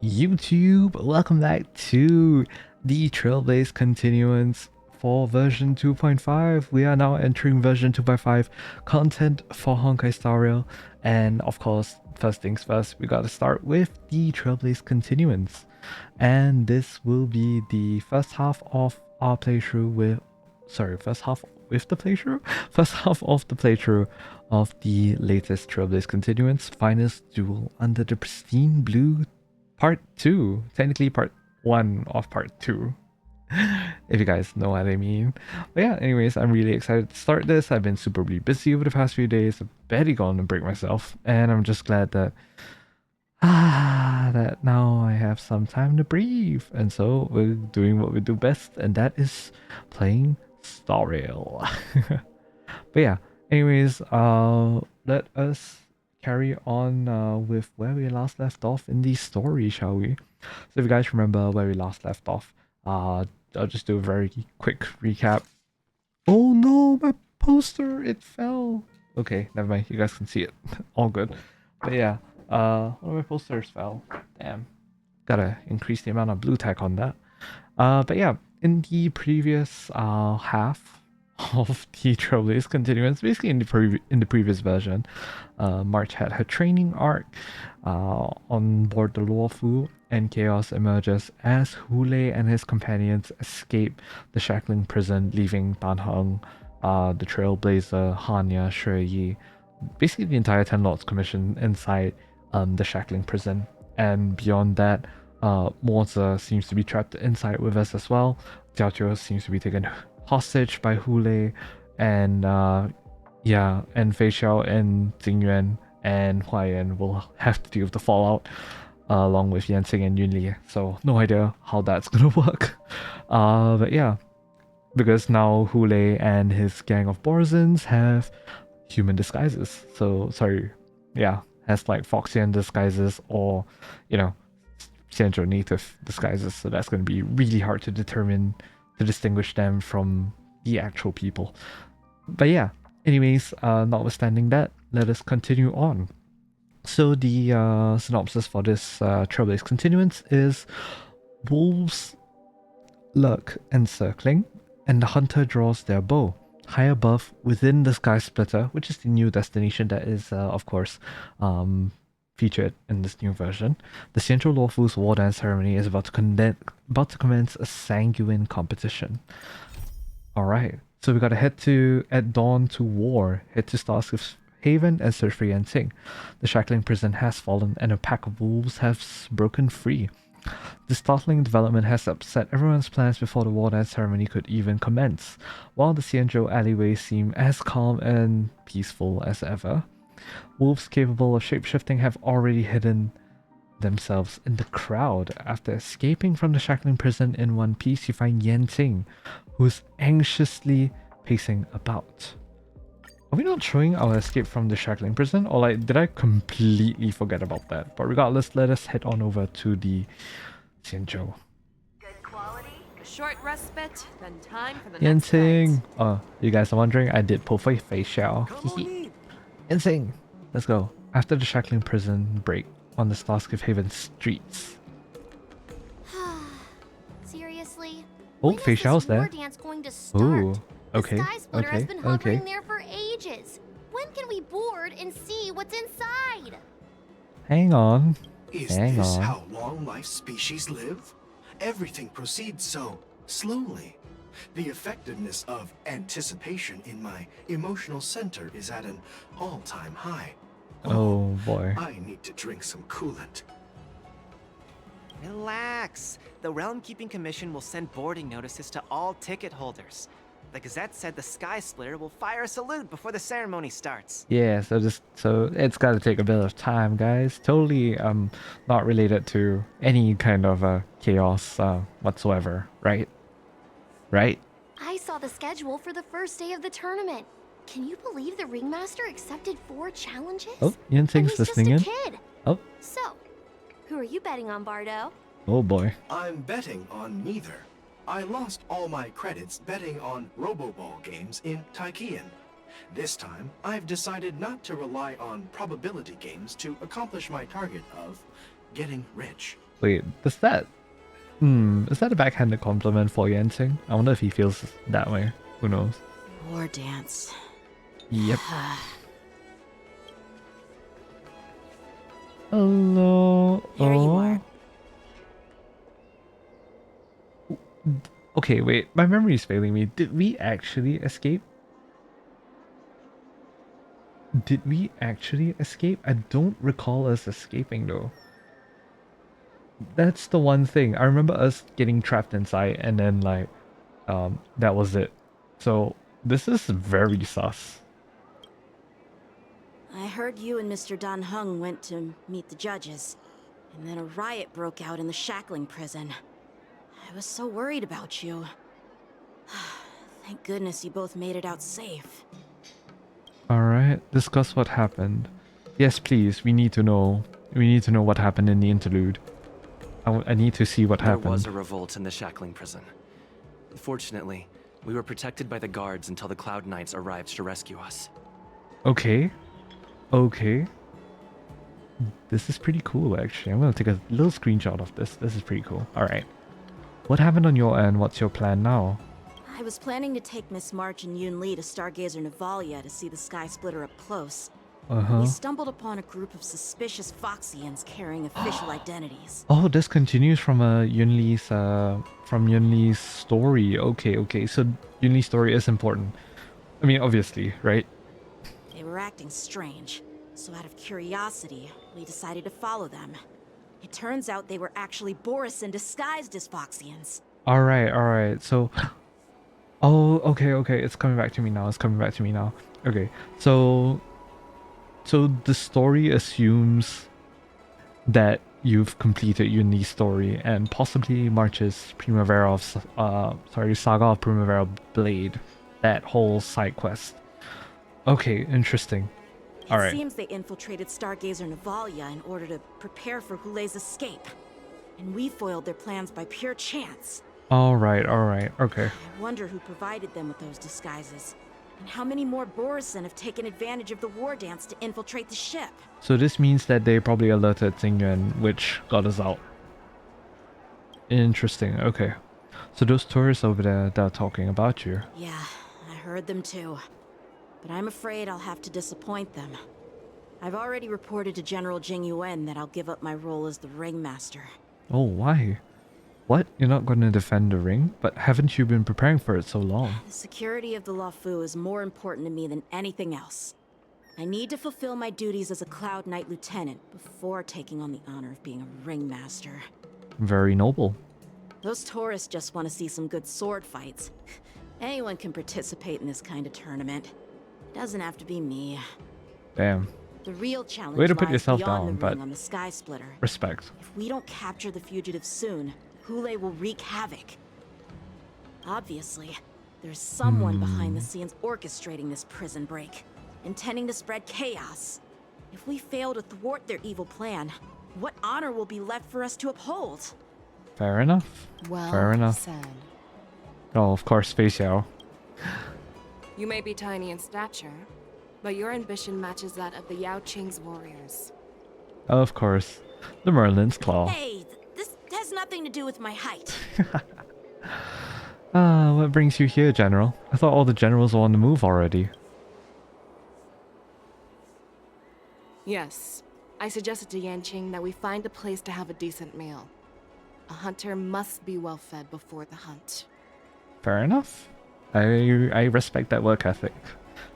YouTube, welcome back to the Trailblaze Continuance for version 2.5. We are now entering version 2.5 content for Honkai Star Rail, and of course, first things first, we gotta start with the Trailblaze Continuance. And this will be the first half of our playthrough with first half with the playthrough? First half of the playthrough of the latest Trailblaze Continuance, Finest Duel under the Pristine Blue Part 2. Technically part 1 of part 2. If you guys know what I mean. But yeah, anyways, I'm really excited to start this. I've been superly busy over the past few days. I've barely gone to break myself. And I'm just glad that that now I have some time to breathe. And so we're doing what we do best, and that is playing Star Rail. But yeah, anyways, let us carry on with where we last left off in the story, shall we? So if you guys remember where we last left off, I'll just do a very quick recap. Oh no, my poster, it fell. Okay, never mind, you guys can see it. All good. But yeah, one of my posters fell. Damn. Gotta increase the amount of blue tack on that. But yeah, in the previous half of the Trailblaze Continuance, basically in the previous version, March had her training arc on board the Luofu, and chaos emerges as Hule and his companions escape the shackling prison, leaving Danheng, the Trailblazer, Hanya, Shuyi, basically the entire Ten Lords Commission inside the shackling prison. And beyond that, Moza seems to be trapped inside with us as well. Jiaoqiu seems to be taken hostage by Hule, and yeah, and Fei Xiao and Jingyuan and Huayan will have to deal with the fallout along with Yanxing and Yunli. So no idea how that's gonna work. But yeah, because now Hule and his gang of Borisins have human disguises. So sorry, yeah, has like Foxian disguises or Xianzhou native disguises. So that's going to be really hard to distinguish them from the actual people. But yeah, anyways, notwithstanding that, let us continue on. So the synopsis for this Trailblaze Continuance is: wolves lurk encircling, and the hunter draws their bow. High above, within the Sky Splitter, which is the new destination that is, of course, featured in this new version, the Central Lawful's War Dance ceremony is about to commence a sanguine competition. Alright, so we gotta at dawn to war, head to Starscliff Haven and search for Yanxing. The shackling prison has fallen and a pack of wolves has broken free. This startling development has upset everyone's plans before the war dance ceremony could even commence, while the Xianzhou alleyways seem as calm and peaceful as ever. Wolves capable of shapeshifting have already hidden themselves in the crowd. After escaping from the shackling prison in one piece, you find Yanxing, who's anxiously pacing about. Are we not showing our escape from the shackling prison? Or like, did I completely forget about that? But regardless, let us head on over to the Xianzhou. Good quality, a short respite, then time for the next Yanxing! fight. Oh, you guys are wondering, I did pull Fei Xiao. Yanxing! Let's go. After the shackling prison break on the Starscliff Haven streets. Seriously? Oh, When Fei is Xiao's this war there. dance going to start? Ooh, The okay, Sky Splitter has okay, been hovering okay. there for ages. When can we board and see what's inside? Hang on. Is Hang this on. how long-life species live? Everything proceeds so slowly. The effectiveness of anticipation in my emotional center is at an all-time high. Oh boy. I need to drink some coolant. Relax. The Realm Keeping Commission will send boarding notices to all ticket holders. The Gazette said the Sky Splitter will fire a salute before the ceremony starts. Yeah, so it's gotta take a bit of time, guys. Totally not related to any kind of chaos whatsoever, right? Right? I saw the schedule for the first day of the tournament. Can you believe the ringmaster accepted 4 challenges? Oh, And Yanxing's he's listening in. just a kid. Oh. So, who are you betting on, Bardo? Oh boy. I'm betting on neither. I lost all my credits betting on Roboball games in Taikian. This time, I've decided not to rely on probability games to accomplish my target of getting rich. Wait, is that a backhanded compliment for Yansing? I wonder if he feels that way. Who knows? War dance. Yep. Hello. Here you are. Okay, wait. My memory is failing me. Did we actually escape? Did we actually escape? I don't recall us escaping though. That's the one thing. I remember us getting trapped inside and then like that was it. So this is very sus. I heard you and Mr. Dan Heng went to meet the judges, and then a riot broke out in the shackling prison. I was so worried about you. Thank goodness you both made it out safe. Alright, discuss what happened. Yes, please, we need to know. We need to know what happened in the interlude. I need to see what happened. There was a revolt in the shackling prison. Fortunately, we were protected by the guards until the Cloud Knights arrived to rescue us. Okay. Okay. This is pretty cool, actually. I'm gonna take a little screenshot of this. This is pretty cool. Alright. What happened on your end? What's your plan now? I was planning to take Miss March and Yun Li to Stargazer Navalia to see the Sky Splitter up close. Uh-huh. We stumbled upon a group of suspicious Foxians carrying official identities. Oh, this continues from Yun Li's story. Okay. So Yun Li's story is important. I mean, obviously, right? They were acting strange, so out of curiosity, we decided to follow them. It turns out they were actually Borisin disguised as Foxians. Alright. So... Oh, okay. It's coming back to me now. Okay, so the story assumes that you've completed Yun Li's story and possibly March's Saga of Primavera Blade, that whole side quest. Okay, interesting. It seems they infiltrated Stargazer Navalia in order to prepare for Hulei's escape. And we foiled their plans by pure chance. Alright, okay. I wonder who provided them with those disguises. And how many more Borisin have taken advantage of the war dance to infiltrate the ship? So this means that they probably alerted Xingyuan, which got us out. Interesting, okay. So those tourists over there, they're talking about you. Yeah, I heard them too. But I'm afraid I'll have to disappoint them. I've already reported to General Jing Yuan that I'll give up my role as the ringmaster. Oh, why? What? You're not going to defend the ring? But haven't you been preparing for it so long? The security of the Luofu is more important to me than anything else. I need to fulfill my duties as a Cloud Knight Lieutenant before taking on the honor of being a ringmaster. Very noble. Those tourists just want to see some good sword fights. Anyone can participate in this kind of tournament. It doesn't have to be me. Damn. The real challenge Way to put lies yourself beyond down, the but ring on the Sky Splitter. respect. If we don't capture the fugitives soon, Hulei will wreak havoc. Obviously, there's someone behind the scenes orchestrating this prison break, intending to spread chaos. If we fail to thwart their evil plan, what honor will be left for us to uphold? Fair enough. Well Fair enough. said. Oh, of course, Space Yao. You may be tiny in stature, but your ambition matches that of the Yao Qing's warriors. Of course. The Merlin's Claw. Hey, this has nothing to do with my height. What brings you here, General? I thought all the generals were on the move already. Yes, I suggested to Yanqing that we find a place to have a decent meal. A hunter must be well fed before the hunt. Fair enough. I respect that work ethic.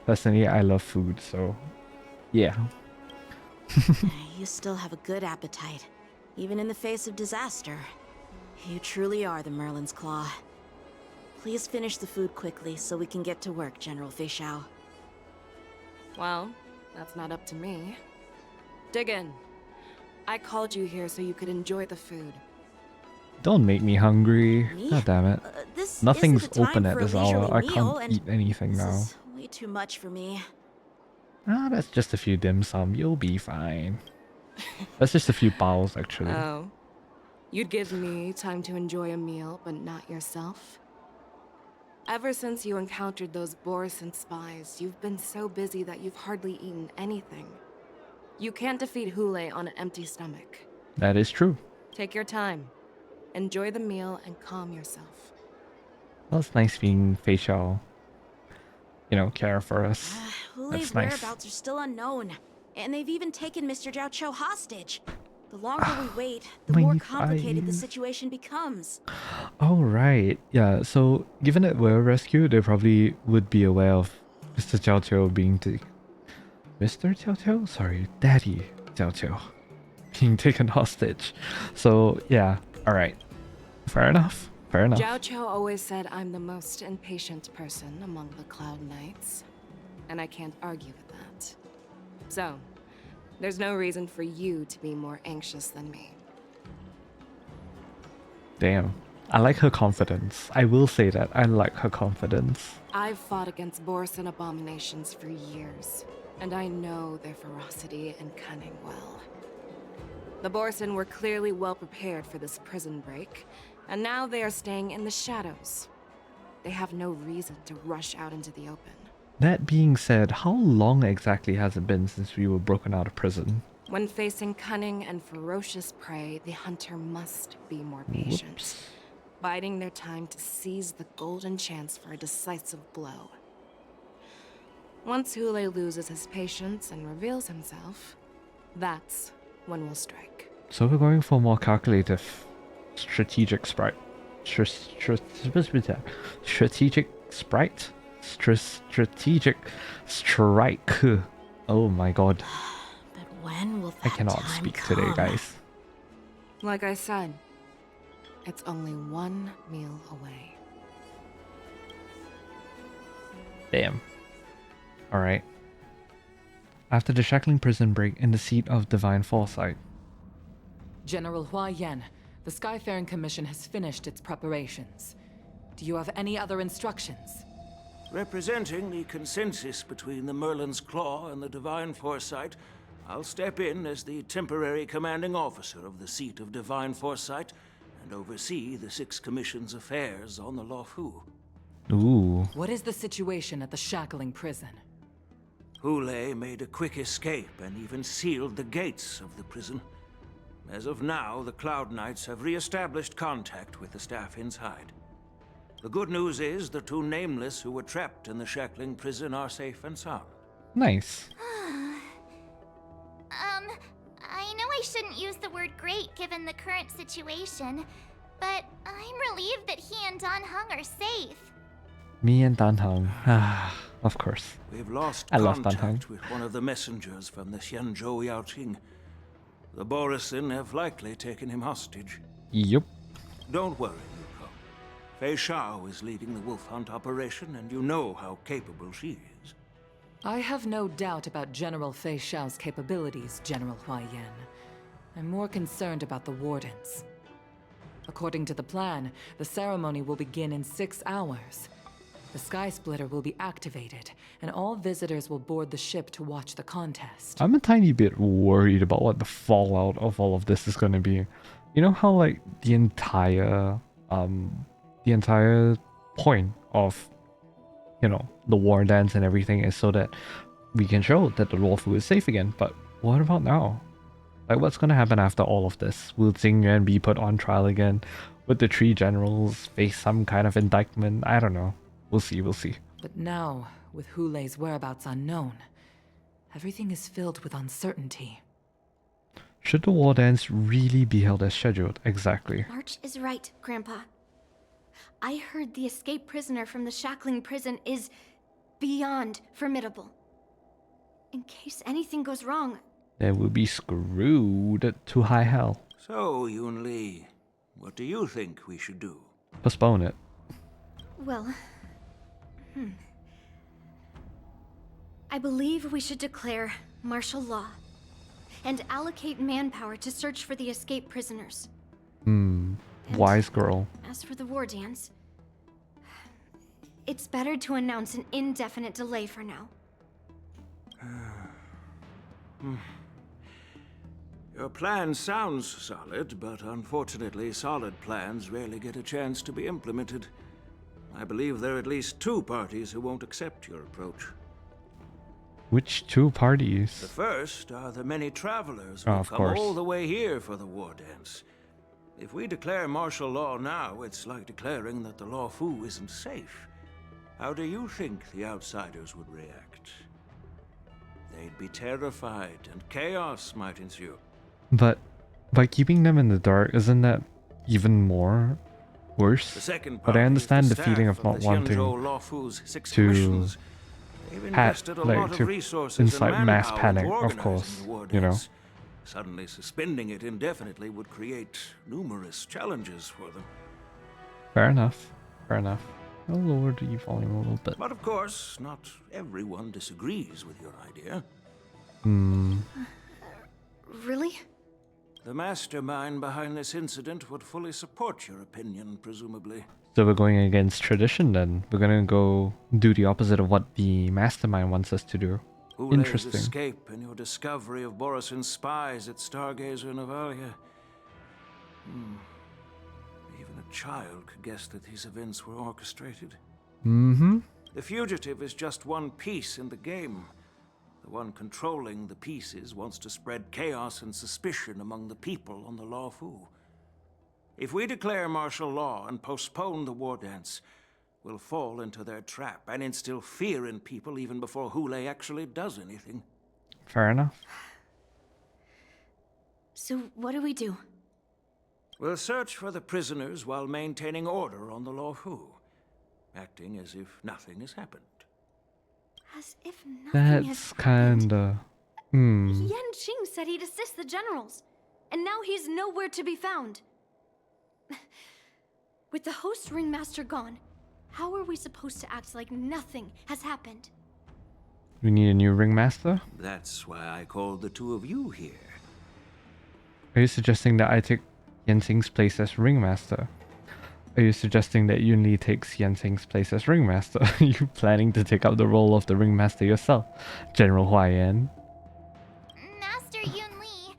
Personally, I love food, so yeah. You still have a good appetite, even in the face of disaster. You truly are the Merlin's Claw. Please finish the food quickly so we can get to work, General Feixiao. Well, that's not up to me. Dig in. I called you here so you could enjoy the food. Don't make me hungry. Me? God damn it. This Nothing's isn't the time open at for a this hour. leisurely I meal, can't and eat anything this now. is way too much for me. Ah, that's just a few dim sum. You'll be fine. That's just a few bowls, actually. Oh. You'd give me time to enjoy a meal, but not yourself? Ever since you encountered those Borisin spies, you've been so busy that you've hardly eaten anything. You can't defeat Hulei on an empty stomach. That is true. Take your time. Enjoy the meal and calm yourself. Well, it's nice being facial, care for us. Hulei's That's nice. whereabouts are still unknown, and they've even taken Mr. Jiaoqiu hostage. The longer we wait, the more complicated the situation becomes. Oh, right. Yeah, so given that we're rescued, they probably would be aware of Mr. Jiaoqiu being Mr. Jiaoqiu? Sorry, Daddy Jiaoqiu being taken hostage. So, yeah, alright. Fair enough. Fair enough. Jiaoqiu always said I'm the most impatient person among the Cloud Knights, and I can't argue with that. So, there's no reason for you to be more anxious than me. Damn. I like her confidence. I will say that. I like her confidence. I've fought against Borisin abominations for years, and I know their ferocity and cunning well. The Borisin were clearly well prepared for this prison break, and now they are staying in the shadows. They have no reason to rush out into the open. That being said, how long exactly has it been since we were broken out of prison? When facing cunning and ferocious prey, the hunter must be more patient, Whoops. biding their time to seize the golden chance for a decisive blow. Once Hulei loses his patience and reveals himself, that's when we'll strike. So we're going for more calculative, strategic sprite. Strategic sprite? Strategic strike. Oh my god. But when will that I cannot time speak come? today, guys. Like I said, it's only one meal away. Damn. Alright. After the shackling prison break in the seat of divine foresight. General Hua Yan, the Skyfaring Commission has finished its preparations. Do you have any other instructions? Representing the consensus between the Merlin's Claw and the Divine Foresight, I'll step in as the temporary commanding officer of the seat of Divine Foresight and oversee the Six Commission's affairs on the Luofu. Ooh. What is the situation at the shackling prison? Hulei made a quick escape and even sealed the gates of the prison. As of now, the Cloud Knights have re-established contact with the staff inside. The good news is the two Nameless who were trapped in the shackling prison are safe and sound. Nice. I know I shouldn't use the word great given the current situation, but I'm relieved that he and Dan Heng are safe. Me and Dan Heng. Ah, of course. We've lost I love Dan Heng. contact with one of the messengers from the Xianzhou Yaoqing. The Borisin have likely taken him hostage. Yup. Don't worry, Yuko. Fei Shao is leading the wolf hunt operation, and you know how capable she is. I have no doubt about General Fei Shao's capabilities, General Hua Yan. I'm more concerned about the wardens. According to the plan, the ceremony will begin in 6 hours. The Sky Splitter will be activated, and all visitors will board the ship to watch the contest. I'm a tiny bit worried about what the fallout of all of this is going to be. You know how like the entire point of the war dance and everything is so that we can show that the Luofu is safe again. But what about now? Like, what's gonna happen after all of this? Will Xingyuan be put on trial again? Would the 3 generals face some kind of indictment? I don't know. We'll see, we'll see. But now, with Hulei's whereabouts unknown, everything is filled with uncertainty. Should the war dance really be held as scheduled? Exactly. March is right, Grandpa. I heard the escaped prisoner from the shackling prison is beyond formidable. In case anything goes wrong... Then we'll be screwed to high hell. So, Yun Li, what do you think we should do? Postpone it. Well... I believe we should declare martial law and allocate manpower to search for the escaped prisoners. Wise girl. As for the war dance, it's better to announce an indefinite delay for now. Your plan sounds solid, but unfortunately solid plans rarely get a chance to be implemented. I believe there are at least 2 parties who won't accept your approach. Which two The parties? first are the many travelers Oh, who of come course. all the way here for the war dance. If we declare martial law now, it's like declaring that the Law Fu isn't safe. How do you think the outsiders would react? They'd be terrified, and chaos might ensue. But by keeping them in the dark, isn't that even more The worse? second But I party is understand the staff feeling of not the wanting Xianzhou Law Fu's 6 to commissions. They've invested a lot like of to resources incite and mass manpower panic, into of organizing course, the war you know. dance. Suddenly suspending it indefinitely would create numerous challenges for them. Fair enough. Fair enough. I'll lower the volume a little bit. But of course, not everyone disagrees with your idea. Really? The mastermind behind this incident would fully support your opinion, presumably. So we're going against tradition then. We're gonna go do the opposite of what the mastermind wants us to do. Hulei's Interesting. escape and your discovery of Borisin's spies at Stargazer Navalia. Even a child could guess that these events were orchestrated. Mm-hmm. The fugitive is just one piece in the game. The one controlling the pieces wants to spread chaos and suspicion among the people on the Law Fu. If we declare martial law and postpone the war dance, we'll fall into their trap and instill fear in people even before Hulei actually does anything. Fair enough. So what do we do? We'll search for the prisoners while maintaining order on the Law Fu, acting as if nothing has happened. As if nothing has That's happened. kinda... Yan Qing said he'd assist the generals, and now he's nowhere to be found. With the host ringmaster gone, how are we supposed to act like nothing has happened? We need a new ringmaster? That's why I called the two of you here. Are you suggesting that I take Yenting's place as ringmaster? Are you suggesting that Yunli takes Yenting's place as ringmaster? Are you planning to take up the role of the ringmaster yourself, General Huayan? Master Yunli,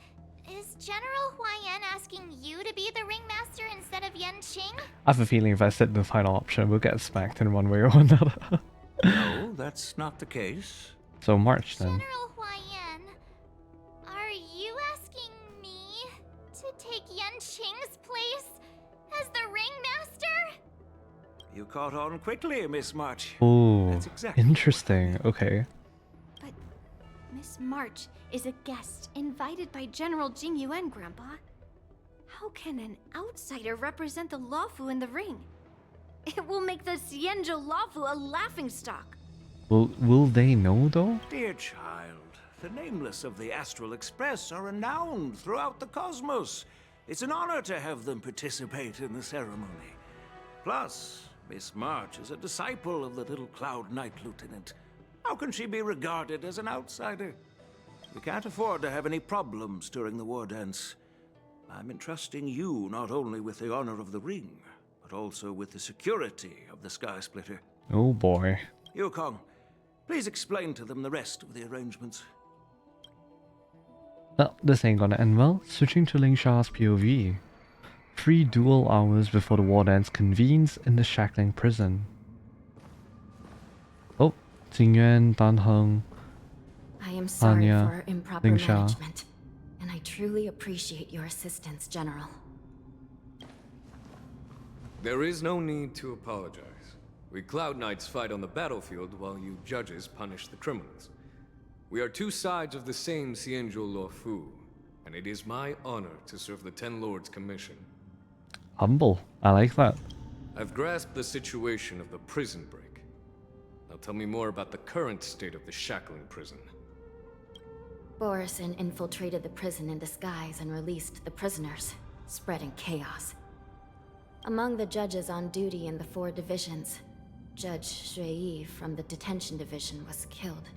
is General Huayan asking you to be the ringmaster instead of Yan Qing? I have a feeling if I said the final option, we'll get smacked in one way or another. No, that's not the case. So March then. General Huayan, are you asking me to take Yan Qing's place as the ringmaster? You caught on quickly, Miss March. Oh, That's exactly interesting. Okay. But Miss March is a guest invited by General Jing Yuan, Grandpa. How can an outsider represent the Lawfu in the ring? It will make the Xianzhou Lawfu a laughingstock. Will they know though? Dear child, the nameless of the Astral Express are renowned throughout the cosmos. It's an honor to have them participate in the ceremony. Plus, Miss March is a disciple of the little Cloud Knight Lieutenant. How can she be regarded as an outsider? We can't afford to have any problems during the war dance. I'm entrusting you not only with the honor of the ring, but also with the security of the Sky Splitter. Oh boy. Yukong, please explain to them the rest of the arrangements. Well, this ain't gonna end well. Switching to Ling Sha's POV. 3 duel hours before the war dance convenes in the shackling prison. Oh, Jingyuan, Dan Heng. I am sorry Anya, for improper Ling Sha. management, and I truly appreciate your assistance, General. There is no need to apologize. We Cloud Knights fight on the battlefield while you judges punish the criminals. We are two sides of the same Xianzhou Luofu, and it is my honor to serve the Ten Lords' commission. Humble. I like that. I've grasped the situation of the prison break. Now tell me more about the current state of the shackling prison. Borisin infiltrated the prison in disguise and released the prisoners, spreading chaos. Among the judges on duty in the 4 divisions, Judge Xueyi from the detention division was killed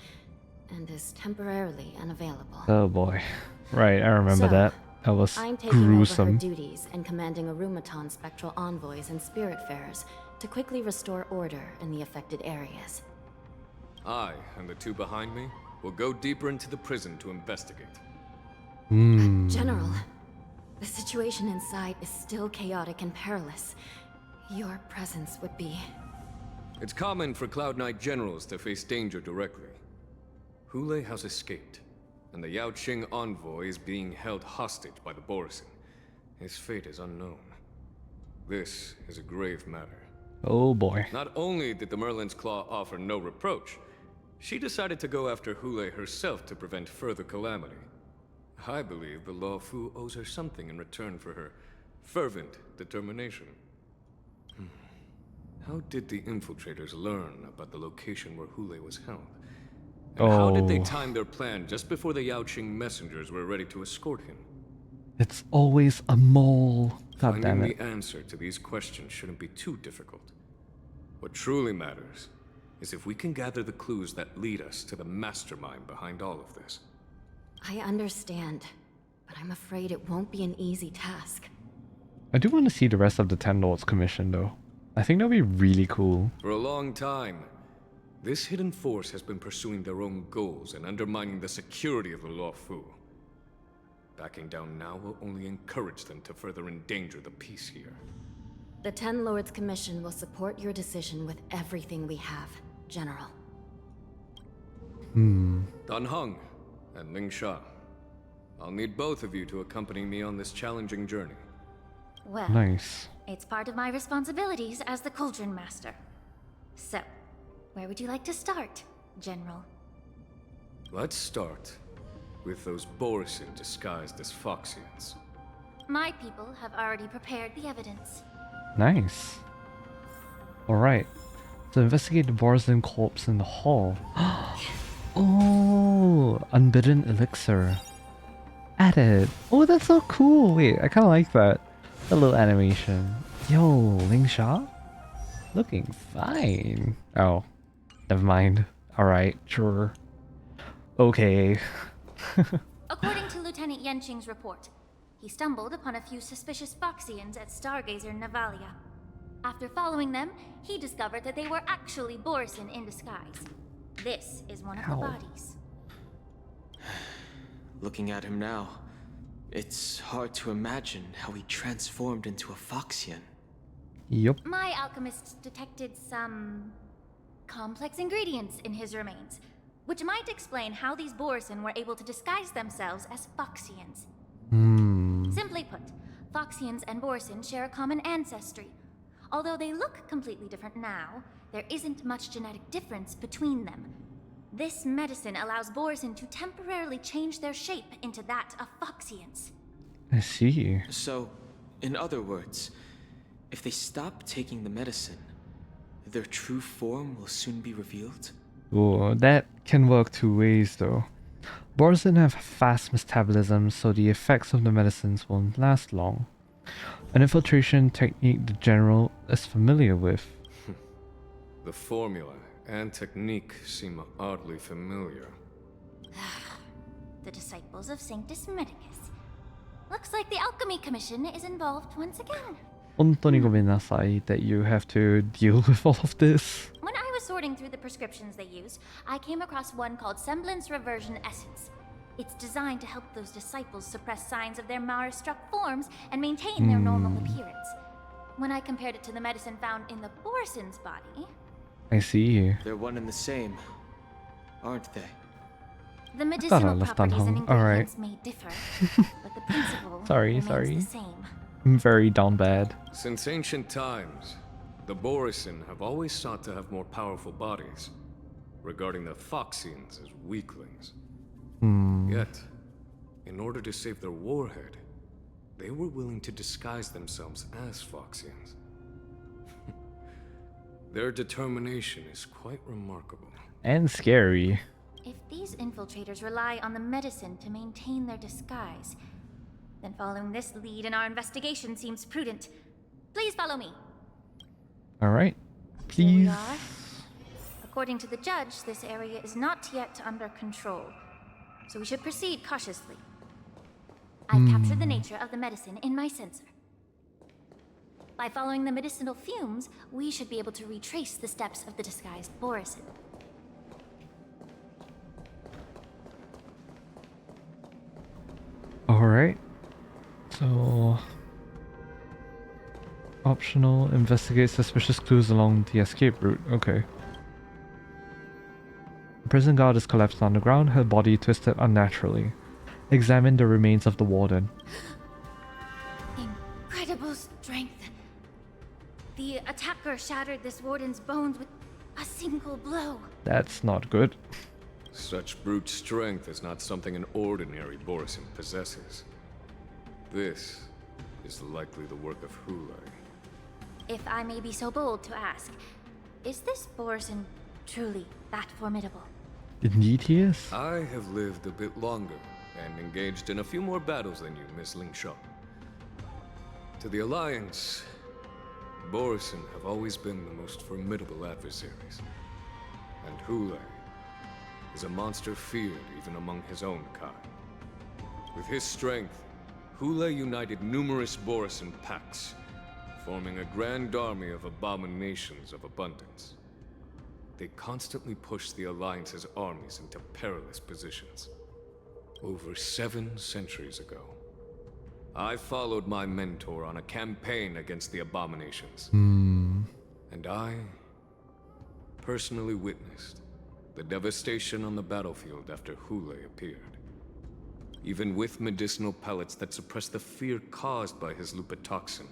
and is temporarily unavailable. Oh boy. Right, I remember So, that. That was I'm taking over her gruesome. duties and commanding Arumaton spectral envoys and spiritfarers to quickly restore order in the affected areas. I, and the 2 behind me, will go deeper into the prison to investigate. General, the situation inside is still chaotic and perilous. Your presence would be... It's common for Cloud Knight generals to face danger directly. Hule has escaped, and the Yaoqing envoy is being held hostage by the Borisin. His fate is unknown. This is a grave matter. Oh boy. Not only did the Merlin's Claw offer no reproach, she decided to go after Hule herself to prevent further calamity. I believe the Law Fu owes her something in return for her fervent determination. How did the infiltrators learn about the location where Hule was held? And how did they time their plan just before the Yaoqing messengers were ready to escort him? It's always a mole. God damn Finding it. the answer to these questions shouldn't be too difficult. What truly matters is if we can gather the clues that lead us to the mastermind behind all of this. I understand, but I'm afraid it won't be an easy task. I do want to see the rest of the Ten Lords Commission though. I think that'll be really cool. For a long time, this hidden force has been pursuing their own goals and undermining the security of the Law Fu. Backing down now will only encourage them to further endanger the peace here. The Ten Lords Commission will support your decision with everything we have, General. Dan Heng and Ling Sha. I'll need both of you to accompany me on this challenging journey. Well, Nice. it's part of my responsibilities as the Cauldron Master. So, where would you like to start, General? Let's start with those Borisin disguised as Foxians. My people have already prepared the evidence. Nice. Alright. So investigate the Borisin corpse in the hall. Oh, unbidden elixir. Added. Oh, that's so cool. Wait, I kind of like that. A little animation. Yo, Ling Sha? Looking fine. Oh, never mind. Alright, sure. Okay. According to Lieutenant Yenqing's report, he stumbled upon a few suspicious Foxians at Stargazer Navalia. After following them, he discovered that they were actually Borisin in disguise. This is one of the bodies. Looking at him now, it's hard to imagine how he transformed into a Foxian. Yup. My alchemists detected some complex ingredients in his remains, which might explain how these Borisin were able to disguise themselves as Foxians. Simply put, Foxians and Borisin share a common ancestry. Although they look completely different now, there isn't much genetic difference between them. This medicine allows Borisin to temporarily change their shape into that of Foxians. I see. So, in other words, if they stop taking the medicine, their true form will soon be revealed? Oh, that can work two ways though. Borisin have fast metabolism, so the effects of the medicines won't last long. An infiltration technique the General is familiar with. The formula and technique seem oddly familiar. The disciples of Sanctus Medicus. Looks like the Alchemy Commission is involved once again. 本当にごめんなさい that you have to deal with all of this. When I was sorting through the prescriptions they used, I came across one called Semblance Reversion Essence. It's designed to help those disciples suppress signs of their Mara-struck forms and maintain their normal appearance. When I compared it to the medicine found in the Borisin's body... I see. They're one and the same, aren't they? The medicinal left properties and unhung. Alright. ingredients may differ, but the principle remains sorry. the same. I'm very down bad. Since ancient times, the Borisin have always sought to have more powerful bodies, regarding the Foxians as weaklings. Yet, in order to save their warhead, they were willing to disguise themselves as Foxians. Their determination is quite remarkable. And scary. If these infiltrators rely on the medicine to maintain their disguise, then following this lead in our investigation seems prudent. Please follow me. Alright. Here we Please. are. According to the judge, this area is not yet under control, so we should proceed cautiously. I've captured the nature of the medicine in my sensor. By following the medicinal fumes, we should be able to retrace the steps of the disguised Borisin. Alright. So... Optional, investigate suspicious clues along the escape route. Okay. The prison guard is collapsed on the ground, her body twisted unnaturally. Examine the remains of the warden. Incredible strength. The attacker shattered this warden's bones with a single blow. That's not good. Such brute strength is not something an ordinary Borisin possesses. This is likely the work of Hule. If I may be so bold to ask, is this Borisin truly that formidable? Indeed he is. I have lived a bit longer and engaged in a few more battles than you, Miss Lingshaw. To the Alliance, Borisin have always been the most formidable adversaries. And Hule is a monster feared even among his own kind. With his strength, Hule united numerous Borisin packs, forming a grand army of abominations of abundance. They constantly push the Alliance's armies into perilous positions. Over 7 centuries ago, I followed my mentor on a campaign against the abominations. And I personally witnessed the devastation on the battlefield after Hule appeared. Even with medicinal pellets that suppress the fear caused by his lupitoxin,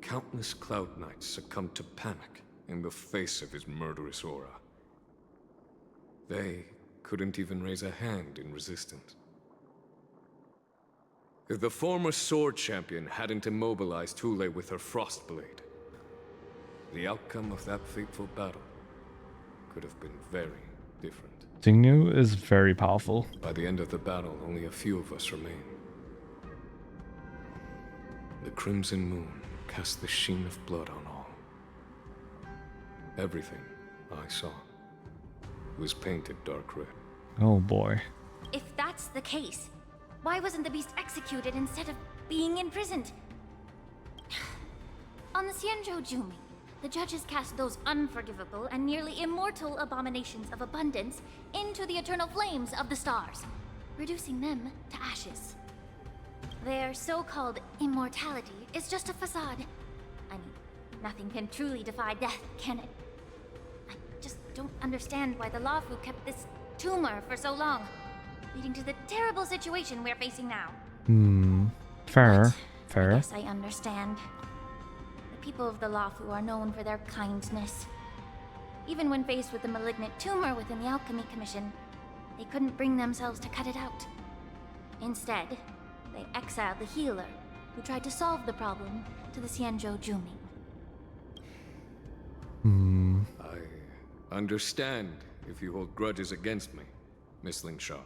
countless Cloud Knights succumbed to panic in the face of his murderous aura. They couldn't even raise a hand in resistance. If the former sword champion hadn't immobilized Hule with her Frostblade, the outcome of that fateful battle could have been very different. Jingnu is very powerful. By the end of the battle, only a few of us remained. The crimson moon cast the sheen of blood on all. Everything I saw was painted dark red. Oh boy. If that's the case, why wasn't the beast executed instead of being imprisoned? On the Xianzhou, the judges cast those unforgivable and nearly immortal abominations of abundance into the eternal flames of the stars, reducing them to ashes. Their so-called immortality is just a facade. I mean, nothing can truly defy death, can it? I just don't understand why the Luofu kept this tumor for so long, leading to the terrible situation we're facing now. Fair. But Fair. I guess I understand. The people of the Luofu are known for their kindness. Even when faced with the malignant tumor within the Alchemy Commission, they couldn't bring themselves to cut it out. Instead, they exiled the healer, who tried to solve the problem, to the Xianzhou Juming. I understand if you hold grudges against me, Miss Lingshaw.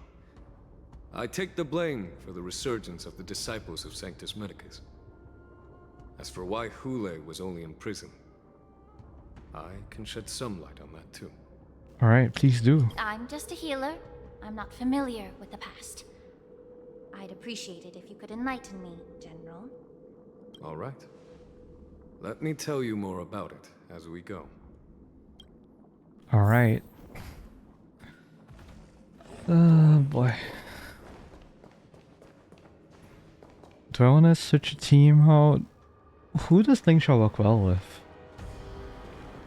I take the blame for the resurgence of the disciples of Sanctus Medicus. As for why Hule was only in prison, I can shed some light on that too. Alright, please do. I'm just a healer. I'm not familiar with the past. I'd appreciate it if you could enlighten me, General. All right. Let me tell you more about it as we go. Alright. Oh boy. Do I want to switch a team out? Who does Lingshaw work well with?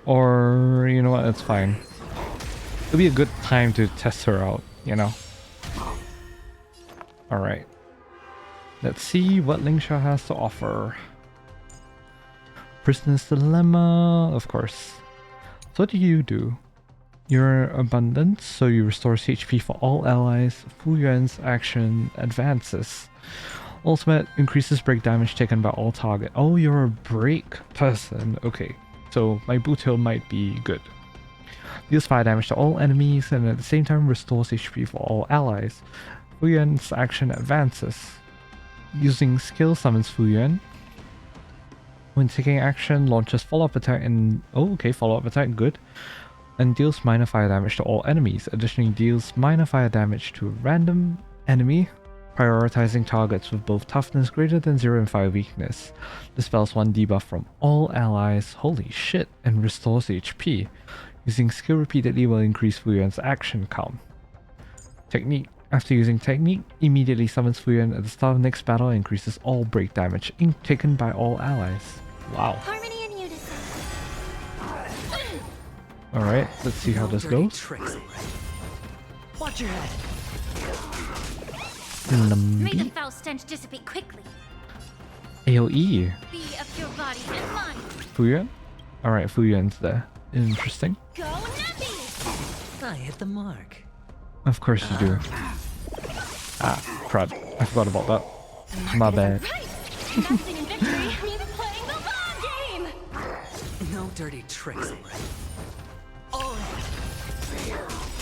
Or, you know what, it's fine. It'll be a good time to test her out, you know? Alright. Let's see what Lingshaw has to offer. Prisoner's Dilemma, of course. So what do you do? You're abundant, so you restore HP for all allies. Fu Yuan's action advances. Ultimate increases break damage taken by all target. Oh, you're a break person. Okay, so my boot hill might be good. Deals fire damage to all enemies and at the same time restores HP for all allies. Fu Yuan's action advances. Using skill summons Fu Yuan. When taking action, launches follow-up attack and... oh, okay, follow-up attack, good. And deals minor fire damage to all enemies. Additionally, deals minor fire damage to a random enemy, prioritizing targets with both toughness greater than 0 and fire weakness. Dispels 1 debuff from all allies, holy shit, and restores HP. Using skill repeatedly will increase Fu Yuan's action count. Technique. After using technique, immediately summons Fu Yuan at the start of next battle and increases all break damage taken by all allies. Wow. Harmony and unison. Alright, let's see how this goes. Watch your head. May the foul stench dissipate quickly. AoE. Be of your body and mind. Fuyuan? Alright, Fuyuan's there. Interesting. Go Nappy! I hit the mark. Of course you do. Ah, crud. I forgot about that. My bad. Nothing in victory means playing the long game! No dirty tricks. Oh.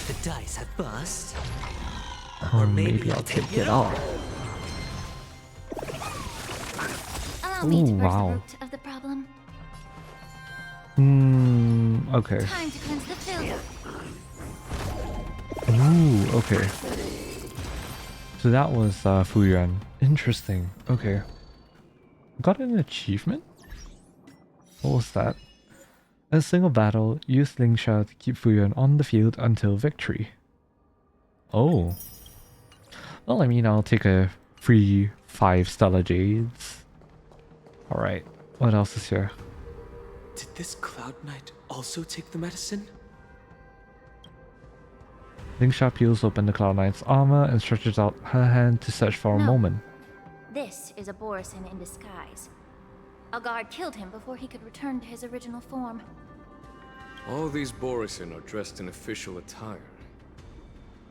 The dice have bust. Or maybe I'll take it off. Allow me to Ooh, burst wow. the root of the problem. Okay. Time to cleanse the filth. Ooh, okay. So that was Fuyuan. Interesting. Okay. Got an achievement? What was that? In a single battle, use Lingsha to keep Fuyuan on the field until victory. Oh. Well, I mean, I'll take a free 5 Stellar Jades. Alright, what else is here? Did this Cloud Knight also take the medicine? Lingsha peels open the Cloud Knight's armor and stretches out her hand to search for a No. moment. This is a Borisin in disguise. A guard killed him before he could return to his original form. All these Borisin are dressed in official attire.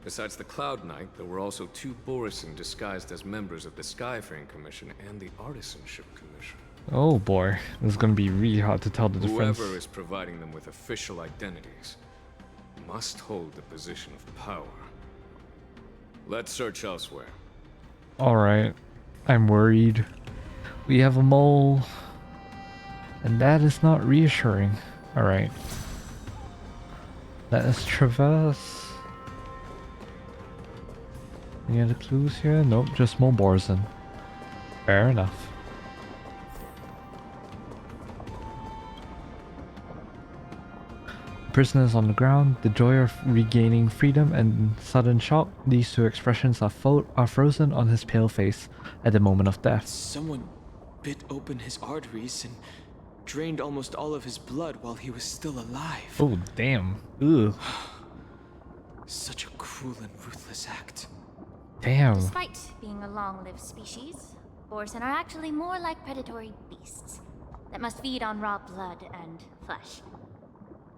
Besides the Cloud Knight, there were also 2 Borisin disguised as members of the Skyfaring Commission and the Artisanship Commission. Oh boy, this is gonna be really hard to tell the difference. Whoever is providing them with official identities must hold the position of power. Let's search elsewhere. Alright, I'm worried. We have a mole. And that is not reassuring. Alright. Let us traverse. Any other clues here? Nope, just more Borisin. Fair enough. Prisoners on the ground, the joy of regaining freedom and sudden shock, these 2 expressions are frozen on his pale face at the moment of death. Someone bit open his arteries and drained almost all of his blood while he was still alive. Oh, damn. Ugh. Such a cruel and ruthless act. Damn. Despite being a long-lived species, Borisin are actually more like predatory beasts that must feed on raw blood and flesh.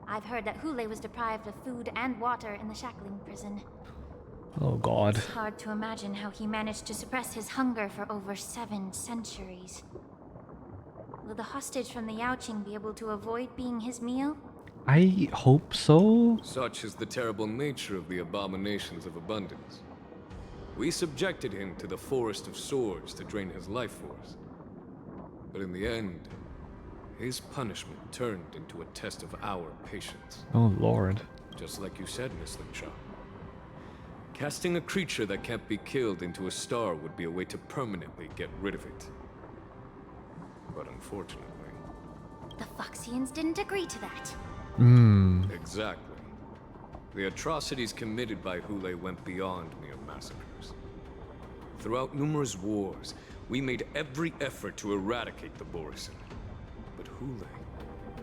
I've heard that Hule was deprived of food and water in the shackling prison. Oh god. It's hard to imagine how he managed to suppress his hunger for over 7 centuries. Will the hostage from the Yaoqing be able to avoid being his meal? I hope so. Such is the terrible nature of the abominations of abundance. We subjected him to the Forest of Swords to drain his life force. But in the end, his punishment turned into a test of our patience. Oh lord. Just like you said, Miss Lingsha. Casting a creature that can't be killed into a star would be a way to permanently get rid of it. But unfortunately... The Foxians didn't agree to that. Exactly. The atrocities committed by Hule went beyond mere massacres. Throughout numerous wars, we made every effort to eradicate the Borisin. But Hule,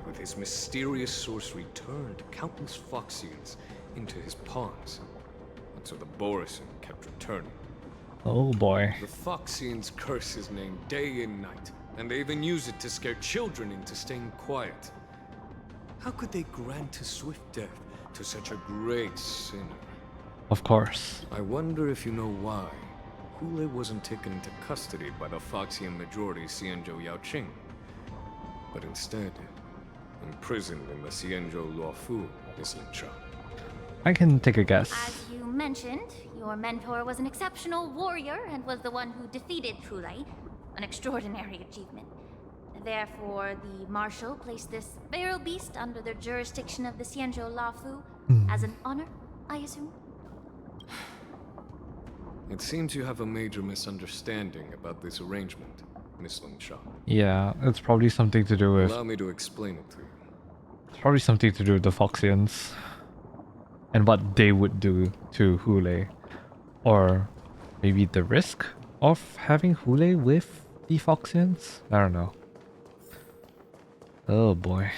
with his mysterious sorcery, turned countless Foxians into his pawns. And so the Borisin kept returning. Oh boy. The Foxians curse his name day and night, and they even use it to scare children into staying quiet. How could they grant a swift death to such a great sinner? Of course. I wonder if you know why Hule wasn't taken into custody by the Foxian majority Jiaoqiu, but instead imprisoned in the Xianzhou Luofu, Miss Lingsha. I can take a guess. As you mentioned, your mentor was an exceptional warrior and was the one who defeated Hule, an extraordinary achievement. Therefore, the Marshal placed this feral beast under the jurisdiction of the Xianzhou Luofu as an honor, I assume? It seems you have a major misunderstanding about this arrangement, Miss Lingsha. Yeah, it's probably something to do with... Allow me to explain it to you. It's probably something to do with the Foxians. And what they would do to Hule. Or maybe the risk of having Hule with the Foxians? I don't know. Oh boy.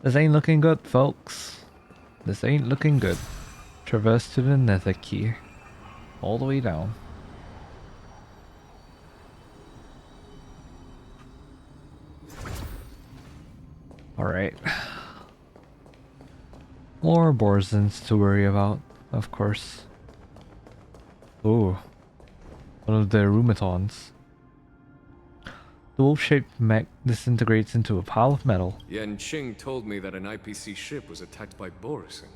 This ain't looking good, folks. This ain't looking good. Traverse to the nether key. All the way down. Alright. More Borisins to worry about, of course. Ooh. One of the Rumetons. The wolf-shaped mech disintegrates into a pile of metal. Yan Qing told me that an IPC ship was attacked by Borisin.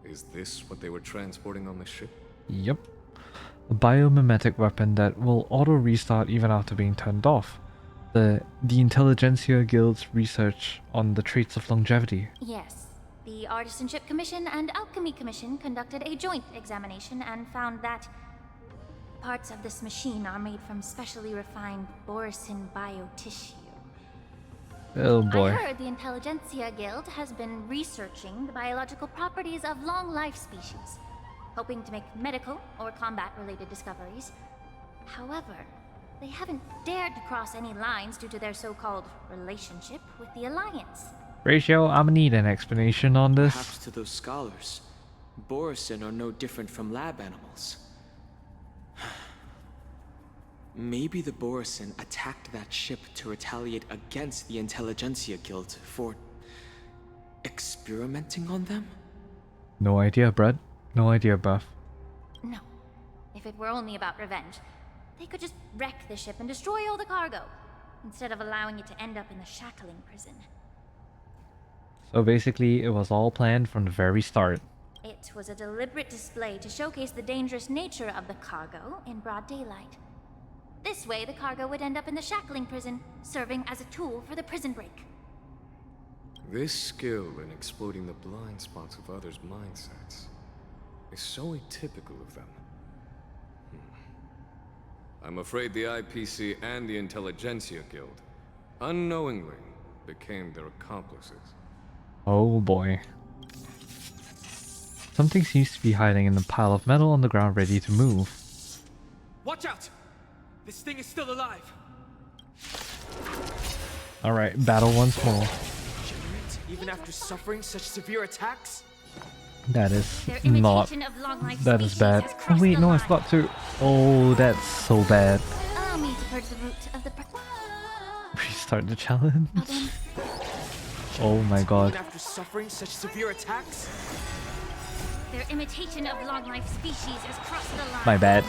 Is this what they were transporting on the ship? Yep. A biomimetic weapon that will auto-restart even after being turned off. The Intelligentsia Guild's research on the traits of longevity. Yes. The Artisanship Commission and Alchemy Commission conducted a joint examination and found that parts of this machine are made from specially refined Borisin biotissue. Oh boy. I heard the Intelligentsia Guild has been researching the biological properties of long-life species, hoping to make medical or combat-related discoveries. However, they haven't dared to cross any lines due to their so-called relationship with the Alliance. Ratio, I'm gonna need an explanation on this. Perhaps to those scholars, Borisin are no different from lab animals. Maybe the Borisin attacked that ship to retaliate against the Intelligentsia Guild for experimenting on them? No idea, Brett. No idea, Buff. No. If it were only about revenge, they could just wreck the ship and destroy all the cargo, instead of allowing it to end up in the shackling prison. So basically, it was all planned from the very start. It was a deliberate display to showcase the dangerous nature of the cargo in broad daylight. This way, the cargo would end up in the shackling prison, serving as a tool for the prison break. This skill in exploiting the blind spots of others' mindsets is so atypical of them. I'm afraid the IPC and the Intelligentsia Guild unknowingly became their accomplices. Oh boy. Something seems to be hiding in the pile of metal on the ground ready to move. Watch out! This thing is still alive! Alright, battle once more. Even after suffering such severe attacks? That is Their not... imitation of long-life That is species bad. has Oh crossed wait, the no, I line. forgot to... Oh, that's so bad. Allow me to purge the root of the Restart the challenge. Pardon? Oh my god. Even after suffering such severe attacks? Their imitation of long-life species has crossed the line. My bad.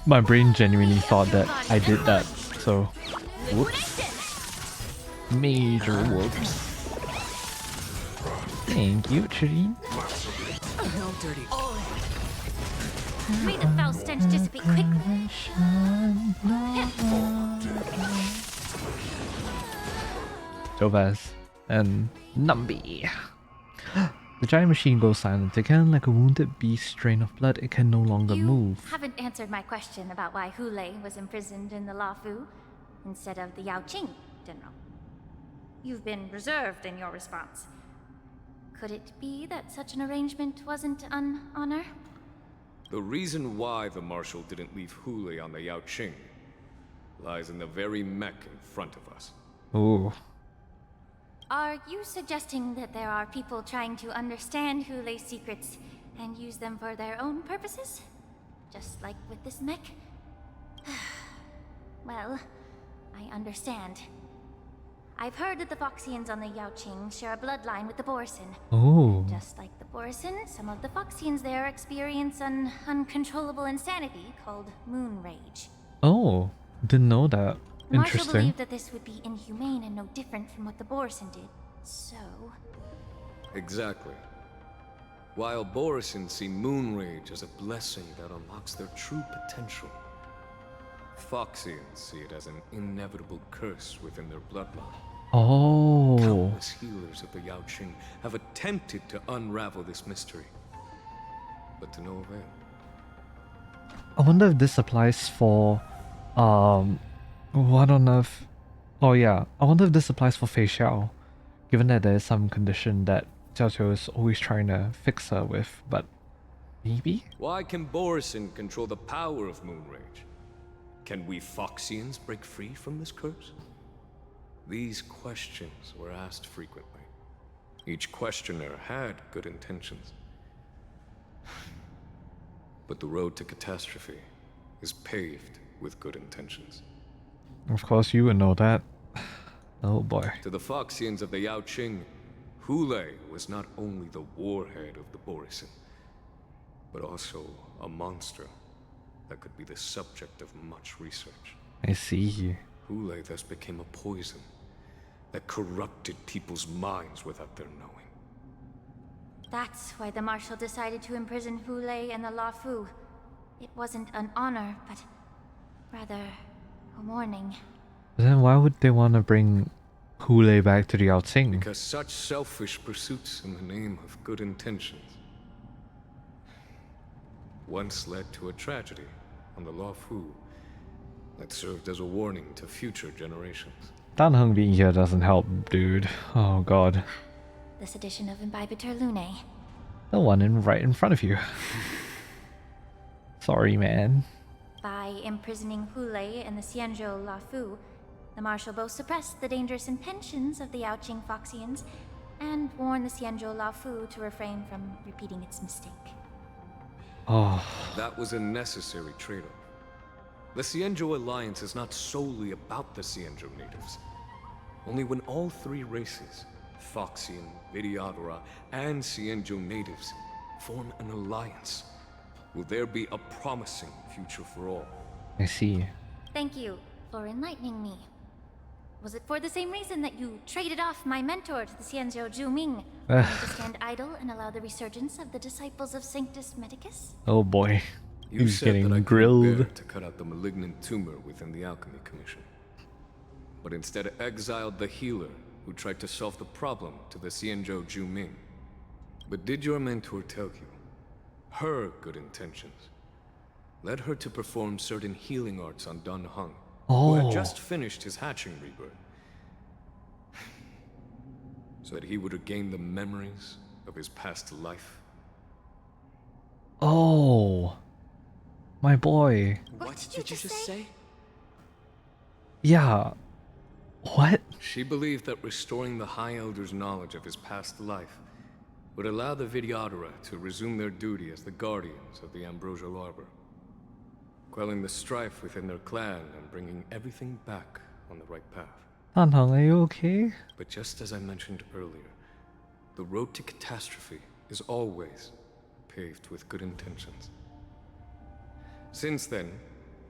My brain genuinely thought that I did that, so... Whoops. Major whoops. Thank you, Shireen. May the foul stench dissipate quickly. Jovaz and Numby. The giant machine goes silent again. Like a wounded beast drained of blood, it can no longer move. Haven't answered my question about why Hulei was imprisoned in the Lafu instead of the Yaoqing, General. You've been reserved in your response. Could it be that such an arrangement wasn't an honor? The reason why the Marshal didn't leave Hulei on the Yaoqing lies in the very mech in front of us. Ooh. Are you suggesting that there are people trying to understand Hulei's secrets and use them for their own purposes? Just like with this mech? Well, I understand. I've heard that the Foxians on the Yaoqing share a bloodline with the Borisin. Oh. Just like the Borisin, some of the Foxians there experience an uncontrollable insanity called moon rage. Oh. Didn't know that. Marshall Interesting. believed that this would be inhumane and no different from what the Borisin did. So... Exactly. While Borisin see moon rage as a blessing that unlocks their true potential, Foxians see it as an inevitable curse within their bloodline. Oh. Countless healers of the Yaoqing have attempted to unravel this mystery, but to no avail. I wonder if this applies for... What on earth... Oh yeah, I wonder if this applies for Fei Xiao, given that there's some condition that Jiaoqiu is always trying to fix her with, but maybe? Why can Borisin control the power of moon rage? Can we Foxians break free from this curse? These questions were asked frequently. Each questioner had good intentions. But the road to catastrophe is paved with good intentions. Of course, you would know that. Oh boy. To the Foxians of the Yaoqing, Hulei was not only the warhead of the Borisin, but also a monster that could be the subject of much research. I see. Hulei thus became a poison that corrupted people's minds without their knowing. That's why the Marshal decided to imprison Hulei and the Luofu. It wasn't an honor, but rather a warning. Then why would they want to bring Hulei back to the Yaoqing? Because such selfish pursuits in the name of good intentions once led to a tragedy on the Luofu that served as a warning to future generations. Dan Heng being here doesn't help, dude. Oh god. The sedition of Imbibitor Lunae. The one right in front of you. Sorry, man. By imprisoning Hulei and the Xianzhou Luofu, the Marshal both suppressed the dangerous intentions of the Yaoqing Foxians and warned the Xianzhou Luofu to refrain from repeating its mistake. Oh. That was a necessary trade-off. The Xianzhou alliance is not solely about the Xianzhou natives. Only when all three races, Foxian, Vidyadhara, and Xianzhou natives, form an alliance, will there be a promising future for all. I see. Thank you for enlightening me. Was it for the same reason that you traded off my mentor to the Xianzhou Zhuming? To stand idle and allow the resurgence of the disciples of Sanctus Medicus? Oh boy. You He's said getting that I grilled. couldn't bear to cut out the malignant tumor within the Alchemy Commission, but instead exiled the healer who tried to solve the problem to the Xianzhou Zhuming. But did your mentor tell you her good intentions led her to perform certain healing arts on Dan Heng, who had just finished his hatching rebirth, so that he would regain the memories of his past life? Oh. My boy. What did you just say? Yeah. What? She believed that restoring the High Elder's knowledge of his past life would allow the Vidyadhara to resume their duty as the guardians of the Ambrosial Arbor, quelling the strife within their clan and bringing everything back on the right path. Dan Heng, are you okay? But just as I mentioned earlier, the road to catastrophe is always paved with good intentions. Since then,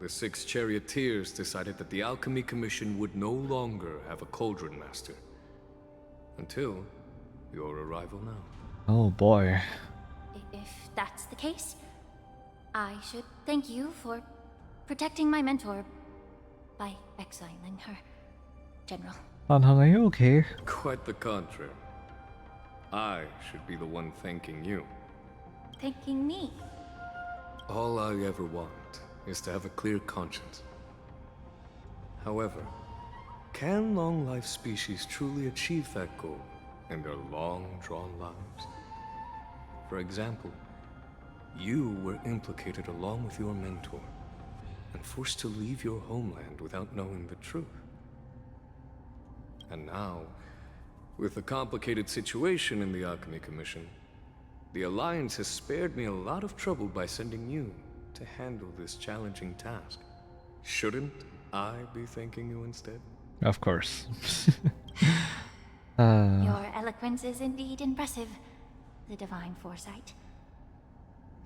the 6 charioteers decided that the Alchemy Commission would no longer have a cauldron master. Until your arrival now. Oh boy. If that's the case, I should thank you for protecting my mentor by exiling her, General. Dan Heng, are you okay? Quite the contrary. I should be the one thanking you. Thanking me? All I ever want is to have a clear conscience. However, can long-life species truly achieve that goal in their long-drawn lives? For example, you were implicated along with your mentor and forced to leave your homeland without knowing the truth. And now, with the complicated situation in the Alchemy Commission, the Alliance has spared me a lot of trouble by sending you to handle this challenging task. Shouldn't I be thanking you instead? Of course. Your eloquence is indeed impressive, the divine foresight.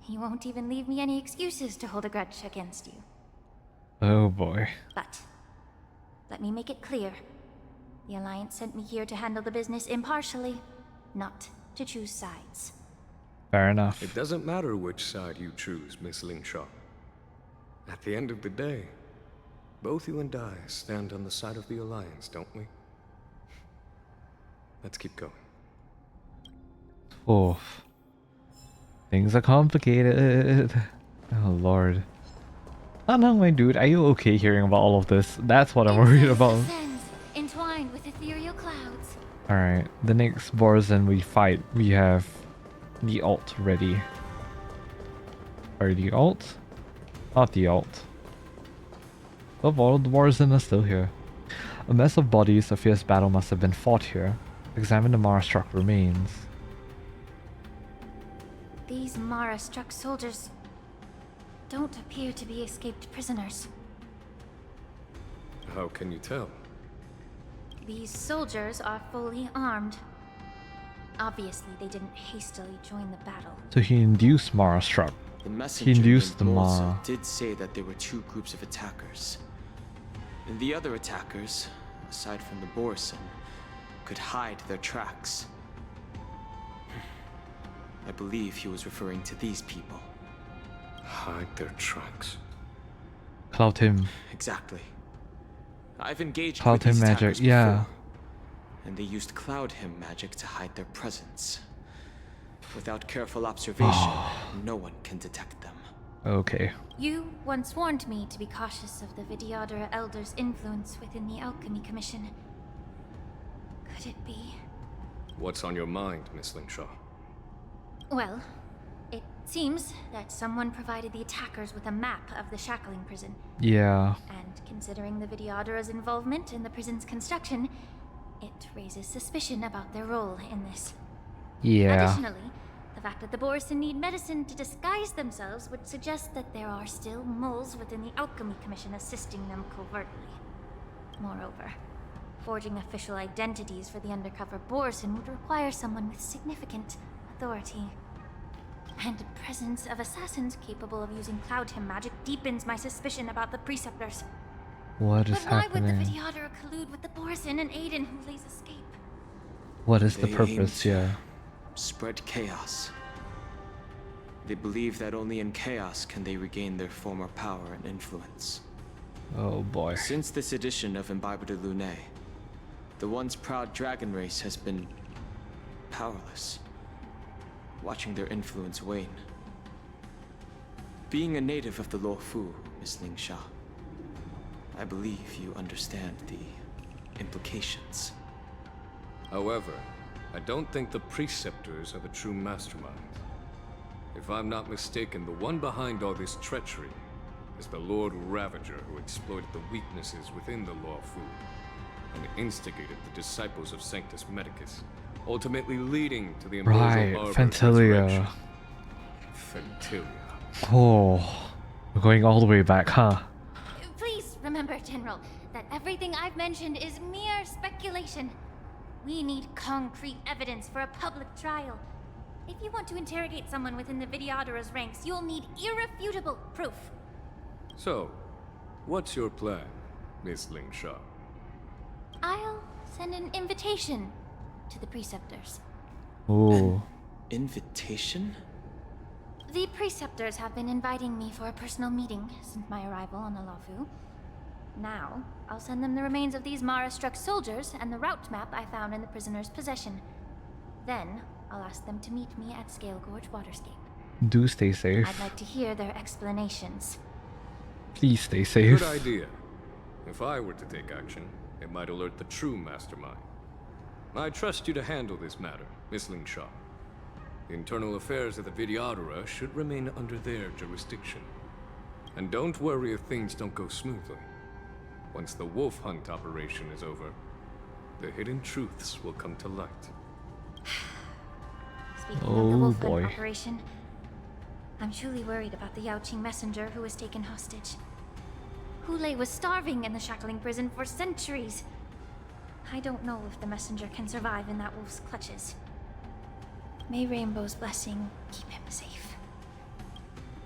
You won't even leave me any excuses to hold a grudge against you. Oh boy. But let me make it clear. The Alliance sent me here to handle the business impartially, not to choose sides. Fair enough. It doesn't matter which side you choose, Miss Ling Sha. At the end of the day, both you and I stand on the side of the Alliance, don't we? Let's keep going. Oh. Things are complicated. Oh lord. Oh no, my dude, are you okay hearing about all of this? That's what I'm worried about. Entwined with ethereal clouds. Alright, the next Borisin we fight, we have the alt ready. Or the alt? Not the alt. Oh, all the Borisin are still here. A mess of bodies, a fierce battle must have been fought here. Examine the Mara-struck remains. These Mara-struck soldiers don't appear to be escaped prisoners. How can you tell? These soldiers are fully armed. Obviously, they didn't hastily join the battle. So he induced Mara-struck. The messenger He induced named the Borisin Mara. did say that there were 2 groups of attackers. And the other attackers, aside from the Borisin, could hide their tracks. I believe he was referring to these people. Hide their tracks. Cloud him. Exactly. I've engaged Cloud with these him magic, attackers yeah. before, and they used Cloud him magic to hide their presence. Without careful observation, no one can detect them. Okay. You once warned me to be cautious of the Vidyadhara Elder's influence within the Alchemy Commission. Could it be? What's on your mind, Miss Lingshaw? Well, it seems that someone provided the attackers with a map of the shackling prison. Yeah. And considering the Vidyadhara's involvement in the prison's construction, it raises suspicion about their role in this. Yeah. Additionally, the fact that the Borisin need medicine to disguise themselves would suggest that there are still moles within the Alchemy Commission assisting them covertly. Moreover, forging official identities for the undercover Borisin would require someone with significant authority. And the presence of assassins capable of using Cloud Him magic deepens my suspicion about the Preceptors. What is But why happening? would the Vidyadhara collude with the Borisin and aid in Hulei's escape? What is the They aim purpose to here? Spread chaos. They believe that only in chaos can they regain their former power and influence. Oh boy. Since this edition of Imbibe de Lune, the once proud dragon race has been powerless, watching their influence wane. Being a native of the Luofu, Miss Lingsha, I believe you understand the implications. However, I don't think the Preceptors are the true masterminds. If I'm not mistaken, the one behind all this treachery is the Lord Ravager who exploited the weaknesses within the Luofu and instigated the disciples of Sanctus Medicus, ultimately leading to the Right, Ambrosial Barber's Fentilia. resurrection. Fentilia. Oh, we're going all the way back, huh? Please remember, General, that everything I've mentioned is mere speculation. We need concrete evidence for a public trial. If you want to interrogate someone within the Vidyadhara's ranks, you'll need irrefutable proof. So, what's your plan, Miss Lingshaw? I'll send an invitation to the Preceptors. Oh. Invitation? The Preceptors have been inviting me for a personal meeting since my arrival on the Luofu. Now, I'll send them the remains of these Mara-struck soldiers and the route map I found in the prisoner's possession. Then, I'll ask them to meet me at Scale Gorge Waterscape. Do stay safe. I'd like to hear their explanations. Please stay safe. Good idea. If I were to take action, it might alert the true mastermind. I trust you to handle this matter, Miss Lingshaw. The internal affairs of the Vidyadhara should remain under their jurisdiction. And don't worry if things don't go smoothly. Once the wolf hunt operation is over, the hidden truths will come to light. Speaking of the Oh, Wolf boy. Hunt operation, I'm truly worried about the Yaoqiu messenger who was taken hostage. Hulei was starving in the shackling prison for centuries. I don't know if the messenger can survive in that wolf's clutches. May Rainbow's blessing keep him safe.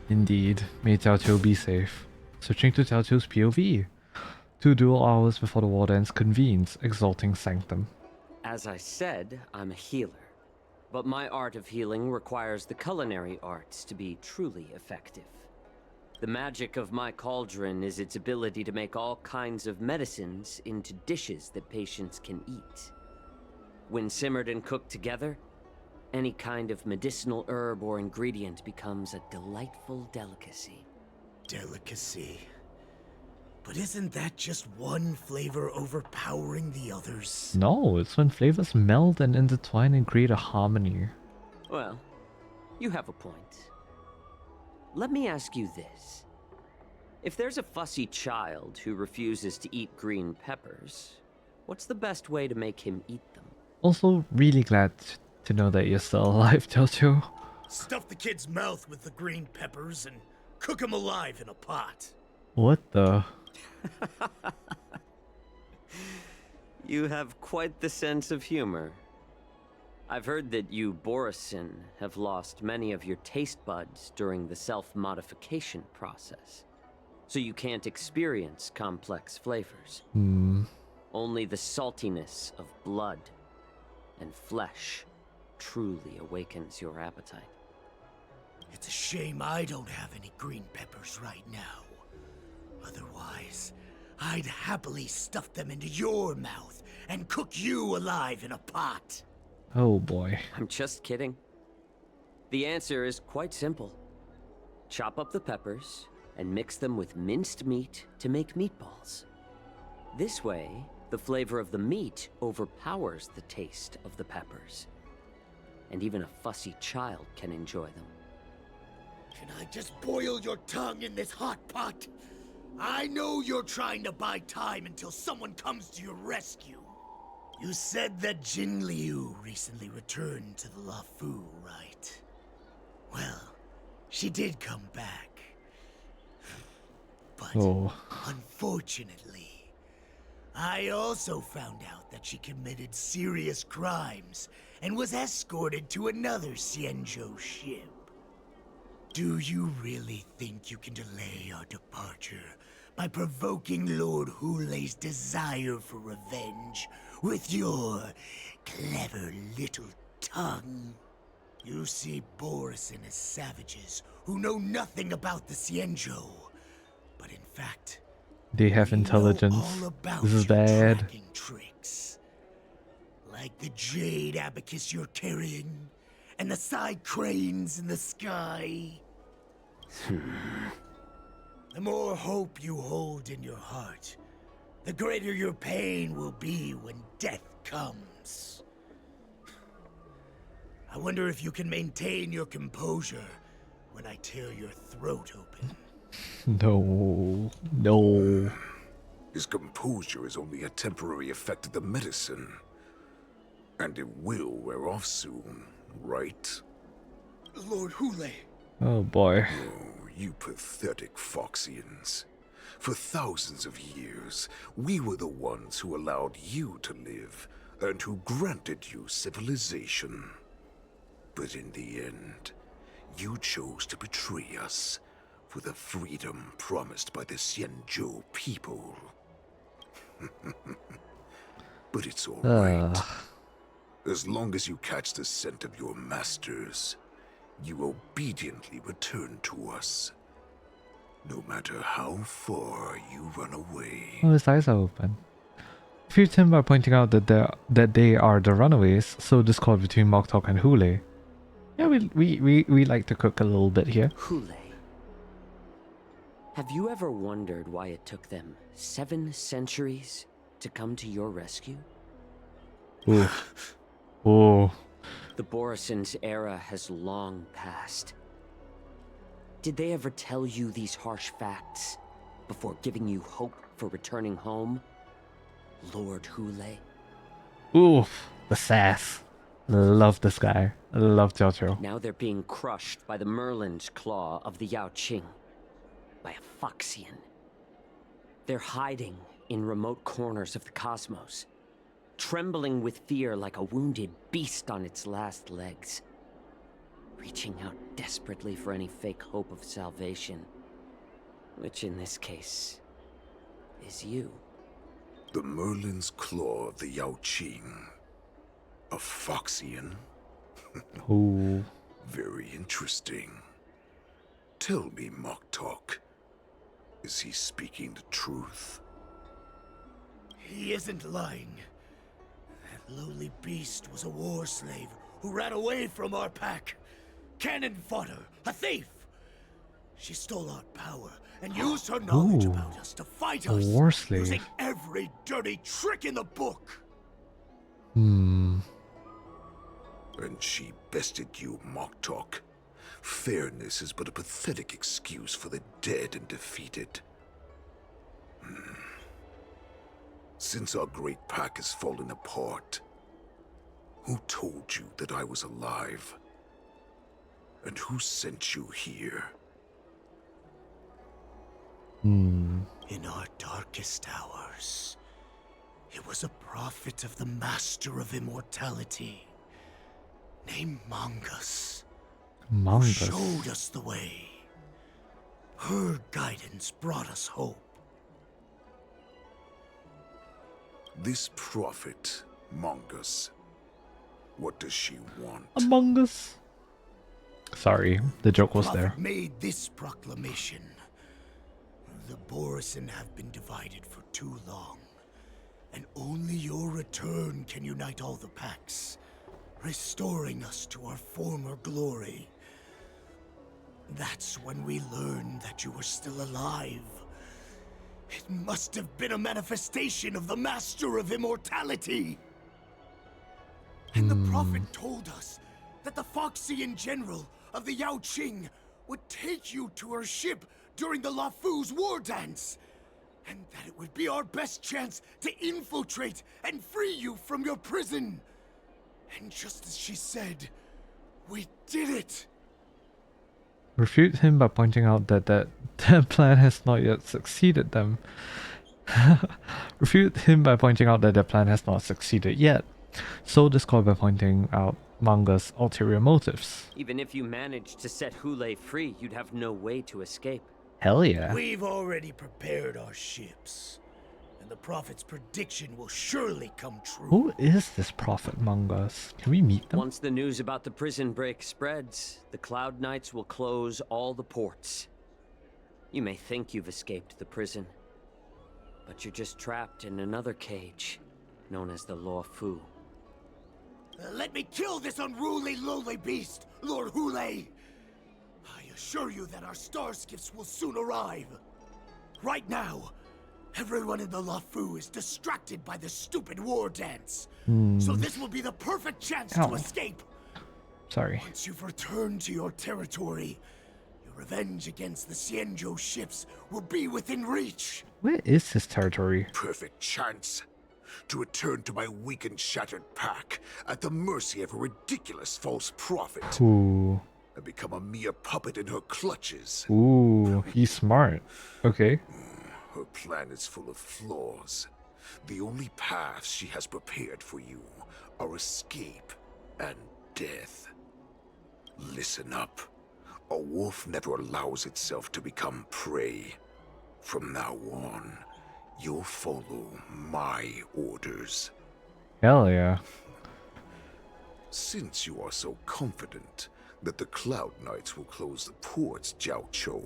Indeed. May Jiaoqiu be safe. Switching to Jiaoqiu's POV. 2 duel hours before the Wardens convenes, exalting Sanctum. As I said, I'm a healer. But my art of healing requires the culinary arts to be truly effective. The magic of my cauldron is its ability to make all kinds of medicines into dishes that patients can eat. When simmered and cooked together, any kind of medicinal herb or ingredient becomes a delightful delicacy. Delicacy. But isn't that just one flavor overpowering the others? No, it's when flavors meld and intertwine and create a harmony. Well, you have a point. Let me ask you this. If there's a fussy child who refuses to eat green peppers, What's the best way to make him eat them? Also, really glad to know that you're still alive, Jiaoqiu. Stuff the kid's mouth with the green peppers and cook him alive in a pot. What the? You have quite the sense of humor. I've heard that you, Borisin, have lost many of your taste buds during the self-modification process. So you can't experience complex flavors. Only the saltiness of blood and flesh truly awakens your appetite. It's a shame I don't have any green peppers right now. Otherwise, I'd happily stuff them into your mouth and cook you alive in a pot. Oh boy. I'm just kidding. The answer is quite simple. Chop up the peppers and mix them with minced meat to make meatballs. This way, the flavor of the meat overpowers the taste of the peppers. And even a fussy child can enjoy them. Can I just boil your tongue in this hot pot? I know you're trying to buy time until someone comes to your rescue. You said that Jin Liu recently returned to the Luofu, right? Well, she did come back. But unfortunately, I also found out that she committed serious crimes and was escorted to another Xianzhou ship. Do you really think you can delay our departure by provoking Lord Hulei's desire for revenge with your clever little tongue? You see Borisin as savages who know nothing about the Xianzhou, but in fact, they have intelligence. This is bad. Tricks. Like the jade abacus you're carrying, and the side cranes in the sky. The more hope you hold in your heart, the greater your pain will be when death comes. I wonder if you can maintain your composure when I tear your throat open. No. His composure is only a temporary effect of the medicine. And it will wear off soon, right? Lord Hulei. Oh boy. Oh, you pathetic Foxians. For thousands of years, we were the ones who allowed you to live, and who granted you civilization. But in the end, you chose to betray us for the freedom promised by the Xianzhou people. But it's all right. As long as you catch the scent of your masters, you obediently return to us. No matter how far you run away. Oh, his eyes are open. A few Tim are pointing out that they are the runaways, so discord between Moktok and Hulei. Yeah, we like to cook a little bit here. Hulei. Have you ever wondered why it took them 7 centuries to come to your rescue? Ooh. Oh. The Borisin's era has long passed. Did they ever tell you these harsh facts before giving you hope for returning home, Lord Hulei? Oof, the sass. Love this guy. I love Jiaoqiu. Now they're being crushed by the Merlin's claw of the Yaoqing, by a Foxian. They're hiding in remote corners of the cosmos, trembling with fear like a wounded beast on its last legs, reaching out desperately for any fake hope of salvation, which in this case is you. The Merlin's claw of the Yaoqing. A Foxian? Oh. Very interesting. Tell me, Moktok, is he speaking the truth? He isn't lying. That lowly beast was a war slave who ran away from our pack. Cannon fodder, a thief. She stole our power and used her knowledge about us to fight us, war slave. using every dirty trick in the book. And she bested you, Moktok. Fairness is but a pathetic excuse for the dead and defeated. Since our great pack has fallen apart, who told you that I was alive? And who sent you here? In our darkest hours, it was a prophet of the Master of Immortality, named Mongus, who showed us the way. Her guidance brought us hope. This prophet, Mongus, what does she want? Among Us. Sorry, the joke was there. Prophet made this proclamation. The Borisin have been divided for too long, and only your return can unite all the packs, restoring us to our former glory. That's when we learned that you were still alive. It must have been a manifestation of the Master of Immortality. And the Prophet told us that the Foxian General of the Yaoqiu would take you to her ship during the Lafu's war dance, and that it would be our best chance to infiltrate and free you from your prison. And just as she said, we did it. Refute him by pointing out that their plan has not yet succeeded them. Refute him by pointing out that their plan has not succeeded yet. So discord by pointing out Manga's ulterior motives. Even if you managed to set Hule free, you'd have no way to escape. Hell yeah. We've already prepared our ships, and the Prophet's prediction will surely come true. Who is this Prophet Mangas? Can we meet them? Once the news about the prison break spreads, the Cloud Knights will close all the ports. You may think you've escaped the prison, but you're just trapped in another cage, known as the Law Fu. Let me kill this unruly, lowly beast, Lord Hule! I assure you that our star skiffs will soon arrive. Right now, everyone in the Lafu is distracted by the stupid war dance. So this will be the perfect chance to escape. Sorry. Once you've returned to your territory, your revenge against the Xianzhou ships will be within reach. Where is his territory? Perfect chance to return to my weak and shattered pack at the mercy of a ridiculous false prophet. Ooh. And become a mere puppet in her clutches. Ooh, he's smart. Okay. Her plan is full of flaws. The only paths she has prepared for you are escape and death. Listen up. A wolf never allows itself to become prey. From now on, you'll follow my orders. Hell yeah. Since you are so confident that the Cloud Knights will close the ports, Jiaoqiu,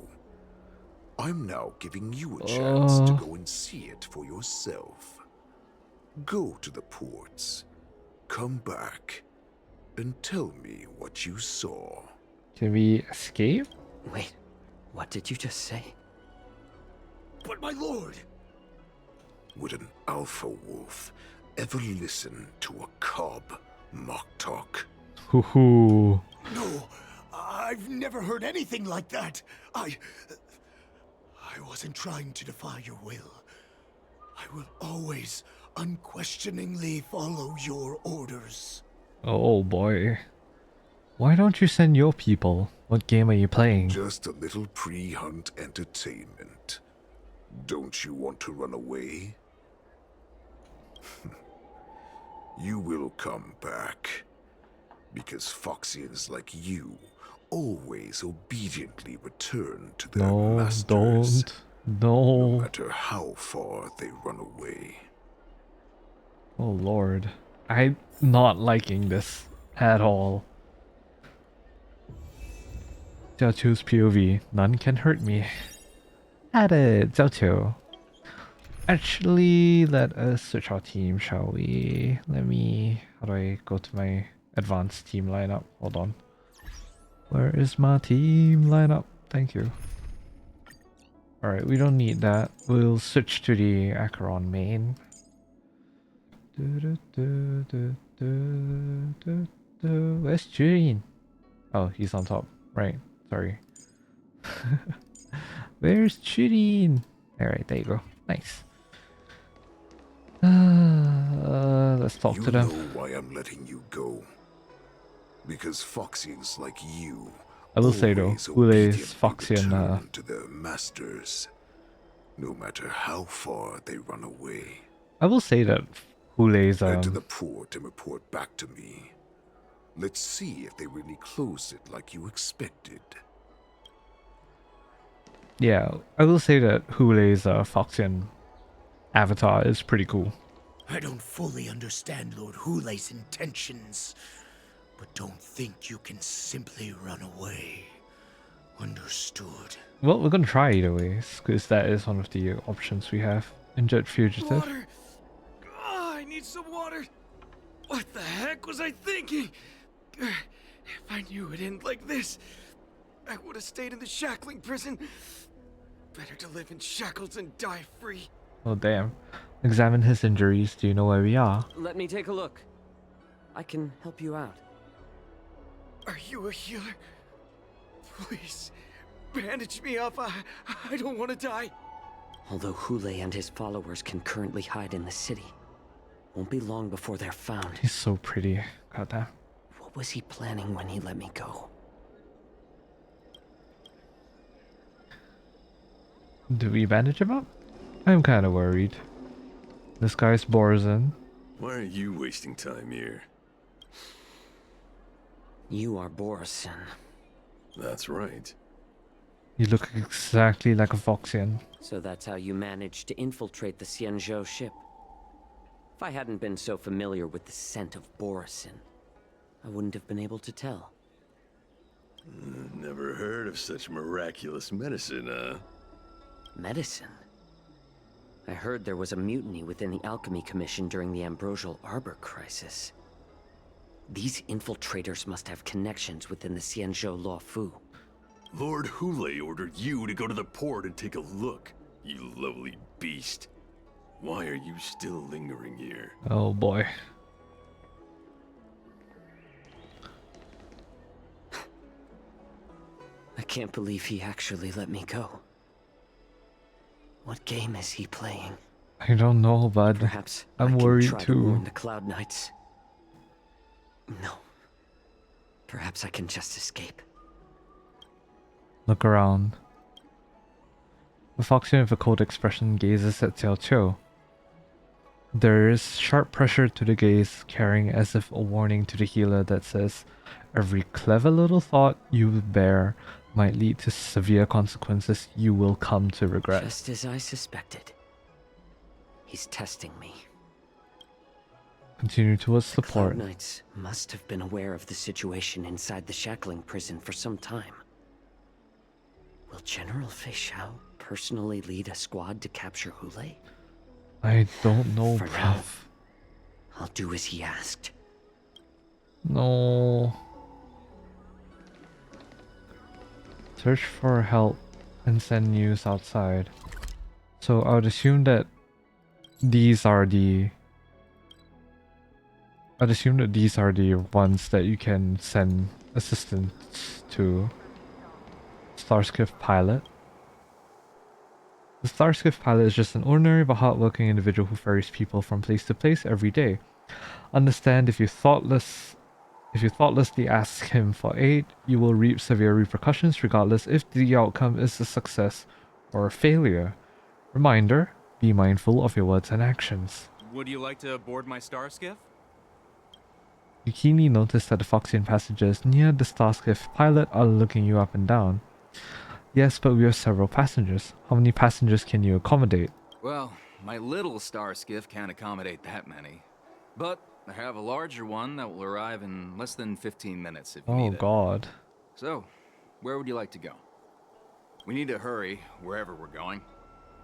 I'm now giving you a chance to go and see it for yourself. Go to the ports, come back, and tell me what you saw. Can we escape? Wait, what did you just say? But my lord! Would an alpha wolf ever listen to a cub mock talk? Hoo-hoo. No, I've never heard anything like that. I wasn't trying to defy your will. I will always unquestioningly follow your orders. Oh boy. Why don't you send your people? What game are you playing? Just a little pre-hunt entertainment. Don't you want to run away? You will come back. Because Foxians like you always obediently return to their masters. No matter how far they run away. Oh lord. I'm not liking this at all. Jiaoqiu's POV. None can hurt me. At it, Jiaoqiu. Actually, let us switch our team, shall we? How do I go to my advanced team lineup? Hold on. Where is my team lineup? Thank you. Alright, we don't need that. We'll switch to the Acheron main. Where's Jurin? Oh, he's on top. Right, sorry. Where's Jurin? Alright, there you go. Nice. Let's talk You to them. know why I'm letting you go. Because Foxians like you I will say though, always Hule's obediently Foxian. return to their masters, no matter how far they run away. I will say that Hule's Head to the port and report back to me. Let's see if they really closed it like you expected. Yeah, I will say that Hule's Foxian avatar is pretty cool. I don't fully understand Lord Hule's intentions, but don't think you can simply run away. Understood. Well, we're gonna try either ways, because that is one of the options we have. Injured fugitive. Water! Oh, I need some water! What the heck was I thinking? If I knew it'd end like this, I would have stayed in the shackling prison. Better to live in shackles and die free. Oh damn. Examine his injuries. Do you know where we are? Let me take a look. I can help you out. Are you a healer? Please, bandage me up. I don't want to die. Although Hule and his followers can currently hide in the city, won't be long before they're found. He's so pretty. Goddamn. What was he planning when he let me go? Do we bandage him up? I'm kind of worried. This guy's Borisin. Why are you wasting time here? You are Borisin. That's right. You look exactly like a Foxian. So that's how you managed to infiltrate the Xianzhou ship. If I hadn't been so familiar with the scent of Borisin, I wouldn't have been able to tell. Never heard of such miraculous medicine, Medicine? I heard there was a mutiny within the Alchemy Commission during the Ambrosial Arbor crisis. These infiltrators must have connections within the Xianzhou Luofu. Lord Hule ordered you to go to the port and take a look, you lovely beast. Why are you still lingering here? Oh boy. I can't believe he actually let me go. What game is he playing? I don't know, bud. Perhaps I'm I can worried try to too. warn the Cloud Knights. No. Perhaps I can just escape. Look around. The Foxian with a cold expression gazes at Jiaoqiu. There is sharp pressure to the gaze, carrying as if a warning to the healer that says, every clever little thought you bear might lead to severe consequences you will come to regret. Just as I suspected. He's testing me. Continue towards the Cloud port. Knights must have been aware of the situation inside the shackling prison for some time. Will General Fei Xiao personally lead a squad to capture Hule? I don't know, For now, bruv. I'll do as he asked. No. Search for help and send news outside. So I would assume that these are the... I'd assume that these are the ones that you can send assistance to. Starskiff Pilot. The Starskiff Pilot is just an ordinary but hardworking individual who ferries people from place to place every day. Understand, if you thoughtlessly ask him for aid, you will reap severe repercussions regardless if the outcome is a success or a failure. Reminder, be mindful of your words and actions. Would you like to board my star skiff? You keenly notice that the Foxian passengers near the Starskiff Pilot are looking you up and down. Yes, but we have several passengers. How many passengers can you accommodate? Well, my little star skiff can't accommodate that many. But I have a larger one that will arrive in less than 15 minutes if you need it. Oh god. So, where would you like to go? We need to hurry wherever we're going.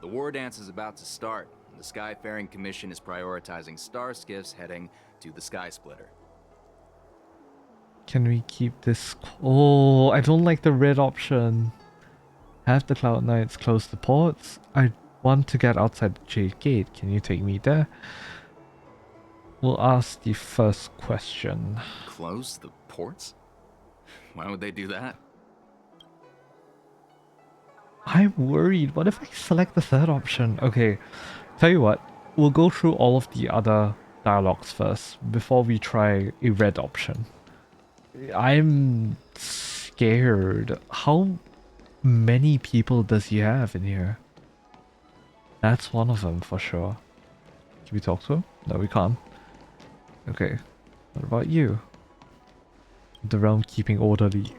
The war dance is about to start. The Skyfaring Commission is prioritizing star skiffs heading to the Sky Splitter. Can we keep this... Oh, I don't like the red option. Have the Cloud Knights close the ports? I want to get outside the Jade Gate. Can you take me there? We'll ask the first question. Close the ports? Why would they do that? I'm worried. What if I select the third option? Okay, tell you what. we'll go through all of the other dialogues first before we try a red option. I'm scared. How many people does he have in here? That's one of them for sure. Can we talk to him? No, we can't. Okay. What about you? The Realm Keeping Orderly.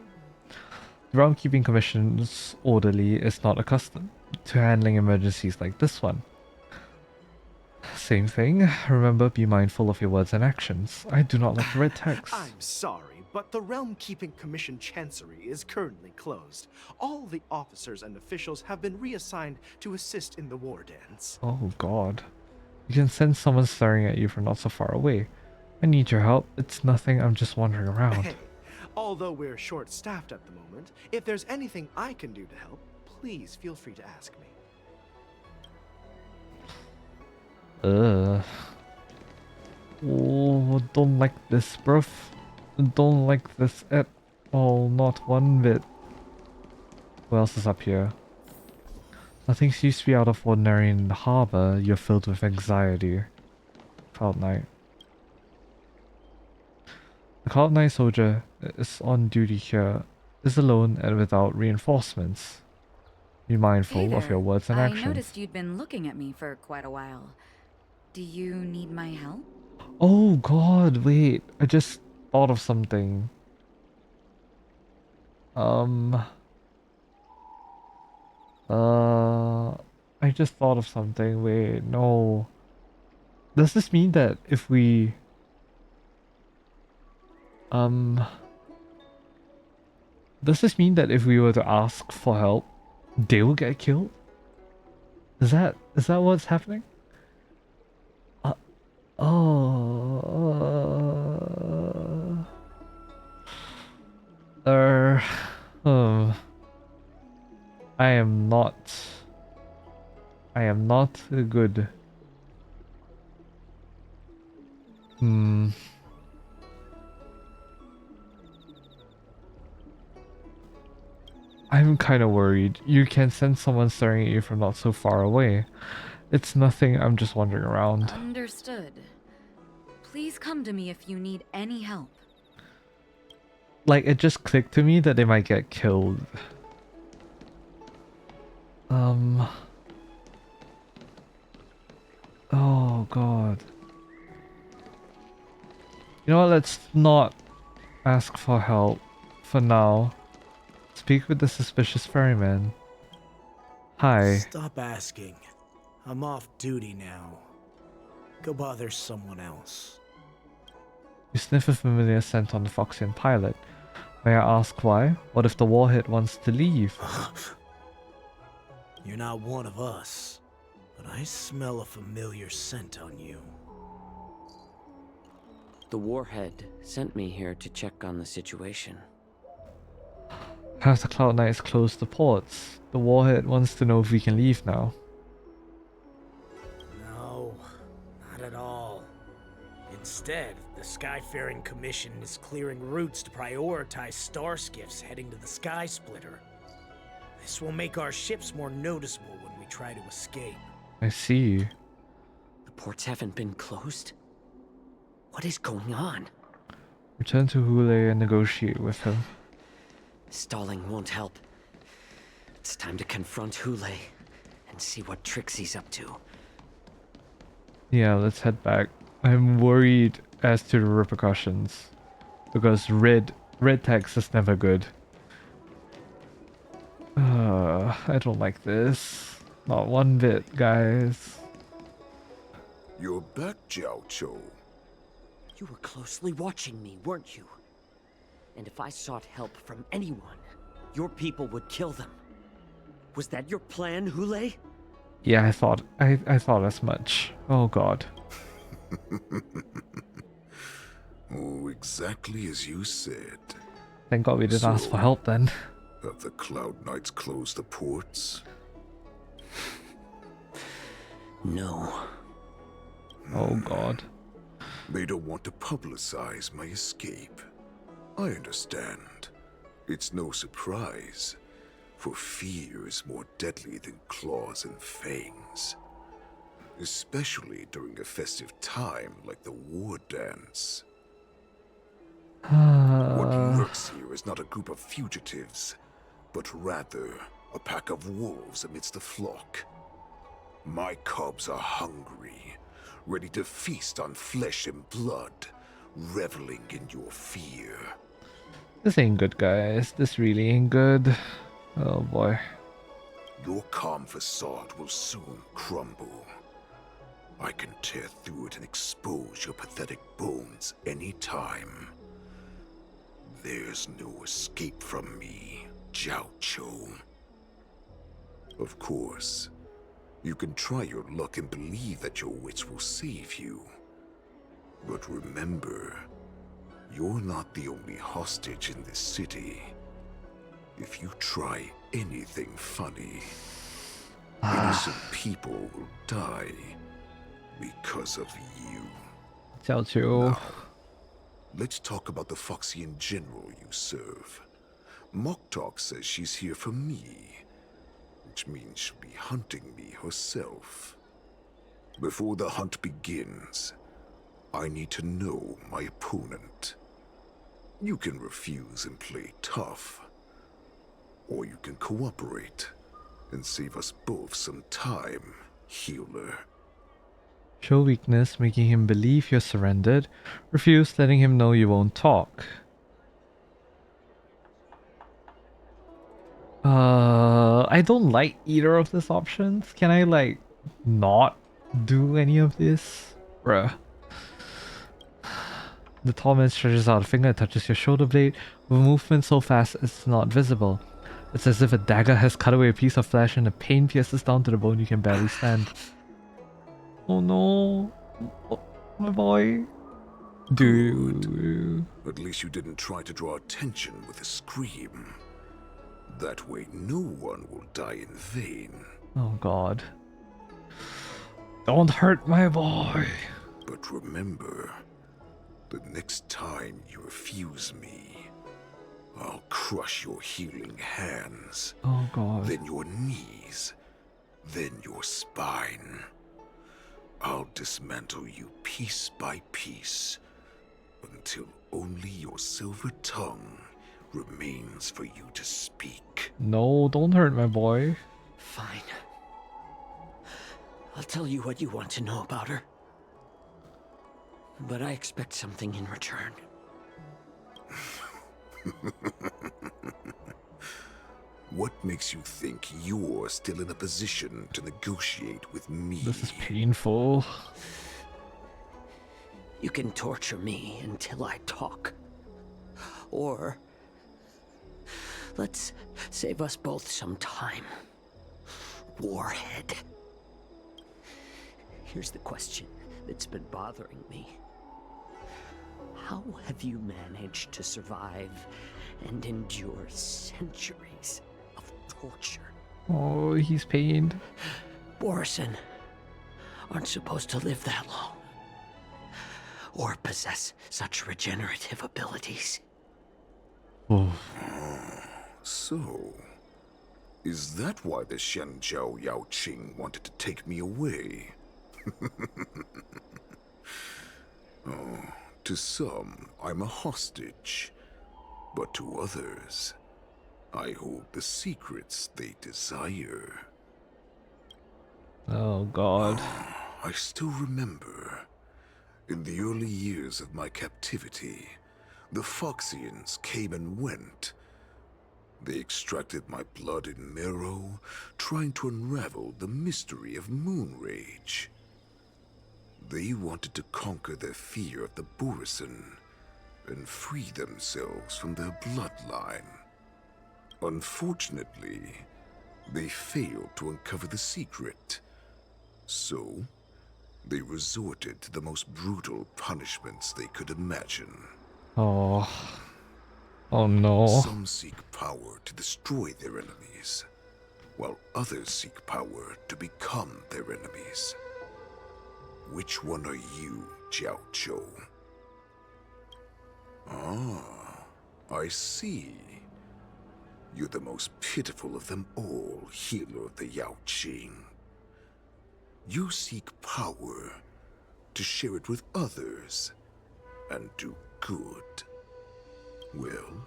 The Realm Keeping Commission's orderly is not accustomed to handling emergencies like this one. Same thing. Remember, be mindful of your words and actions. I do not like red text. I'm sorry, but the Realm Keeping Commission Chancery is currently closed. All the officers and officials have been reassigned to assist in the war dance. Oh god. You can sense someone staring at you from not so far away. I need your help. It's nothing, I'm just wandering around. Hey, although we're short-staffed at the moment, if there's anything I can do to help, please feel free to ask me. Oh, don't like this, bruv. Don't like this at all, not one bit. What else is up here? Nothing seems to be out of ordinary in the harbor. You're filled with anxiety. Cloud Knight. The Cloud Knight soldier is on duty here, is alone and without reinforcements. Be mindful of your words and actions. I noticed you'd been looking at me for quite a while. Do you need my help? Oh god, wait. I just thought of something. I just thought of something. Wait, no. Does this mean that if we... Does this mean that if we were to ask for help, they will get killed? Is that what's happening? I am not good. I'm kind of worried. You can sense someone staring at you from not so far away. It's nothing, I'm just wandering around. Understood. Please come to me if you need any help. Like, it just clicked to me that they might get killed. Oh god. You know what, let's not ask for help for now. Speak with the suspicious ferryman. Hi. Stop asking. I'm off duty now. Go bother someone else. You sniff a familiar scent on the Foxian pilot. May I ask why? What if the warhead wants to leave? You're not one of us, but I smell a familiar scent on you. The warhead sent me here to check on the situation. Have the Cloud Knights closed the ports? The warhead wants to know if we can leave now. No, not at all. Instead, the Skyfaring Commission is clearing routes to prioritize star skiffs heading to the Sky Splitter. This will make our ships more noticeable when we try to escape. I see. The ports haven't been closed? What is going on? Return to Hule and negotiate with him. Stalling won't help. It's time to confront Hule and see what tricks he's up to. Yeah, let's head back. I'm worried as to the repercussions. Because red text is never good. I don't like this. Not one bit, guys. You're back, Jiaoqiu. You were closely watching me, weren't you? And if I sought help from anyone, your people would kill them. Was that your plan, Hule? Yeah, I thought as much. Oh god. Oh, exactly as you said. Thank god we didn't ask for help then. Have the Cloud Knights closed the ports? No. Oh god. They don't want to publicize my escape. I understand. It's no surprise, for fear is more deadly than claws and fangs. especially during a festive time like the war dance. What lurks here is not a group of fugitives, but rather a pack of wolves amidst the flock. My cubs are hungry, ready to feast on flesh and blood, reveling in your fear. This ain't good, guys. This really ain't good. Oh boy. Your calm facade will soon crumble. I can tear through it and expose your pathetic bones anytime. There's no escape from me, Jiaoqiu. Of course, you can try your luck and believe that your wits will save you. But remember, you're not the only hostage in this city. If you try anything funny, innocent people will die because of you. Jiaoqiu. Now, let's talk about the Foxian general you serve. Moktok says she's here for me, which means she'll be hunting me herself. Before the hunt begins, I need to know my opponent. You can refuse and play tough, or you can cooperate and save us both some time, healer. Show weakness, making him believe you're surrendered. Refuse, letting him know you won't talk. I don't like either of these options. Can I, like, not do any of this? Bruh. The tall man stretches out a finger and touches your shoulder blade with a movement so fast it's not visible. It's as if a dagger has cut away a piece of flesh and the pain pierces down to the bone you can barely stand. Oh no. Oh, my boy. Dude. At least you didn't try to draw attention with a scream. That way no one will die in vain. Oh god. Don't hurt my boy. But remember, the next time you refuse me, I'll crush your healing hands. Oh god. Then your knees. Then your spine. I'll dismantle you piece by piece until only your silver tongue remains for you to speak. No, don't hurt my boy. Fine. I'll tell you what you want to know about her. But I expect something in return. What makes you think you're still in a position to negotiate with me? This is painful. You can torture me until I talk. Or let's save us both some time. Warhead. Here's the question that's been bothering me. How have you managed to survive and endure centuries of torture? Oh, he's pained. Borisin aren't supposed to live that long. Or possess such regenerative abilities. Oh. So, is that why the Shenjiao Yaoqing wanted to take me away? Oh, to some, I'm a hostage. But to others, I hold the secrets they desire. Oh god. I still remember. In the early years of my captivity, the Foxians came and went. They extracted my blood and marrow, trying to unravel the mystery of moon rage. They wanted to conquer their fear of the Borisin and free themselves from their bloodline. Unfortunately, they failed to uncover the secret. So, they resorted to the most brutal punishments they could imagine. Oh. Oh no. Some seek power to destroy their enemies, while others seek power to become their enemies. Which one are you, Jiaoqiu? Ah, I see. You're the most pitiful of them all, healer of the Yaoqing. You seek power to share it with others and do good. Well,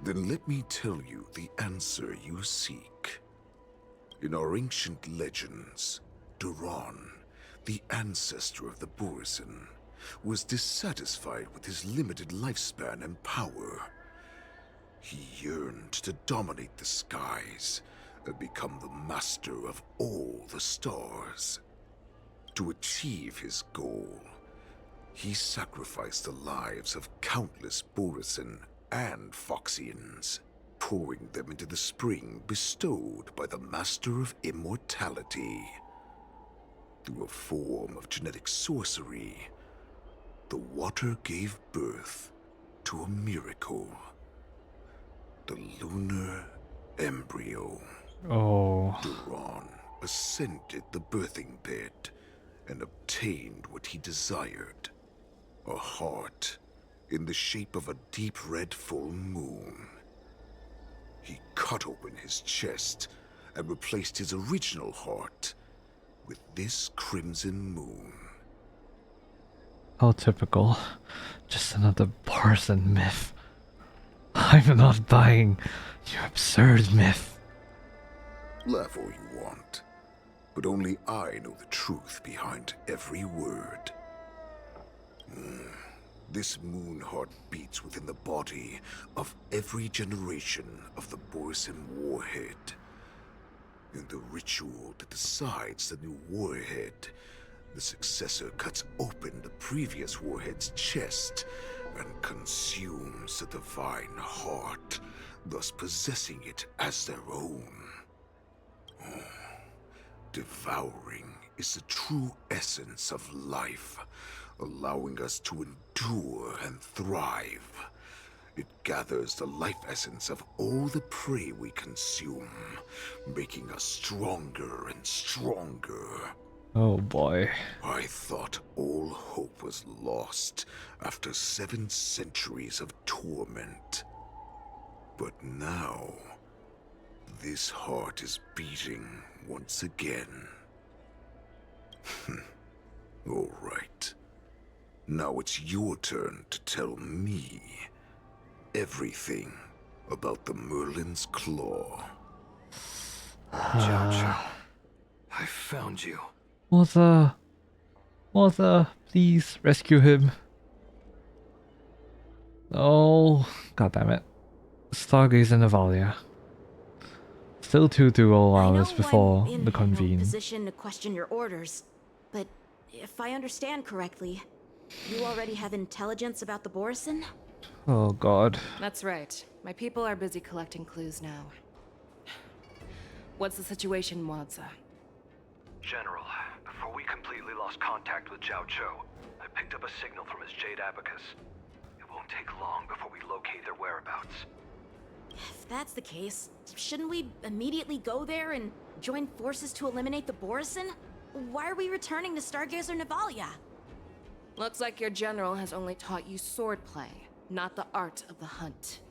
then let me tell you the answer you seek. In our ancient legends, Duran, the ancestor of the Borisin, was dissatisfied with his limited lifespan and power. He yearned to dominate the skies and become the master of all the stars. To achieve his goal, he sacrificed the lives of countless Borisin and Foxians, pouring them into the spring bestowed by the Master of Immortality. Through a form of genetic sorcery, the water gave birth to a miracle. The lunar embryo. Oh. Duran ascended the birthing bed and obtained what he desired. A heart in the shape of a deep red full moon. He cut open his chest and replaced his original heart with this crimson moon. How typical. Just another Borisin myth. I'm not buying your absurd myth. Laugh all you want, but only I know the truth behind every word. This moon heart beats within the body of every generation of the Borisin warhead. In the ritual that decides the new warhead, the successor cuts open the previous warhead's chest and consumes the divine heart, thus possessing it as their own. Devouring is the true essence of life, allowing us to endure and thrive. It gathers the life essence of all the prey we consume, making us stronger and stronger. Oh boy. I thought all hope was lost after 7 centuries of torment. But now, this heart is beating once again. All right. Now it's your turn to tell me everything about the Merlin's Claw. Jiaoqiu, I found you. Mother, please rescue him. Oh, god damn it. Stargazer Navalia. Still 2 duel hours before I'm in the no convene. position to question your orders, but if I understand correctly, you already have intelligence about the Borisin? Oh god. That's right. My people are busy collecting clues now. What's the situation, Mwaza? General, before we completely lost contact with Jiaoqiu, I picked up a signal from his Jade Abacus. It won't take long before we locate their whereabouts. If that's the case, shouldn't we immediately go there and join forces to eliminate the Borisin? Why are we returning to Stargazer Navalia? Looks like your general has only taught you swordplay, not the art of the hunt.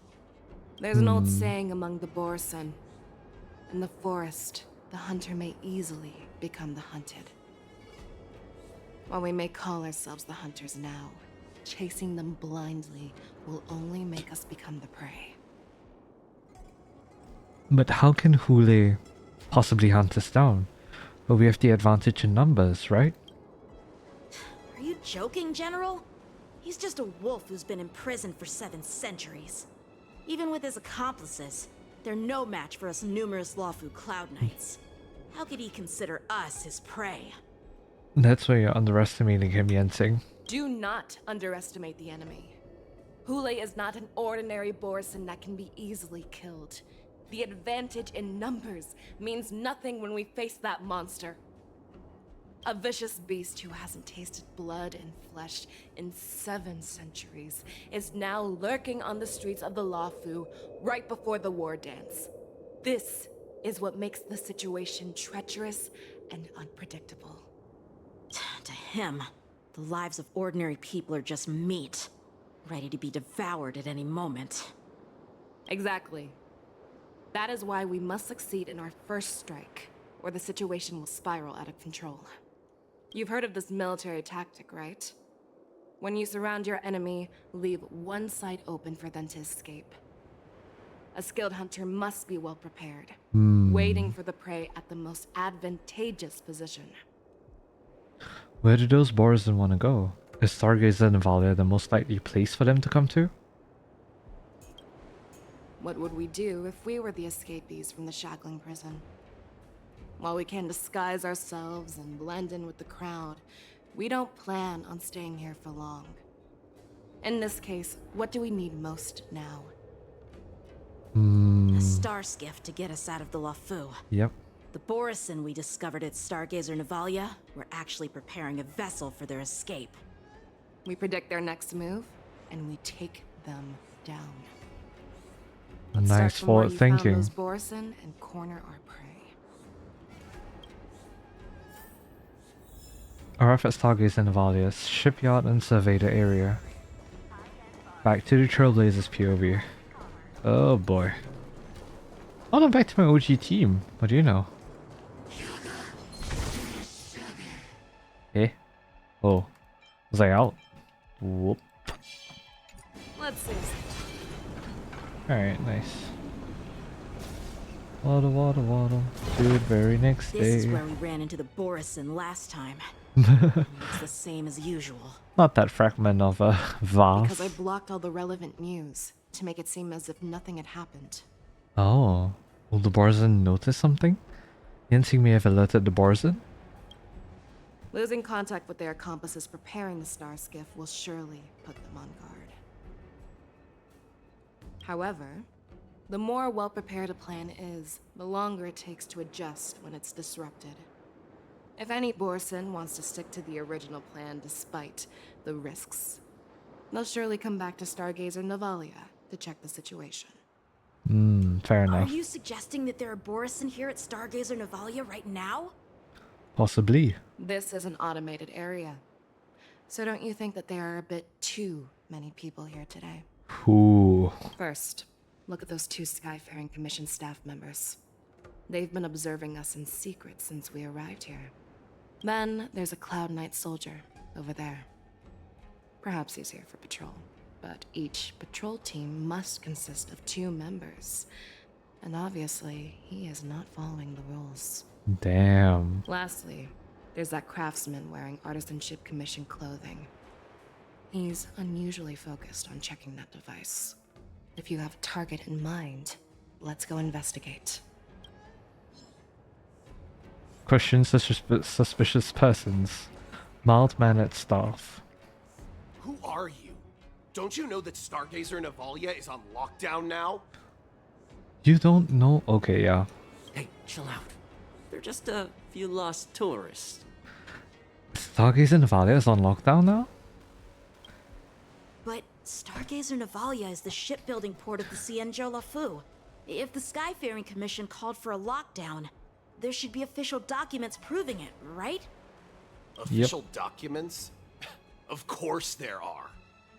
There's an old saying among the Borisin. In the forest, the hunter may easily become the hunted. While we may call ourselves the hunters now, chasing them blindly will only make us become the prey. But how can Hule possibly hunt us down? Well, we have the advantage in numbers, right? Are you joking, General? He's just a wolf who's been in prison for 7 centuries. Even with his accomplices, they're no match for us numerous Lawfu Cloud Knights. How could he consider us his prey? That's why you're underestimating him, Yensing. Do not underestimate the enemy. Hule is not an ordinary Borisin that can be easily killed. The advantage in numbers means nothing when we face that monster. A vicious beast who hasn't tasted blood and flesh in 7 centuries is now lurking on the streets of the Lawfu right before the war dance. This is what makes the situation treacherous and unpredictable. To him, the lives of ordinary people are just meat, ready to be devoured at any moment. Exactly. That is why we must succeed in our first strike, or the situation will spiral out of control. You've heard of this military tactic, right? When you surround your enemy, leave one side open for them to escape. A skilled hunter must be well prepared, waiting for the prey at the most advantageous position. Where do those Borisin want to go? Is Stargazer and Valia the most likely place for them to come to? What would we do if we were the escapees from the shackling prison? While we can disguise ourselves and blend in with the crowd, we don't plan on staying here for long. In this case, what do we need most now? A star skiff to get us out of the Lafu. Yep. The Borisin we discovered at Stargazer Navalia were actually preparing a vessel for their escape. We predict their next move, and we take them down. Nice forward thinking. Those Borisin and corner our prey. Arrive at Stargazer and Navalia's shipyard and survey the area. Back to the Trailblazers POV. Oh boy. Oh, I'm back to my OG team. What do you know? Eh? Oh. Was I out? Whoop. Let's see. Alright, nice. Waddle, waddle, waddle. Do it very next day. This is where we ran into the Borisin last time. It's the same as usual. Not that fragment of a vase. Because I blocked all the relevant news to make it seem as if nothing had happened. Oh. Will the Borisin notice something? Yensing may have alerted the Borisin? Losing contact with their accomplices preparing the star skiff will surely put them on guard. However, the more well-prepared a plan is, the longer it takes to adjust when it's disrupted. If any Borisin wants to stick to the original plan despite the risks, they'll surely come back to Stargazer Navalia to check the situation. Fair enough. Are you suggesting that there are Borisin here at Stargazer Navalia right now? Possibly. This is an automated area. So don't you think that there are a bit too many people here today? Ooh. First, look at those two Skyfaring Commission staff members. They've been observing us in secret since we arrived here. Then there's a Cloud Knight soldier over there. Perhaps he's here for patrol, but each patrol team must consist of 2 members. And obviously, he is not following the rules. Damn. Lastly, there's that craftsman wearing Artisanship Commission clothing. He's unusually focused on checking that device. If you have a target in mind, let's go investigate. Question suspicious persons. Mild-mannered staff. Who are you? Don't you know that Stargazer Navalia is on lockdown now? You don't know? Okay, yeah. Hey, chill out. They're just a few lost tourists. Stargazer Navalia is on lockdown now? But Stargazer Navalia is the shipbuilding port of the Cienjo Lafu. If the Skyfaring Commission called for a lockdown, there should be official documents proving it, right? Official documents? Of course there are.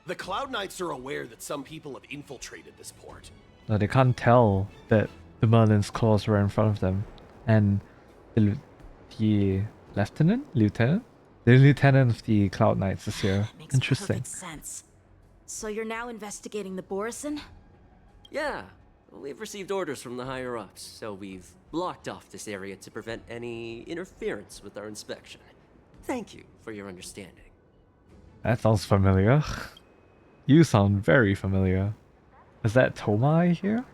The Cloud Knights are aware that some people have infiltrated this port. No, they can't tell that the Merlin's claws were in front of them. And the lieutenant? The lieutenant of the Cloud Knights is here. Makes Interesting. perfect sense. So you're now investigating the Borisin? Yeah, we've received orders from the higher-ups, so we've blocked off this area to prevent any interference with our inspection. Thank you for your understanding. That sounds familiar. You sound very familiar. Is that Tomai here?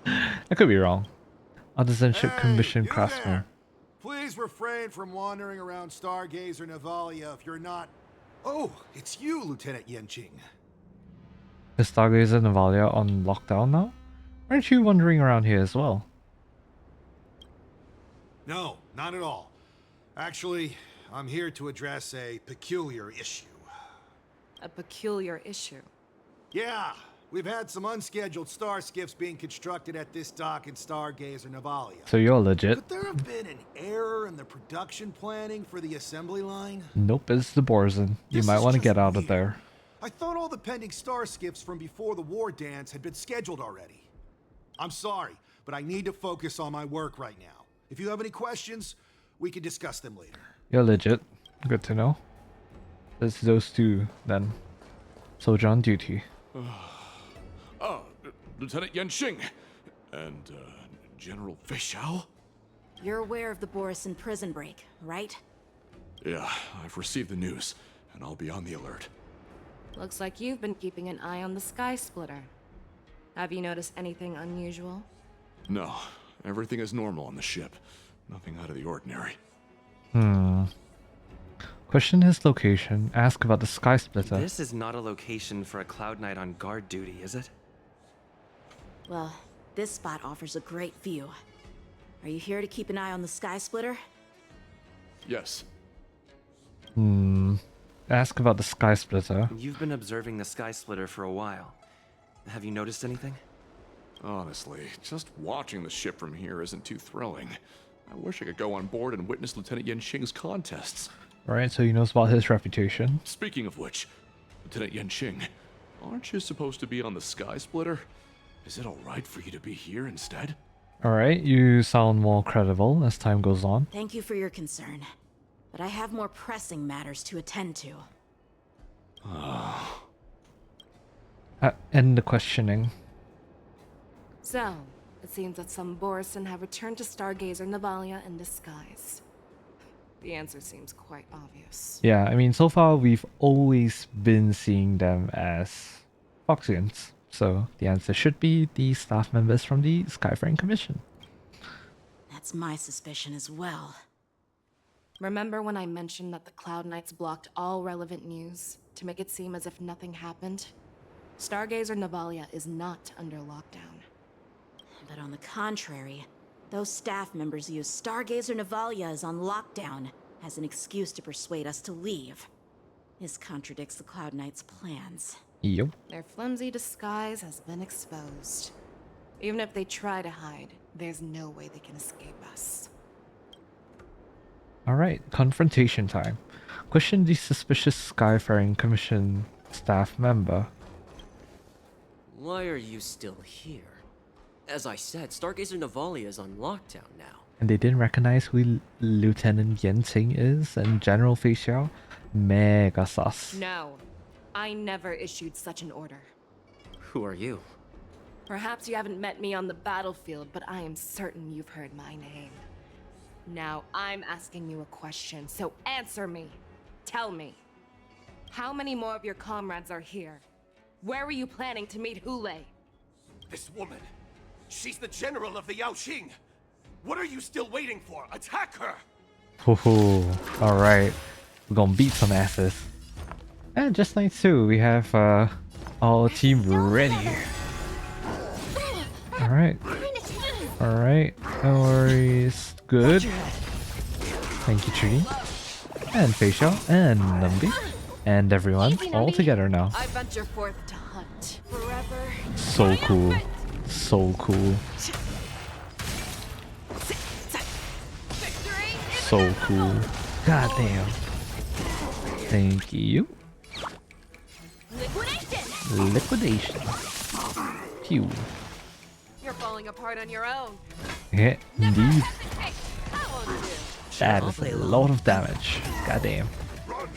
I could be wrong. Artisanship Commission craftsman. Please refrain from wandering around Stargazer Navalia if you're not... Oh, it's you, Lieutenant Yenqing. Is Stargazer Navalia on lockdown now? Aren't you wandering around here as well? No, not at all. Actually, I'm here to address a peculiar issue. A peculiar issue? Yeah, we've had some unscheduled star skiffs being constructed at this dock in Stargazer Navalia. So you're legit? Could there have been an error in the production planning for the assembly line? Nope, it's the Borisin. You might want to get out of there. I thought all the pending star skiffs from before the war dance had been scheduled already. I'm sorry, but I need to focus on my work right now. If you have any questions, We can discuss them later. You're legit. Good to know. It's those two then. Soldier on duty. Lieutenant Yanxing and General Feixiao? You're aware of the Borisin prison break, right? Yeah, I've received the news, and I'll be on the alert. Looks like you've been keeping an eye on the Sky Splitter. Have you noticed anything unusual? No, everything is normal on the ship. Nothing out of the ordinary. Question his location. Ask about the Sky Splitter. This is not a location for a Cloud Knight on guard duty, is it? Well, this spot offers a great view. Are you here to keep an eye on the Sky Splitter? Yes. Ask about the Sky Splitter. You've been observing the Sky Splitter for a while. Have you noticed anything? Honestly, just watching the ship from here isn't too thrilling. I wish I could go on board and witness Lieutenant Yanxing's contests. Alright, so he knows about his reputation. Speaking of which, Lieutenant Yanxing, aren't you supposed to be on the Sky Splitter? Is it alright for you to be here instead? Alright, you sound more credible as time goes on. Thank you for your concern, but I have more pressing matters to attend to. End the questioning. So, it seems that some Borisin have returned to Stargazer Navalia in disguise. The answer seems quite obvious. Yeah, I mean, so far we've always been seeing them as Foxians. So the answer should be the staff members from the Skyfaring Commission. That's my suspicion as well. Remember when I mentioned that the Cloud Knights blocked all relevant news to make it seem as if nothing happened? Stargazer Navalia is not under lockdown. But on the contrary, those staff members use Stargazer Navalia is on lockdown as an excuse to persuade us to leave. This contradicts the Cloud Knights' plans. Yep. Their flimsy disguise has been exposed. Even if they try to hide, there's no way they can escape us. Alright, confrontation time. Question the suspicious Skyfaring Commission staff member. Why are you still here? As I said, Stargazer Navalia is on lockdown now. And they didn't recognize who Lieutenant Yanxing is and General Feixiao? Mega sus. No, I never issued such an order. Who are you? Perhaps you haven't met me on the battlefield, but I am certain you've heard my name. Now I'm asking you a question, so answer me. Tell me, how many more of your comrades are here? Where were you planning to meet Hule? This woman, she's the general of the Yaoqing. What are you still waiting for? Attack her! Alright. We're gonna beat some asses. And just like two, we have our team ready. Alright. Alright. No worries. Good. Thank you, Trudy. And Feixiao. And Numbi. And everyone. All together now. I venture forth to hunt forever. So cool. So cool. So cool. God damn. Thank you. Liquidation. Pew. You're falling apart on your own. Yeah, indeed. That won't do. That is a lot of damage. God damn. Run!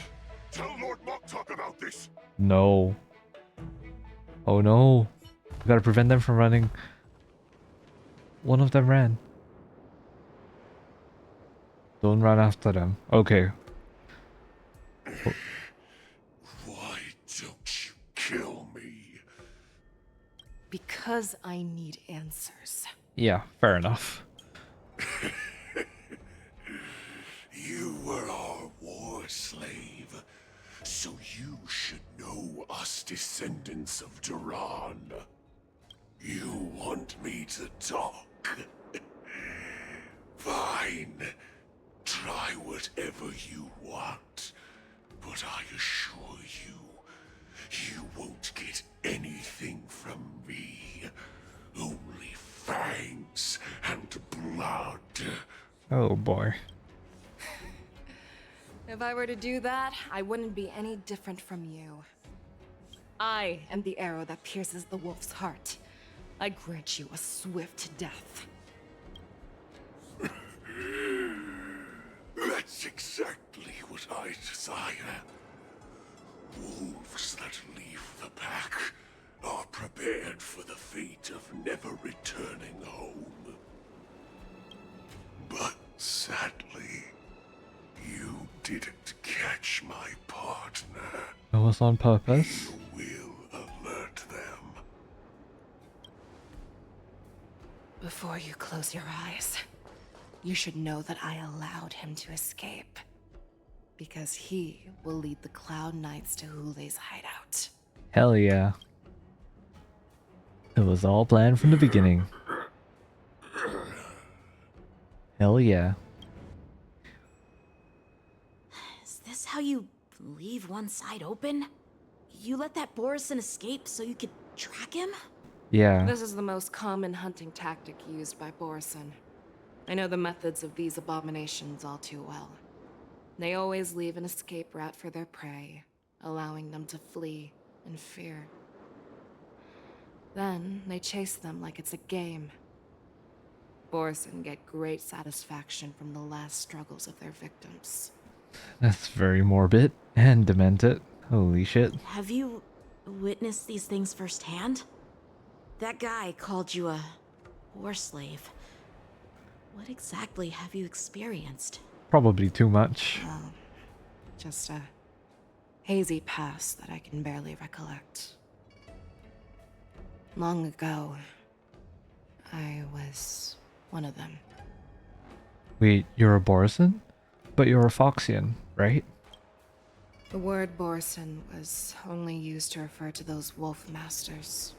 Tell Lord Moktok about this! No. Oh no. We gotta prevent them from running. One of them ran. Don't run after them. Okay. Why don't you kill me? Because I need answers. Yeah, fair enough. You were our war slave, so you should know us descendants of Duran. You want me to talk? Fine. Try whatever you want, but I assure you, you won't get anything from me. Only fangs and blood. Oh boy. If I were to do that, I wouldn't be any different from you. I am the arrow that pierces the wolf's heart. I grant you a swift death. That's exactly what I desire. Wolves that leave the pack are prepared for the fate of never returning home. But sadly, you didn't catch my partner. It was on purpose. You will alert them. Before you close your eyes, you should know that I allowed him to escape. Because he will lead the Cloud Knights to Hulei's hideout. Hell yeah. It was all planned from the beginning. Hell yeah. Is this how you leave one side open? You let that Borisin escape so you could track him? Yeah. This is the most common hunting tactic used by Borisin. I know the methods of these abominations all too well. They always leave an escape route for their prey, allowing them to flee in fear. Then they chase them like it's a game. Borisin get great satisfaction from the last struggles of their victims. That's very morbid and demented. Holy shit. Have you witnessed these things firsthand? That guy called you a war slave. What exactly have you experienced? Probably too much. Just a hazy past that I can barely recollect. Long ago, I was one of them. Wait, you're a Borisin? But you're a Foxian, right? The word Borisin was only used to refer to those wolf masters.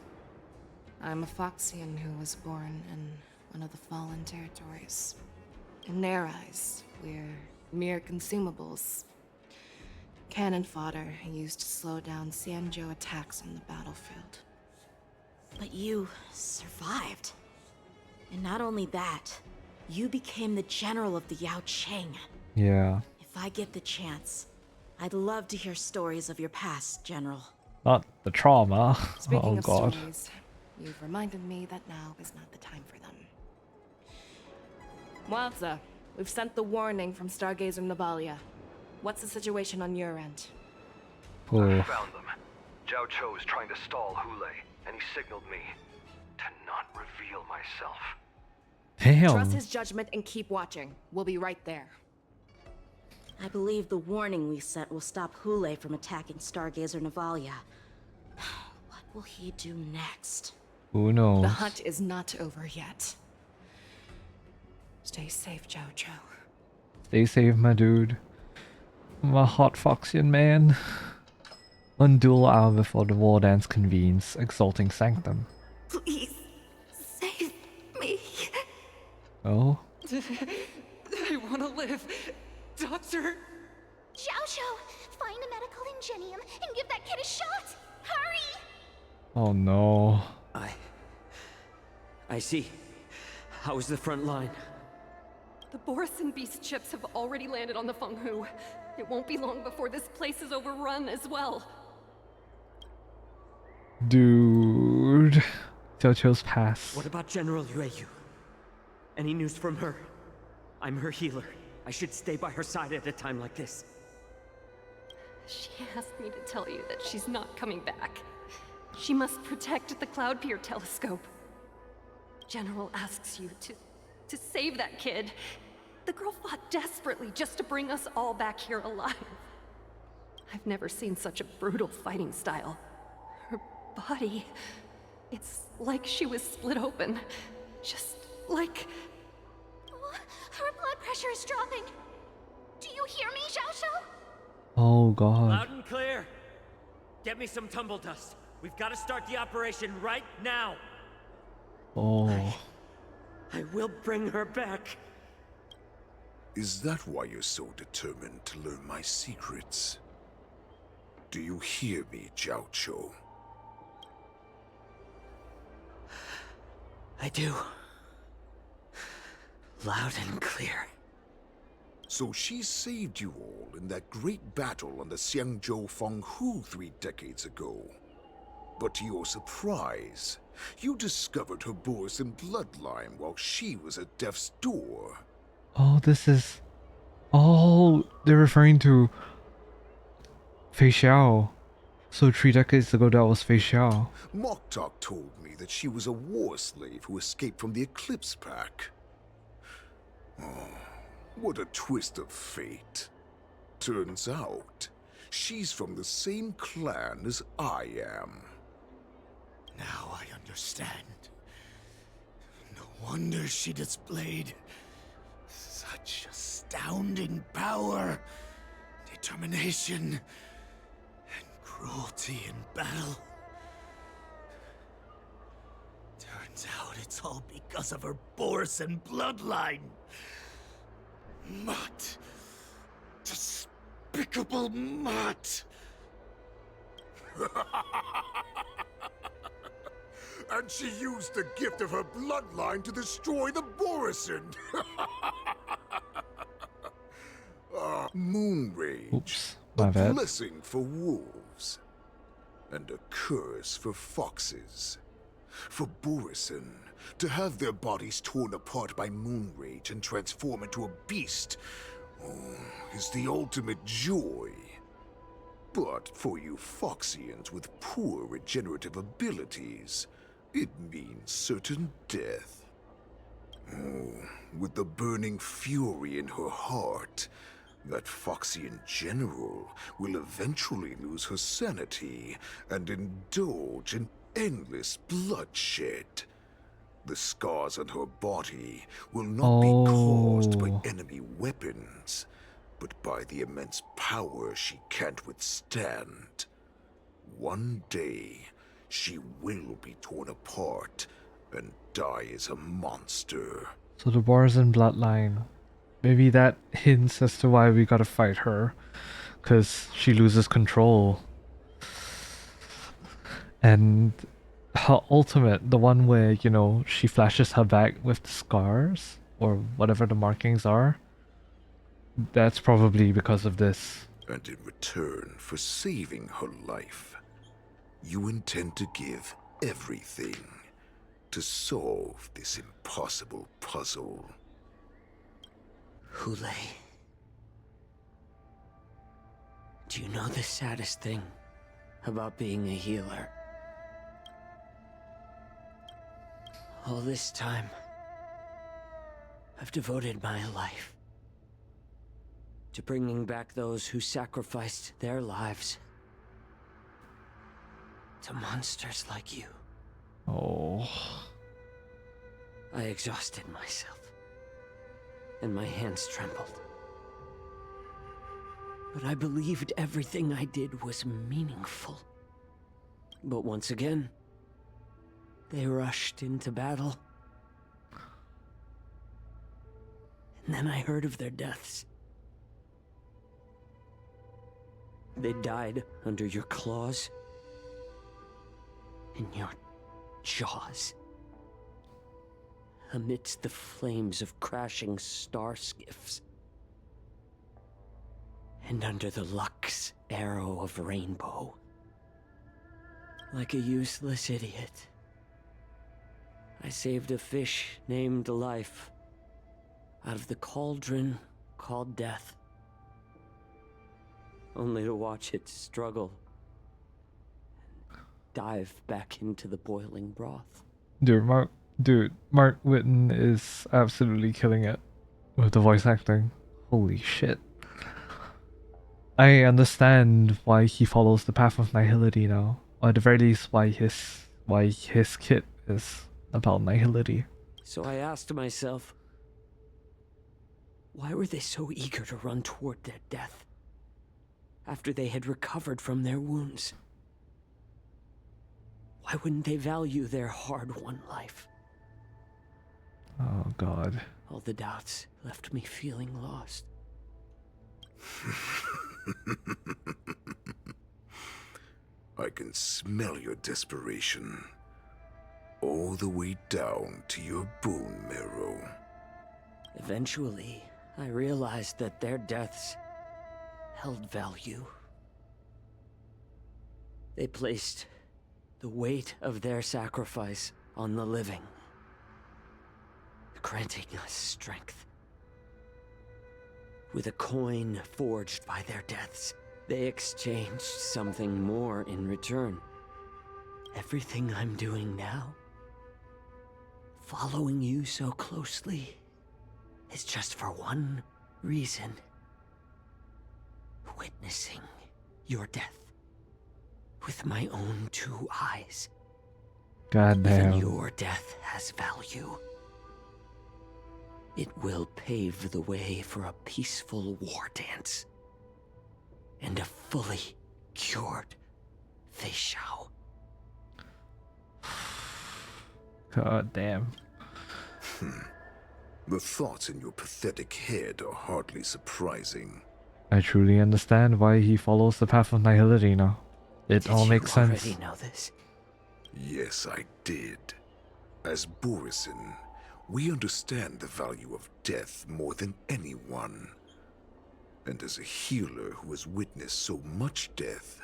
I'm a Foxian who was born in one of the fallen territories. In their eyes, we're mere consumables. Cannon fodder used to slow down Xianzhou attacks on the battlefield. But you survived. And not only that, you became the general of the Yaoqiu. Yeah. If I get the chance, I'd love to hear stories of your past, General. Not the trauma. Speaking Oh of god. stories, you've reminded me that now is not the time for them. Waza, we've sent the warning from Stargazer Navalia. What's the situation on your end? I found them. Jiaoqiu is trying to stall Hulei, and he signaled me to not reveal myself. Damn. Trust his judgment and keep watching. We'll be right there. I believe the warning we sent will stop Hulei from attacking Stargazer Navalia. What will he do next? Who knows? The hunt is not over yet. Stay safe, Jiaoqiu. Stay safe, my dude. My hot Foxian man. One duel hour before the war dance convenes, exalting sanctum. Please, save me. Oh? I want to live. Doctor! Jiaoqiu, find a medical ingenium and give that kid a shot! Hurry! Oh no. I see. How is the front line? The Borisin beast ships have already landed on the Fenghu. It won't be long before this place is overrun as well. Dude. Jiaoqiu's pass. What about General Yueyu? Any news from her? I'm her healer. I should stay by her side at a time like this. She asked me to tell you that she's not coming back. She must protect the Cloud Pier telescope. General asks you to save that kid. The girl fought desperately just to bring us all back here alive. I've never seen such a brutal fighting style. Her body, it's like she was split open. Just like... Her blood pressure is dropping. Do you hear me, Jiaoqiu? Oh god. Loud and clear. Get me some tumble dust. We've got to start the operation right now. Oh. I will bring her back. Is that why you're so determined to learn my secrets? Do you hear me, Jiaoqiu? I do. Loud and clear. So she saved you all in that great battle on the Xianzhou Fenghu 3 decades ago. But to your surprise, you discovered her Borisin bloodline while she was at death's door. Oh, this is Oh, they're referring to Fei Xiao. So 3 decades ago, that was Fei Xiao. Moktok told me that she was a war slave who escaped from the Eclipse Pack. Oh, what a twist of fate. Turns out, she's from the same clan as I am. Now I understand. No wonder she displayed such astounding power, determination, and cruelty in battle. Turns out it's all because of her Borisin bloodline. Mutt. Despicable mutt. And she used the gift of her bloodline to destroy the Borisin. Moon Rage. Oops, my a bad. blessing for wolves. And a curse for foxes. For Borisin, to have their bodies torn apart by Moon Rage and transform into a beast is the ultimate joy. But for you Foxians with poor regenerative abilities, it means certain death. Oh, with the burning fury in her heart, that Foxian general will eventually lose her sanity and indulge in endless bloodshed. The scars on her body will not be caused by enemy weapons, but by the immense power she can't withstand. One day, she will be torn apart and die as a monster. So the Borisin bloodline. Maybe that hints as to why we gotta fight her. Because she loses control. And her ultimate, the one where, you know, she flashes her back with the scars, or whatever the markings are, that's probably because of this. And in return for saving her life, you intend to give everything to solve this impossible puzzle. Hule, do you know the saddest thing about being a healer? All this time, I've devoted my life to bringing back those who sacrificed their lives to monsters like you. Oh. I exhausted myself, and my hands trembled. But I believed everything I did was meaningful. But once again, they rushed into battle. And then I heard of their deaths. They died under your claws and your jaws, amidst the flames of crashing star skiffs, and under the Lux arrow of Rainbow. Like a useless idiot, I saved a fish named Life out of the cauldron called Death, only to watch it struggle and dive back into the boiling broth. Mark Whitten is absolutely killing it with the voice acting. Holy shit. I understand why he follows the path of nihility now. Or at the very least why his kit is about nihility. So I asked myself, why were they so eager to run toward their death after they had recovered from their wounds? Why wouldn't they value their hard-won life? Oh god. All the doubts left me feeling lost. I can smell your desperation, all the way down to your bone marrow. Eventually, I realized that their deaths held value. They placed the weight of their sacrifice on the living, granting us strength. with a coin forged by their deaths. They exchanged something more in return. Everything I'm doing now, following you so closely, is just for one reason. Witnessing your death with my own 2 eyes. God damn. Even your death has value. It will pave the way for a peaceful war dance and a fully cured Fei Shao. God damn. The thoughts in your pathetic head are hardly surprising. I truly understand why he follows the path of nihility now. It all makes sense. Did you already know this? Yes, I did. As Borisin, we understand the value of death more than anyone. And as a healer who has witnessed so much death,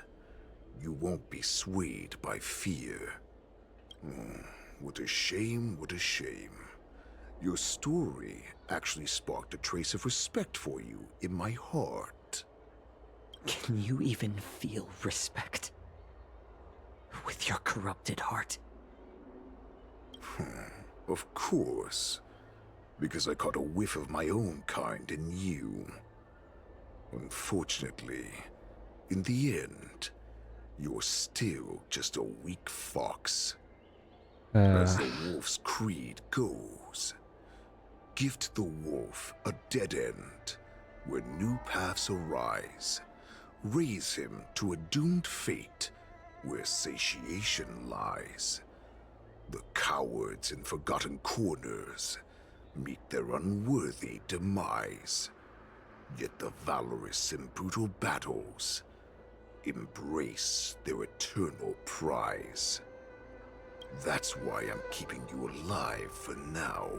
you won't be swayed by fear. What a shame, what a shame. Your story actually sparked a trace of respect for you in my heart. Can you even feel respect with your corrupted heart? Of course. Because I caught a whiff of my own kind in you. Unfortunately, in the end, you're still just a weak fox. As the wolf's creed goes, gift the wolf a dead end where new paths arise. Raise him to a doomed fate where satiation lies. The cowards in forgotten corners meet their unworthy demise. Yet the valorous in brutal battles embrace their eternal prize. That's why I'm keeping you alive for now.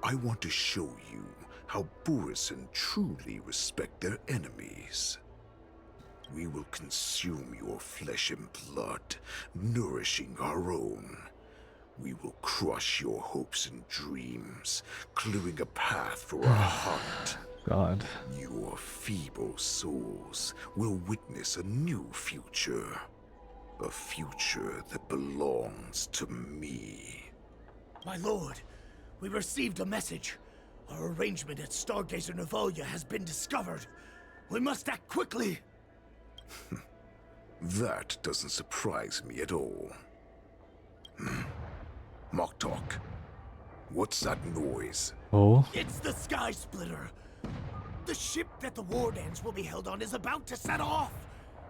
I want to show you how Borisin truly respect their enemies. We will consume your flesh and blood, nourishing our own. We will crush your hopes and dreams, clearing a path for our hunt. God. Your feeble souls will witness a new future. A future that belongs to me. My lord, we received a message. Our arrangement at Stargazer Navalia has been discovered. We must act quickly. That doesn't surprise me at all. Moktok, what's that noise? Oh? It's the Sky Splitter. The ship that the war dance will be held on is about to set off.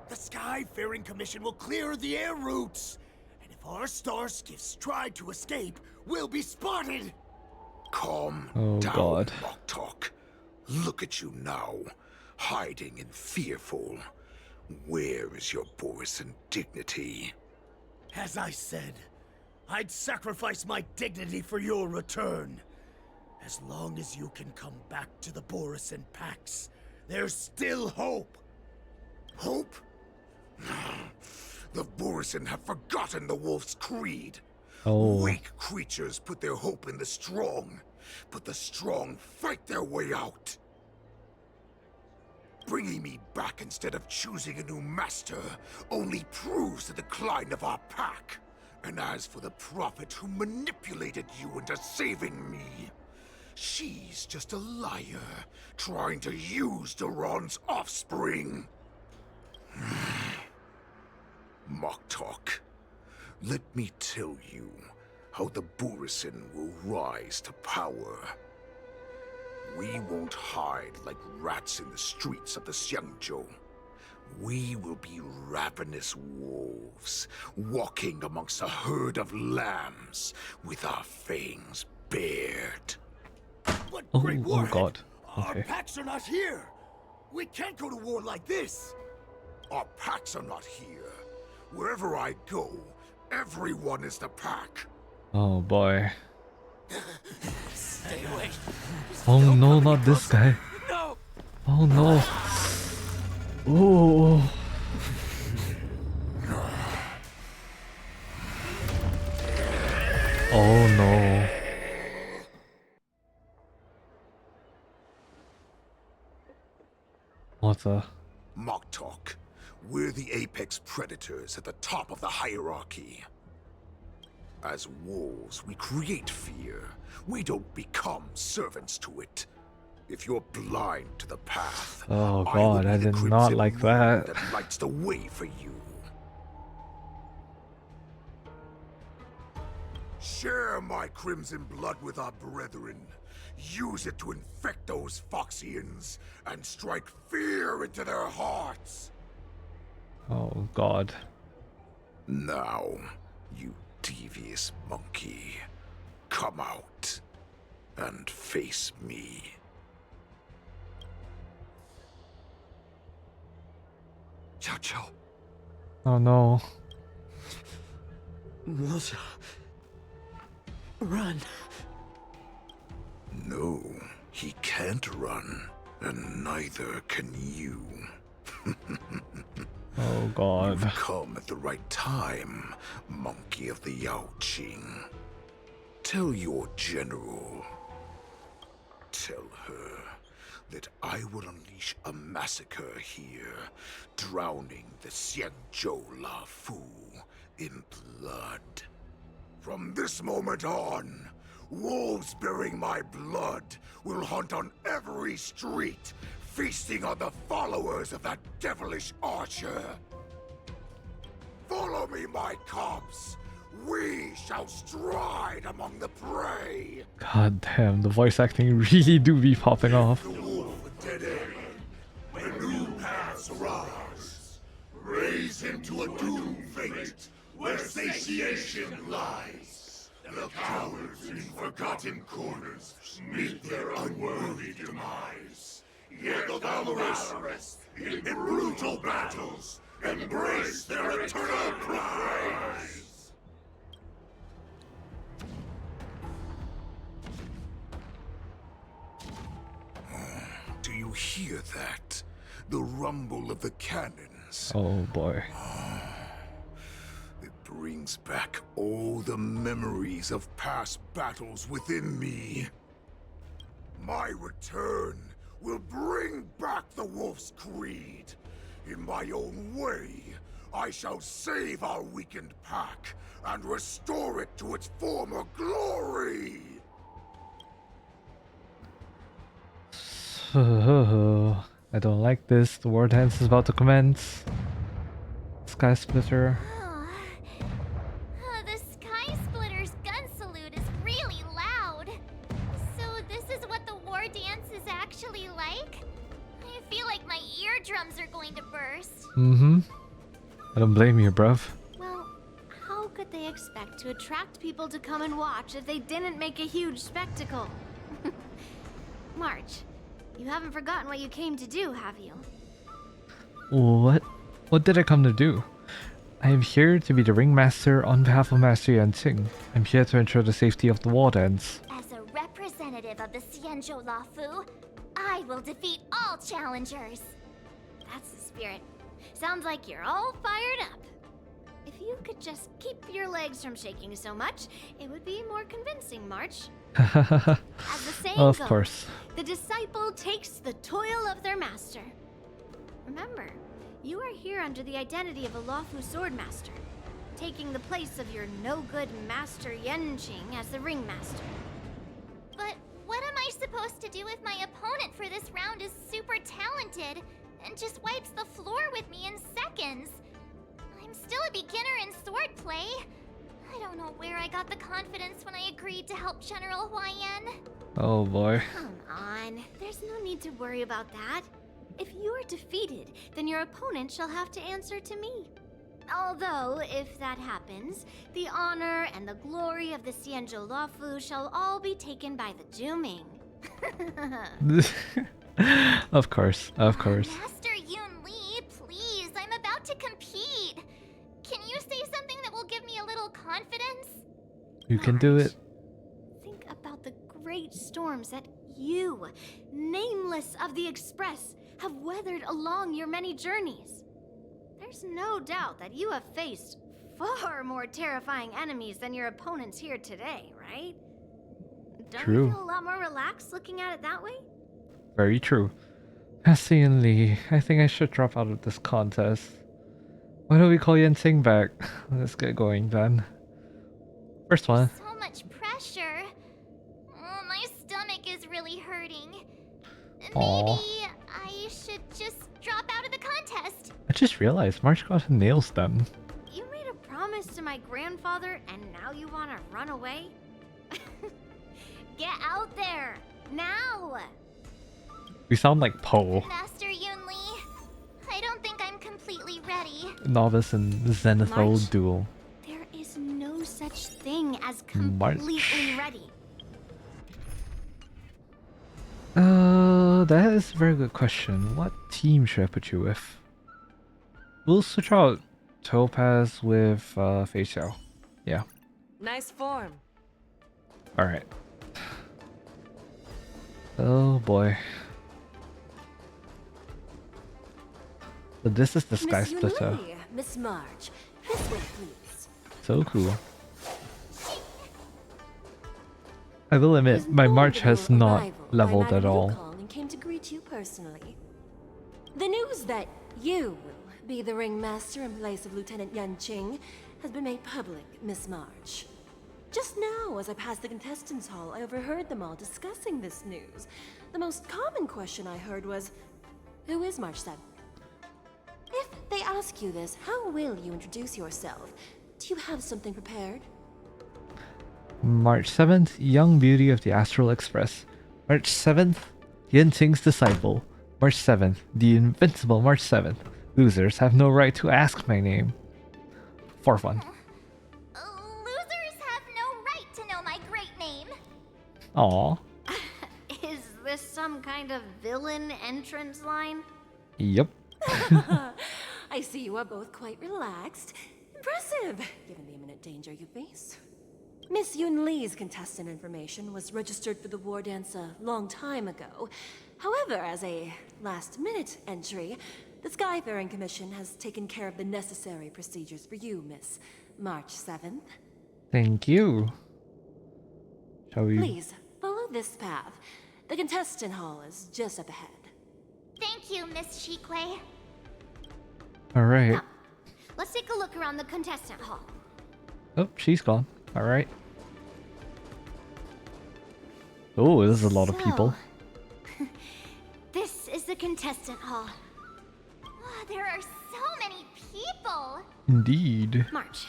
The Sky-faring Commission will clear the air routes. And if our star skiffs try to escape, we'll be spotted. Calm down, God. Moktok. Look at you now, hiding and fearful. Where is your Borisin dignity? As I said, I'd sacrifice my dignity for your return. As long as you can come back to the Borisin Pax, there's still hope. Hope? The Borisin have forgotten the wolf's creed. Oh. Weak creatures put their hope in the strong, but the strong fight their way out. Bringing me back instead of choosing a new master only proves the decline of our pack. And as for the prophet who manipulated you into saving me, she's just a liar, trying to use Duran's offspring. Moktok, let me tell you how the Borisin will rise to power. We won't hide like rats in the streets of the Xiangzhou. We will be ravenous wolves, walking amongst a herd of lambs with our fangs bared. But Oh, Great Warhead, God. Our Okay. packs are not here. We can't go to war like this. Our packs are not here. Wherever I go, everyone is the pack. Oh boy. Stay away. Oh no, not this guy. No. Oh no. Oh. Oh no. matter. Mock talk. We're the apex predators at the top of the hierarchy. As wolves, we create fear. We don't become servants to it. If you're blind to the path, Oh god, I did not like that. That lights the way for you. Share my crimson blood with our brethren. Use it to infect those Foxians and strike fear into their hearts. Oh god. Now, you devious monkey, come out and face me. Jiaoqiu. Oh no. Milsa. Run. No, he can't run, and neither can you. Oh god. You've come at the right time, monkey of the Yaoqing. Tell your general. Tell her that I will unleash a massacre here, drowning the Xianzhou Lafu in blood. From this moment on, wolves bearing my blood will hunt on every street, feasting on the followers of that devilish archer. Follow me, my cubs. We shall stride among the prey. God damn, the voice acting really do be popping off. The wolf dead end, when new paths arise. Raise him to a doomed fate, where satiation lies. The cowards in forgotten corners meet their unworthy demise. Yet the valorous, in brutal battles, embrace their eternal prize. Do you hear that? The rumble of the cannons. Oh boy. It brings back all the memories of past battles within me. My return will bring back the Wolf's Creed. In my own way, I shall save our weakened pack and restore it to its former glory. I don't like this. The war dance is about to commence. Sky Splitter. The Sky Splitter's gun salute is really loud. So this is what the war dance is actually like? I feel like my eardrums are going to burst. Mm-hmm. I don't blame you, bruv. Well, how could they expect to attract people to come and watch if they didn't make a huge spectacle? March, you haven't forgotten what you came to do, have you? What? What did I come to do? I am here to be the ringmaster on behalf of Master Yanqing. I'm here to ensure the safety of the war dance. As a representative of the Xianzhou Lafu, I will defeat all challengers. That's the spirit. Sounds like you're all fired up. If you could just keep your legs from shaking so much, it would be more convincing, March. As the saying Of goes, course. the disciple takes the toil of their master. Remember, you are here under the identity of a Lafu swordmaster, taking the place of your no-good master Yanqing as the ringmaster. But what am I supposed to do if my opponent for this round is super talented and just wipes the floor with me in seconds? I'm still a beginner in swordplay. I don't know where I got the confidence when I agreed to help General Huaiyan. Oh boy. Come on, there's no need to worry about that. If you are defeated, then your opponent shall have to answer to me. Although, if that happens, the honor and the glory of the Xianzhou Lafu shall all be taken by the Juming. Of course, of course. Master Yun Li, please, I'm about to compete. Can you say something that will give me a little confidence? You can do it. Think about the great storms that you, nameless of the Express, have weathered along your many journeys. There's no doubt that you have faced far more terrifying enemies than your opponents here today, right? Don't True. you feel a lot more relaxed looking at it that way? Very true. Cassie and Lee, I think I should drop out of this contest. Why don't we call Yensing back? Let's get going then. First one. So much pressure. Oh, my stomach is really hurting. Aww. Maybe I should just drop out of the contest. I just realized March got her nails done. You made a promise to my grandfather and now you want to run away? Get out there, now! We sound like Poe. Master Yunli, I don't think I'm completely ready. Novice in Zenithal Duel. There is no such thing as completely ready. That is a very good question. What team should I put you with? We'll switch out Topaz with Fei Xiao. Yeah. Nice form. Alright. Oh boy. So this is the Sky Splitter. Miss March, this way please. So cool. I will admit, my March has not leveled at all. And came to greet you personally. The news that you will be the ringmaster in place of Lieutenant Yan Qing has been made public, Miss March. Just now, as I passed the contestants' hall, I overheard them all discussing this news. The most common question I heard was, who is March 7th? If they ask you this, how will you introduce yourself? Do you have something prepared? March 7th, young beauty of the Astral Express. March 7th, Yinting's disciple. March 7th, the invincible March 7th. Losers have no right to ask my name. Fourth one. Losers have no right to know my great name. Aww. Is this some kind of villain entrance line? Yep. I see you are both quite relaxed. Impressive, given the imminent danger you face. Miss Yun Li's contestant information was registered for the war dance a long time ago. However, as a last-minute entry, the Skyfaring Commission has taken care of the necessary procedures for you, Miss March 7th. Thank you. Shall we? Please, follow this path. The contestant hall is just up ahead. Thank you, Miss Shikwe. Alright. Now, let's take a look around the contestant hall. Oh, she's gone. Alright. Oh, this is a lot of people. This is the contestant hall. Oh, there are so many people. Indeed. March,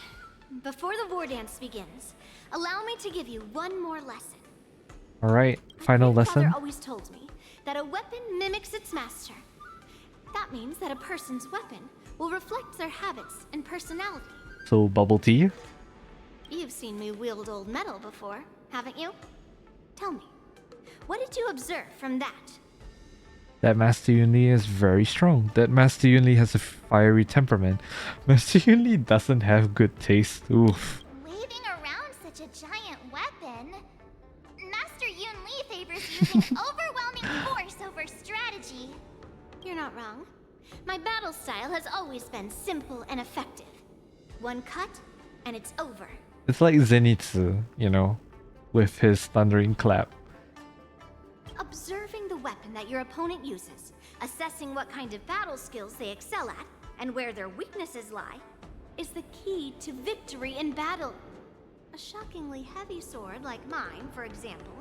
before the war dance begins, allow me to give you one more lesson. Alright, final lesson. My father always told me that a weapon mimics its master. That means that a person's weapon will reflect their habits and personality. So, bubble tea? You've seen me wield old metal before, haven't you? Tell me, what did you observe from that? That Master Yunli is very strong. That Master Yunli has a fiery temperament. Master Yunli doesn't have good taste. Oof. Waving around such a giant weapon, Master Yunli favors using overwhelming force over strategy. You're not wrong. My battle style has always been simple and effective. One cut, and it's over. It's like Zenitsu, you know, with his thundering clap. Observing the weapon that your opponent uses, assessing what kind of battle skills they excel at, and where their weaknesses lie, is the key to victory in battle. A shockingly heavy sword like mine, for example,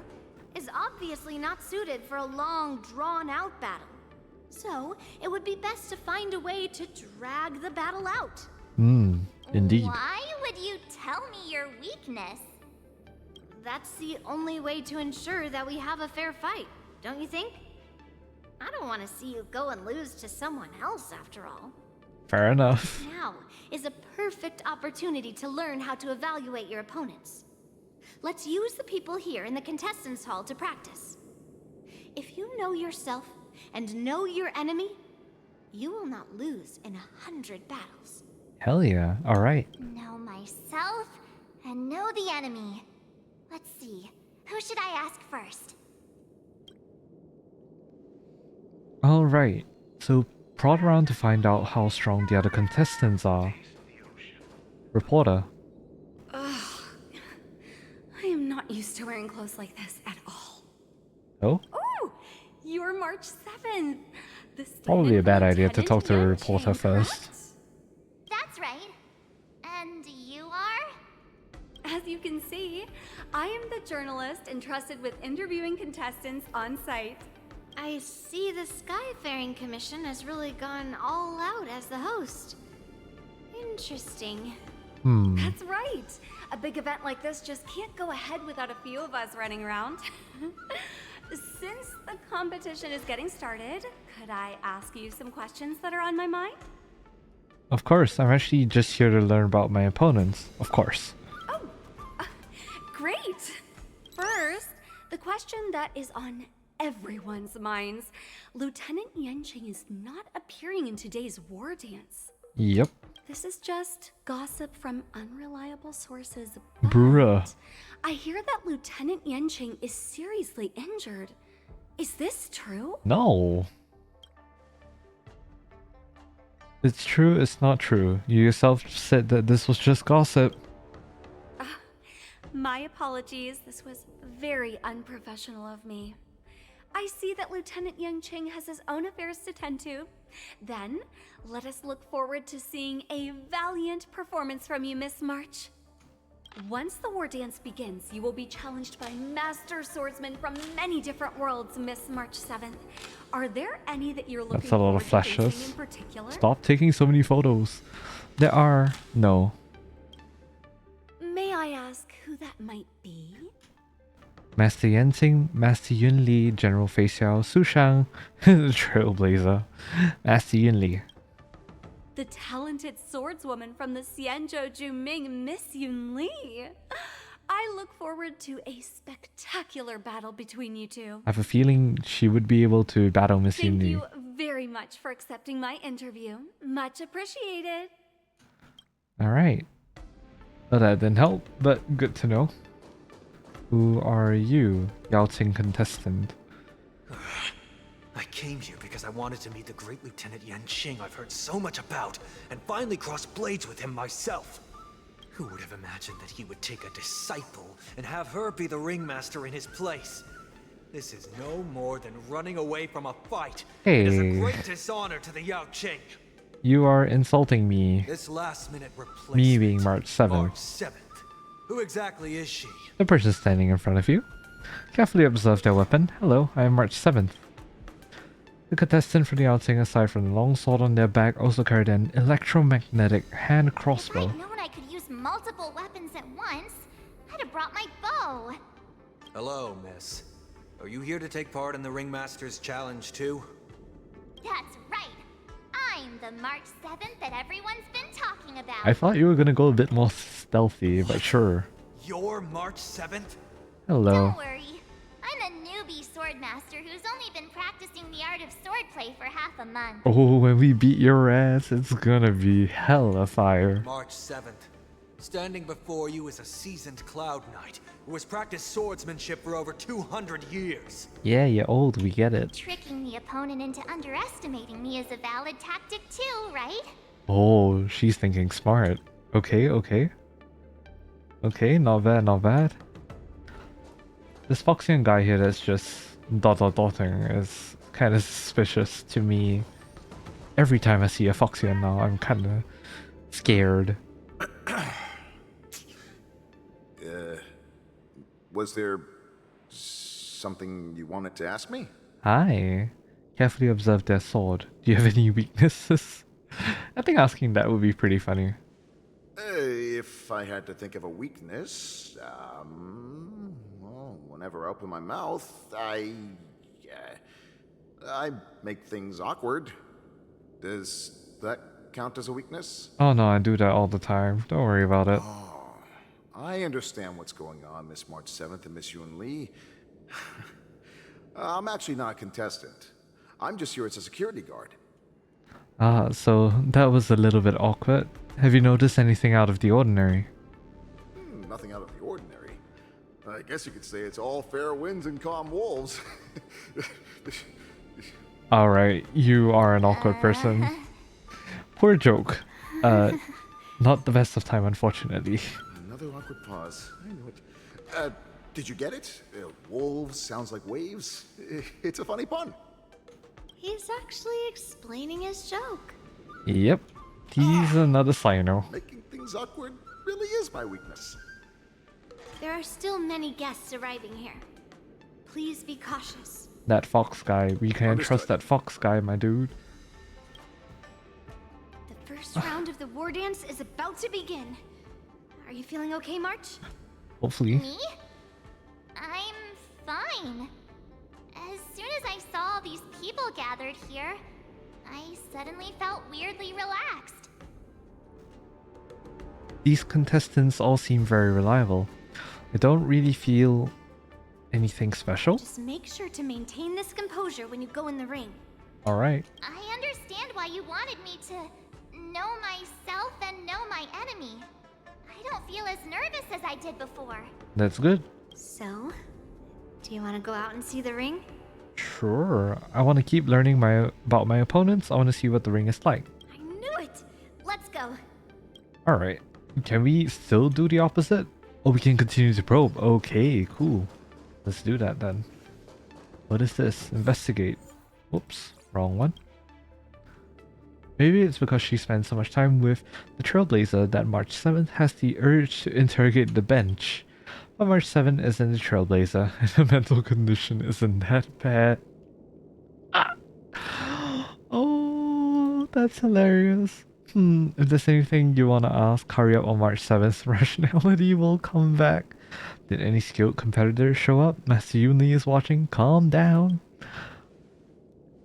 is obviously not suited for a long, drawn-out battle. So, it would be best to find a way to drag the battle out. Indeed. Why would you tell me your weakness? That's the only way to ensure that we have a fair fight, don't you think? I don't want to see you go and lose to someone else, after all. Fair enough. Now is a perfect opportunity to learn how to evaluate your opponents. Let's use the people here in the contestants' hall to practice. If you know yourself and know your enemy, you will not lose in 100 battles. Hell yeah. Alright. Know myself and know the enemy. Let's see. Who should I ask first? Alright. So, prod around to find out how strong the other contestants are. Reporter. Ugh. I am not used to wearing clothes like this at all. Oh? Oh! You're March 7th! Probably a bad idea to talk to a reporter first. That's right. And you are? As you can see, I am the journalist entrusted with interviewing contestants on site. I see the Skyfaring Commission has really gone all out as the host. Interesting. That's right. A big event like this just can't go ahead without a few of us running around. Since the competition is getting started, could I ask you some questions that are on my mind? Of course, I'm actually just here to learn about my opponents. Of course. Great! First, the question that is on everyone's minds. Lieutenant Yanqing is not appearing in today's war dance. Yep. This is just gossip from unreliable sources. Bruh. I hear that Lieutenant Yanqing is seriously injured. Is this true? No. It's true, it's not true. You yourself said that this was just gossip. My apologies. This was very unprofessional of me. I see that Lieutenant Yanqing has his own affairs to tend to. Then, let us look forward to seeing a valiant performance from you, Miss March. Once the war dance begins, you will be challenged by master swordsmen from many different worlds, Miss March 7th. Are there any that you're looking That's a lot of forward to facing flashes. in particular? Stop taking so many photos. There are no. May I ask who that might be? Master Yanqing, Master Yunli, General Fei Xiao, Su Shang, Trailblazer, Master Yunli. The talented swordswoman from the Xianzhou Juming, Miss Yun Li. I look forward to a spectacular battle between you two. I have a feeling she would be able to battle Miss Thank Yunli. you very much for accepting my interview. Much appreciated. Alright. Well, that didn't help, but good to know. Who are you, Yaoqing contestant? I came here because I wanted to meet the great Lieutenant Yanqing I've heard so much about, and finally cross blades with him myself. Who would have imagined that he would take a disciple and have her be the ringmaster in his place? This is no more than running away from a fight. It is a Hey. great dishonor to the Yaoqing. You are insulting me. This last-minute replacement. Me being March 7th. March 7th. Who exactly is she? The person standing in front of you. Carefully observe their weapon. Hello, I am March 7th. The contestant for the outing, aside from the long sword on their back, also carried an electromagnetic hand crossbow. If I'd known I could use multiple weapons at once, I'd have brought my bow. Hello, miss. Are you here to take part in the Ringmaster's Challenge too? That's right. I'm the March 7th that everyone's been talking about. I thought you were gonna go a bit more stealthy, but sure. You're March 7th? Hello. Don't worry. I'm a newbie swordmaster who's only been practicing the art of swordplay for half a month. Oh, when we beat your ass, it's gonna be hella fire. March 7th. Standing before you is a seasoned Cloud Knight who has practiced swordsmanship for over 200 years. Yeah, you're old, we get it. Tricking the opponent into underestimating me is a valid tactic too, right? Oh, she's thinking smart. Okay, okay. Okay, not bad, not bad. This Foxian guy here that's just dotting is kind of suspicious to me. Every time I see a Foxian now, I'm kind of scared. Was there something you wanted to ask me? Hi. Carefully observe their sword. Do you have any weaknesses? I think asking that would be pretty funny. If I had to think of a weakness, well, whenever I open my mouth, I make things awkward. Does that count as a weakness? Oh no, I do that all the time. Don't worry about it. I understand what's going on, Miss March 7th and Miss Yun Li. I'm actually not a contestant. I'm just here as a security guard. Ah, so that was a little bit awkward. Have you noticed anything out of the ordinary? Nothing out of the ordinary. I guess you could say it's all fair winds and calm wolves. Alright, you are an awkward person. Poor joke. Not the best of time, unfortunately. Another awkward pause. I knew it. Did you get it? Wolves sounds like waves. It's a funny pun. He's actually explaining his joke. Yep. He's another Sino. Making things awkward really is my weakness. There are still many guests arriving here. Please be cautious. That fox guy. We can't trust that fox guy, my dude. The first round of the war dance is about to begin. Are you feeling okay, March? Hopefully. Me? I'm fine. As soon as I saw all these people gathered here, I suddenly felt weirdly relaxed. These contestants all seem very reliable. I don't really feel anything special. Just make sure to maintain this composure when you go in the ring. Alright. I understand why you wanted me to know myself and know my enemy. I don't feel as nervous as I did before. That's good. So, do you want to go out and see the ring? Sure. I want to keep learning about my opponents. I want to see what the ring is like. I knew it! Let's go. Alright. Can we still do the opposite? Oh, we can continue to probe. Okay, cool. Let's do that then. What is this? Investigate. Whoops. Wrong one. Maybe it's because she spends so much time with the Trailblazer that March 7th has the urge to interrogate the bench. But March 7 isn't the Trailblazer, and the mental condition isn't that bad. Ah. Oh, that's hilarious. If there's anything you want to ask, hurry up on March 7th. Rationality will come back. Did any skilled competitors show up? Master Yunli is watching. Calm down.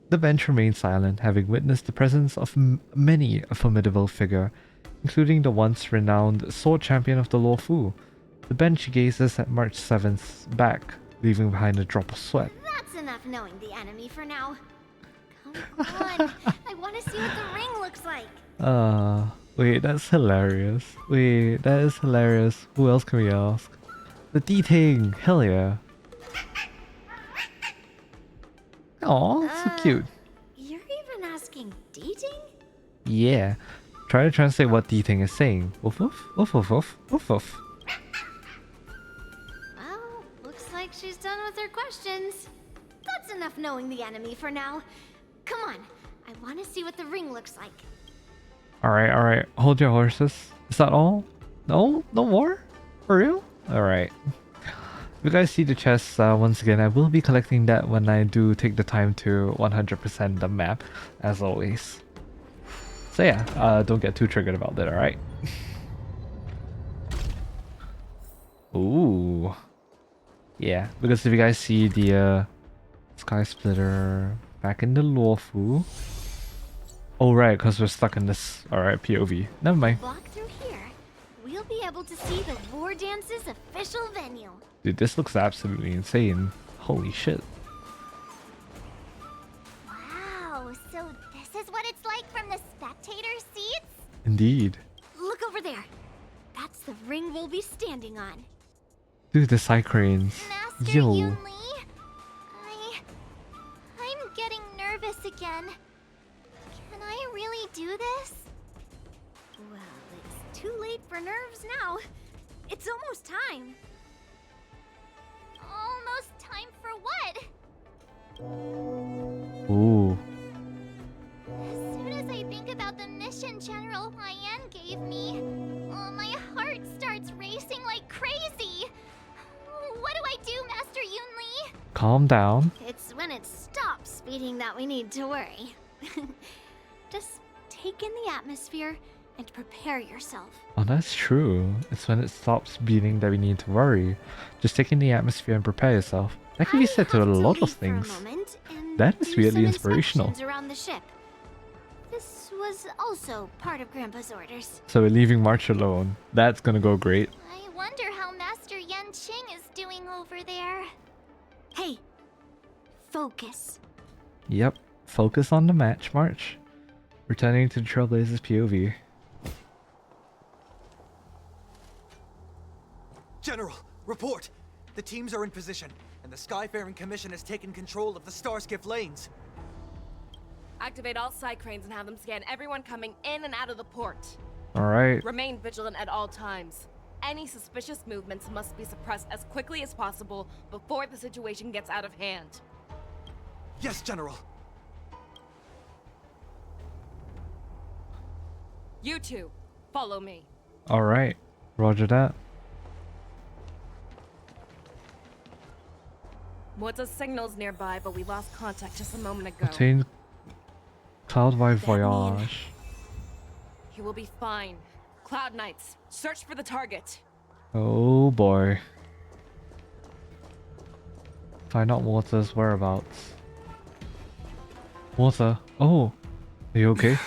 The bench remained silent, having witnessed the presence of many a formidable figure, including the once renowned sword champion of the Luo Fu. The bench gazes at March 7th's back, leaving behind a drop of sweat. That's enough knowing the enemy for now. Come on, I want to see what the ring looks like. Wait, that's hilarious. Wait, that is hilarious. Who else can we ask? The D-Ting! Hell yeah. Aw, so cute. You're even asking dating? Yeah. Try to translate what D-Ting is saying. Woof woof, woof woof woof, woof woof. Well, looks like she's done with her questions. That's enough knowing the enemy for now. Come on, I want to see what the ring looks like. Alright. Hold your horses. Is that all? No? No more? For real? Alright. If you guys see the chest, once again, I will be collecting that when I do take the time to 100% the map, as always. So yeah, don't get too triggered about that, alright? Ooh. Yeah, because if you guys see the Sky Splitter back in the Luo Fu. Oh right, because we're stuck in this, alright, POV. Never mind. Walk through here. We'll be able to see the war dance's official venue. Dude, this looks absolutely insane. Holy shit. Wow, so this is what it's like from the spectator seats? Indeed. Look over there. That's the ring we'll be standing on. Dude, the side cranes. Master Yo. Yunli, I'm getting nervous again. Can I really do this? Well, it's too late for nerves now. It's almost time. Almost time for what? Ooh. As soon as I think about the mission General Huayan gave me, my heart starts racing like crazy. What do I do, Master Yunli? Calm down. It's when it stops beating that we need to worry. Just take in the atmosphere and prepare yourself. Oh, that's true. It's when it stops beating that we need to worry. Just take in the atmosphere and prepare yourself. That can be said to a lot of things. That is weirdly inspirational. Around the ship. This was also part of Grandpa's orders. So we're leaving March alone. That's gonna go great. I wonder how Master Yanqing is doing over there. Hey, focus. Yep. Focus on the match, March. Returning to the Trailblazers POV. General, report! The teams are in position, and the Skyfaring Commission has taken control of the Starskiff lanes. Activate all side cranes and have them scan everyone coming in and out of the port. Alright. Remain vigilant at all times. Any suspicious movements must be suppressed as quickly as possible before the situation gets out of hand. Yes, General. You two, follow me. Alright, roger that. Moza's signal's nearby, but we lost contact just a moment ago. Obtain Cloud by Voyage. He will be fine. Cloud Knights, search for the target. Oh boy. Find out Moza's whereabouts. Moza, oh, are you okay?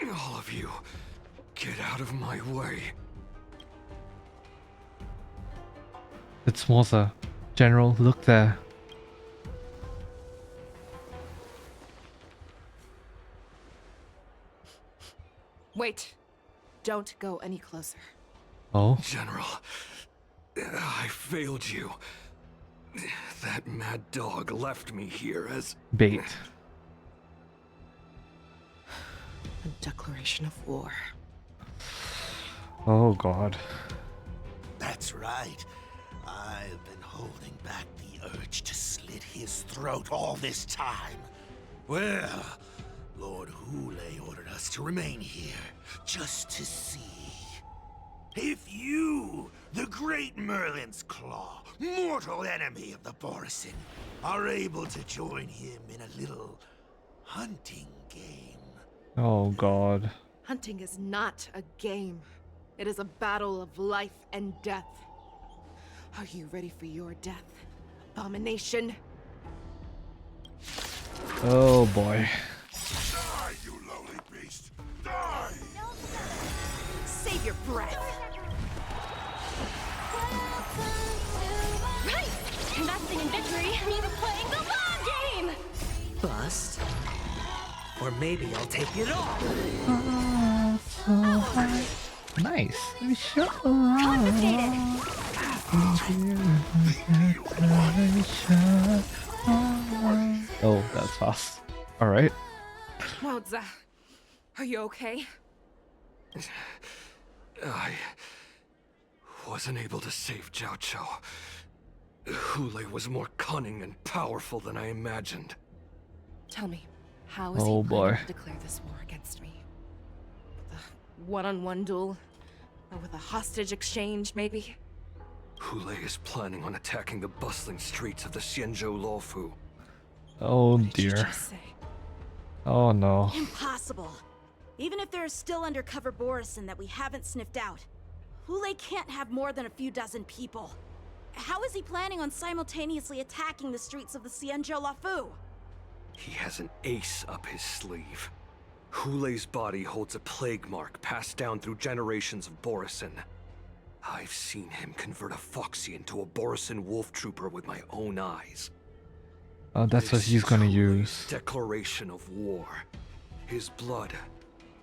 All of you, get out of my way. It's Moza. General, look there. Wait. Don't go any closer. Oh? General, I failed you. That mad dog left me here as... bait. A declaration of war. Oh god. That's right. I've been holding back the urge to slit his throat all this time. Well, Lord Hule ordered us to remain here, just to see. If you, the great Merlin's Claw, mortal enemy of the Borisin, are able to join him in a little hunting game. Oh god. Hunting is not a game. It is a battle of life and death. Are you ready for your death, abomination? Oh boy. Die, you lowly beast! Die! Save your breath. Right! Investing in victory means playing the long game! Bust? Or maybe I'll take it all! Nice. Oh, that's fast. Alright. Moza, are you okay? I wasn't able to save Jiaoqiu. Hule was more cunning and powerful than I imagined. Tell me, how is Oh he boy. planning to declare this war against me? With a one-on-one duel? Or with a hostage exchange, maybe? Hule is planning on attacking the bustling streets of the Xianzhou Luofu. Oh dear. Oh no. Impossible. Even if there are still undercover Borisin that we haven't sniffed out, Hule can't have more than a few dozen people. How is he planning on simultaneously attacking the streets of the Xianzhou Luofu? He has an ace up his sleeve. Hule's body holds a plague mark passed down through generations of Borisin. I've seen him convert a Foxian to a Borisin wolf trooper with my own eyes. That's what he's gonna use. Declaration of war. His blood.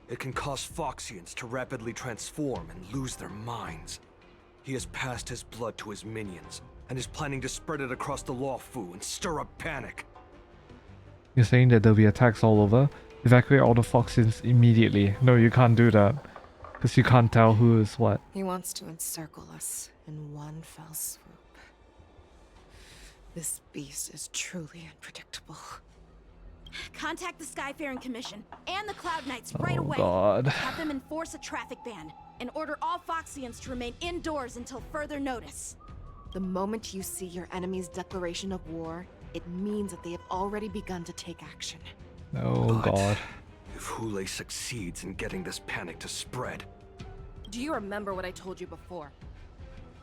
It can cause Foxians to rapidly transform and lose their minds. He has passed his blood to his minions, and is planning to spread it across the Luofu and stir up panic. You're saying that there'll be attacks all over? Evacuate all the Foxians immediately. No, you can't do that. Because you can't tell who is what. He wants to encircle us in one fell swoop. This beast is truly unpredictable. Contact the Skyfaring Commission and the Cloud Knights right away. God. Have them enforce a traffic ban and order all Foxians to remain indoors until further notice. The moment you see your enemy's declaration of war, it means that they have already begun to take action. Oh god. If Hule succeeds in getting this panic to spread... Do you remember what I told you before?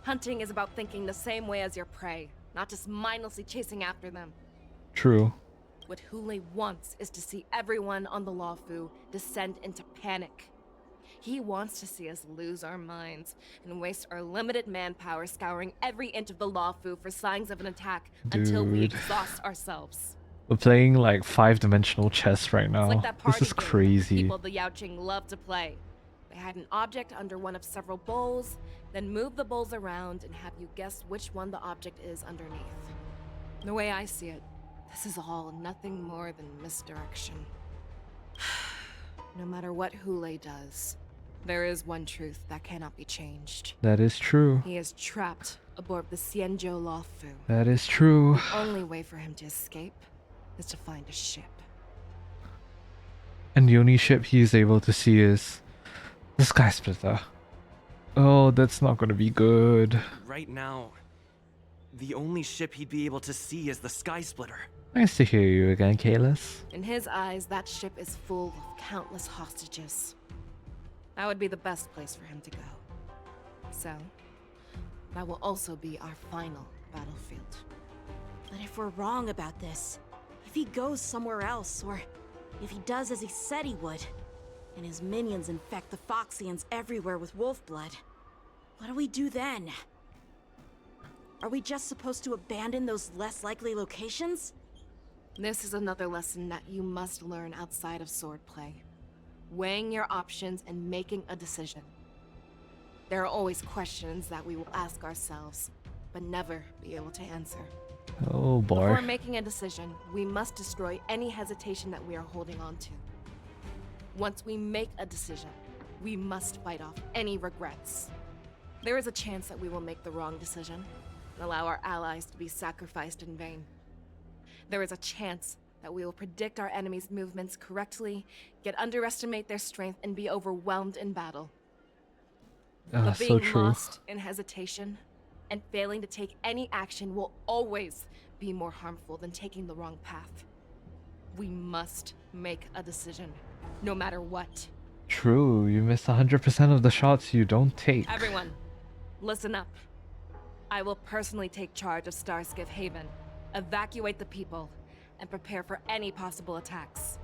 Hunting is about thinking the same way as your prey, not just mindlessly chasing after them. True. What Hule wants is to see everyone on the Luofu descend into panic. He wants to see us lose our minds and waste our limited manpower scouring every inch of the Luofu for signs of an attack until we Dude. exhaust ourselves. We're playing like 5-dimensional chess right now. It's like that party This is game crazy. people the Yaoqing love to play. They hide an object under one of several bowls, then move the bowls around and have you guess which one the object is underneath. The way I see it, this is all nothing more than misdirection. No matter what Hule does, there is one truth that cannot be changed. That is true. He is trapped aboard the Xianzhou Luofu. That is true. The only way for him to escape is to find a ship. Contact the Skyfaring Commission and the Cloud Knights right away. Have them enforce a traffic ban and order all Foxians to remain indoors until further notice. The moment you see your enemy's declaration of war, it means that they have already begun to take action. You're saying that there'll be attacks all over? And the only ship he's able to see is the Sky Splitter. Oh, that's not gonna be good. Right now, the only ship he'd be able to see is the Sky Splitter. Nice to hear you again, Kalis. In his eyes, that ship is full of countless hostages. That would be the best place for him to go. So, that will also be our final battlefield. But if we're wrong about this, if he goes somewhere else, or if he does as he said he would, and his minions infect the Foxians everywhere with wolf blood, what do we do then? Are we just supposed to abandon those less likely locations? This is another lesson that you must learn outside of swordplay. Weighing your options and making a decision. There are always questions that we will ask ourselves, but never be able to answer. Oh boy. Before making a decision, we must destroy any hesitation that we are holding on to. Once we make a decision, we must fight off any regrets. There is a chance that we will make the wrong decision and allow our allies to be sacrificed in vain. There is a chance that we will predict our enemies' movements correctly, yet underestimate their strength and be overwhelmed in battle. But being so true. lost in hesitation and failing to take any action will always be more harmful than taking the wrong path. We must make a decision, no matter what. True, you miss 100% of the shots you don't take. Everyone, listen up. I will personally take charge of Starskiff Haven, evacuate the people, and prepare for any possible attacks.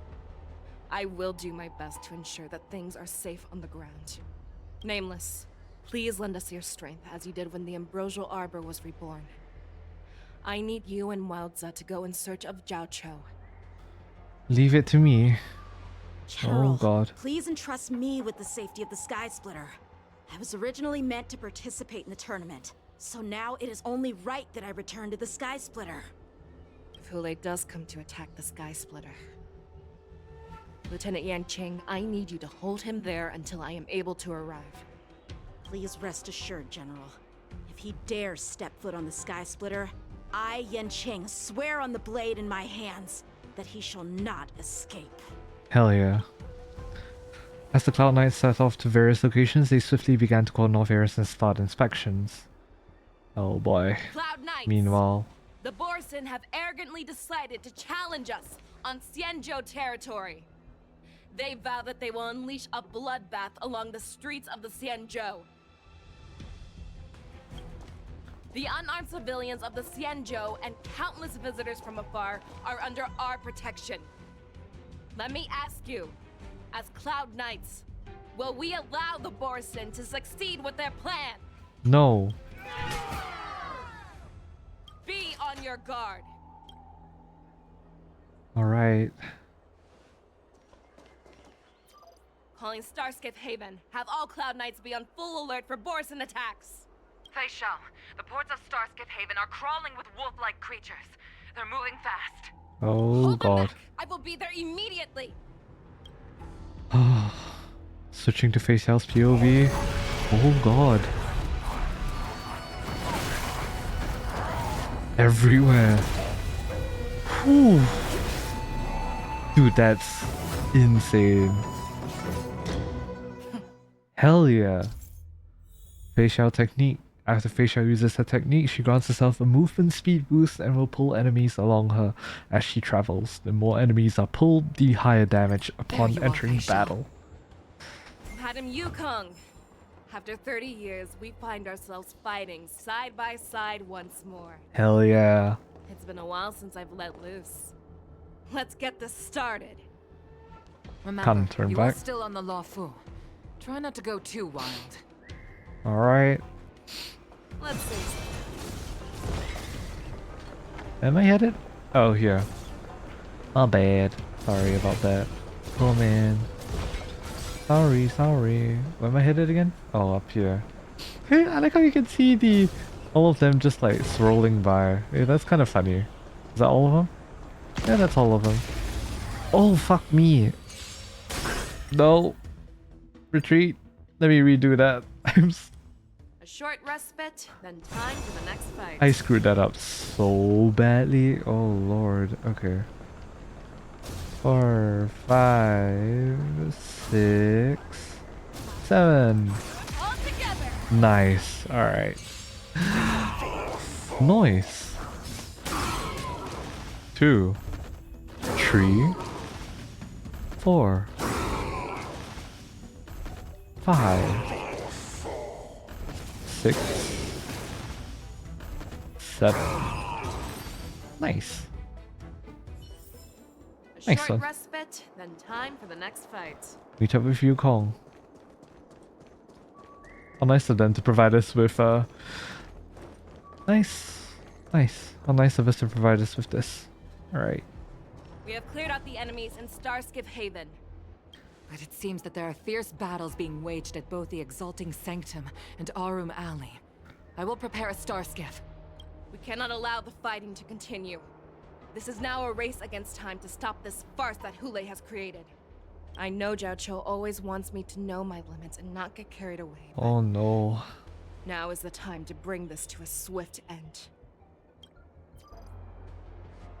I will do my best to ensure that things are safe on the ground. Nameless, please lend us your strength as you did when the Ambrosial Arbor was reborn. I need you and Wildza to go in search of Jiaoqiu. Leave it to me. General, Oh god. please entrust me with the safety of the Sky Splitter. I was originally meant to participate in the tournament, so now it is only right that I return to the Sky Splitter. If Hule does come to attack the Sky Splitter, Lieutenant Yanqing, I need you to hold him there until I am able to arrive. Please rest assured, General. If he dares step foot on the Sky Splitter, I, Yanqing, swear on the blade in my hands that he shall not escape. Hell yeah. As the Cloud Knights set off to various locations, they swiftly began to call off areas and start inspections. Oh boy. Cloud Knights! Meanwhile, The Borisin have arrogantly decided to challenge us on Xianzhou territory. They vow that they will unleash a bloodbath along the streets of the Xianzhou. The unarmed civilians of the Xianzhou and countless visitors from afar are under our protection. Let me ask you, as Cloud Knights, will we allow the Borisin to succeed with their plan? no. Be on your guard. Alright. Calling Starskiff Haven. Have all Cloud Knights be on full alert for Borisin attacks. Fei Xiao, the ports of Starskiff Haven are crawling with wolf-like creatures. They're moving fast. Oh god. I will be there immediately. Switching to Face House POV. Oh god. Everywhere. Whew. Dude, that's insane. Hell yeah. Fei Xiao technique. After Fei Xiao uses her technique, she grants herself a movement speed boost and will pull enemies along her as she travels. The more enemies are pulled, the higher damage upon entering battle. Madam Yukong, after 30 years, we find ourselves fighting side by side once more. Hell yeah. It's been a while since I've let loose. Let's get this started. Can't Remember, turn you back. are still on the Law Fu. Try not to go too wild. Alright. Let's see. Am I headed? Oh, here. My bad. Sorry about that. Oh man. Sorry. Where am I headed again? Oh, up here. Hey, I like how you can see all of them just like swirling by. Hey, that's kind of funny. Is that all of them? Yeah, that's all of them. Oh, fuck me. No. Retreat. Let me redo that. A short respite, then time for the next fight. I screwed that up so badly. Oh lord. Okay. 4, 5, 6, 7. Nice. Alright. Nice. 2, 3, 4, 5, 6, 7. Nice. Nice Short one. respite, then time for the next fight. Meet up with Yukong. How nice of them to provide us with nice. How nice of us to provide us with this. Alright. We have cleared out the enemies in Starskiff Haven. But it seems that there are fierce battles being waged at both the Exalting Sanctum and Arum Alley. I will prepare a star skiff. We cannot allow the fighting to continue. This is now a race against time to stop this farce that Hule has created. I know Jiaoqiu always wants me to know my limits and not get carried away. Oh no. Now is the time to bring this to a swift end.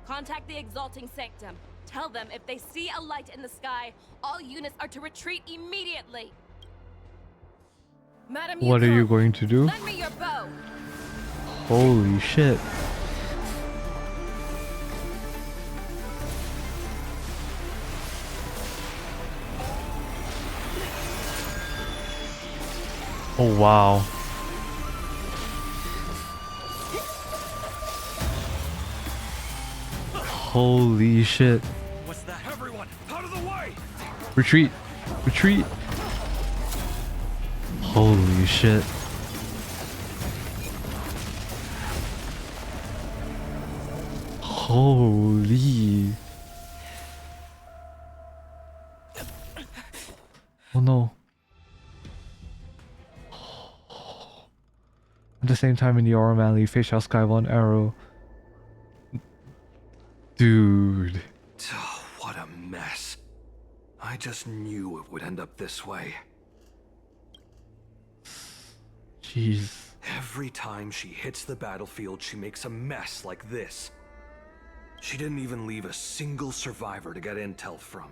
Contact the Exalting Sanctum. Tell them if they see a light in the sky, all units are to retreat immediately. Madam What are you going to do? Lend me your bow. Holy shit. Oh wow. Holy shit. What's that? Everyone, out of the way! Retreat. Retreat. Holy shit. Holy. Oh no. At the same time in the Arum Alley, Facial Sky 1 arrow. Dude. Oh, what a mess. I just knew it would end up this way. Jeez. Every time she hits the battlefield, she makes a mess like this. She didn't even leave a single survivor to get intel from.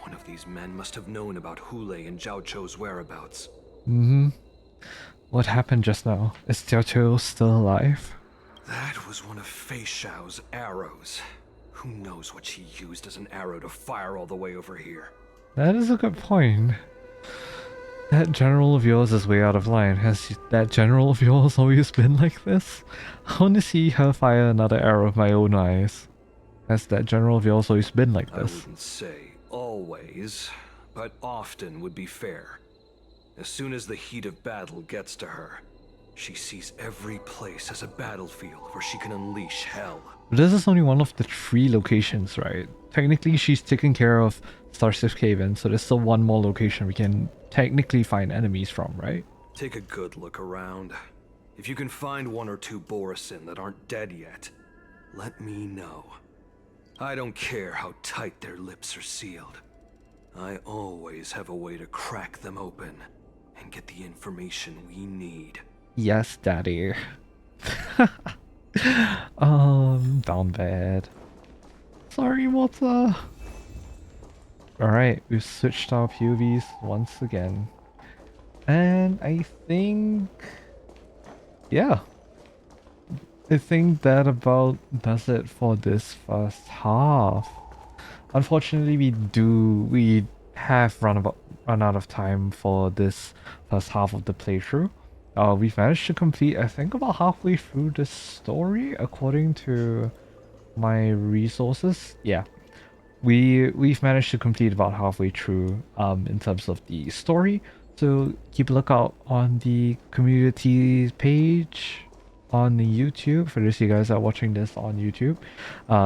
One of these men must have known about Hule and Jiaoqiu's whereabouts. Mm-hmm. What happened just now? Is Jiaoqiu still alive? That was one of Fei Xiao's arrows. Who knows what she used as an arrow to fire all the way over here? That is a good point. That general of yours is way out of line. Has that general of yours always been like this? I want to see her fire another arrow with my own eyes. Has that general of yours always been like I this? wouldn't say always, but often would be fair. As soon as the heat of battle gets to her, she sees every place as a battlefield where she can unleash hell. But this is only one of the 3 locations, right? Technically, she's taking care of Starskiff Haven, so there's still one more location we can technically find enemies from, right? Take a good look around. If you can find 1 or 2 Borisin that aren't dead yet, let me know. I don't care how tight their lips are sealed. I always have a way to crack them open and get the information we need. Yes, daddy. Down bad. Sorry, Water. Alright, we've switched our POVs once again. And I think... yeah. I think that about does it for this first half. Unfortunately, we have run out of time for this first half of the playthrough. We've managed to complete, I think, about halfway through the story, according to my resources. Yeah, we've managed to complete about halfway through in terms of the story. So keep a lookout on the community page on the YouTube. For those of you guys that are watching this on YouTube,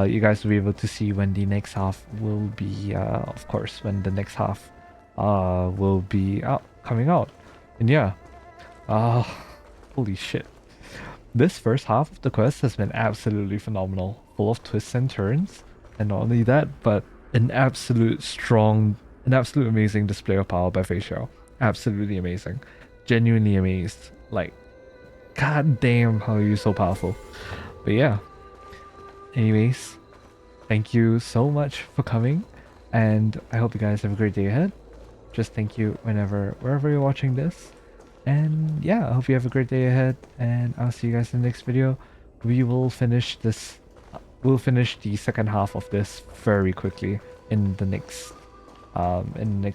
you guys will be able to see when the next half will be, of course, when the next half will be coming out. And yeah, holy shit. This first half of the quest has been absolutely phenomenal, full of twists and turns, and not only that, but an absolute amazing display of power by Fei Xiao. Absolutely amazing. Genuinely amazed. Like, god damn, how are you so powerful. But yeah. Anyways, thank you so much for coming, and I hope you guys have a great day ahead. Just thank you wherever you're watching this. And yeah, I hope you have a great day ahead, and I'll see you guys in the next video. We will finish this, we'll finish the second half of this very quickly in the next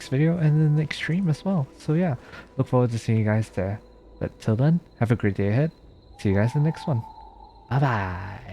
video and in the next stream as well. So yeah, look forward to seeing you guys there. But till then, have a great day ahead. See you guys in the next one. Bye bye.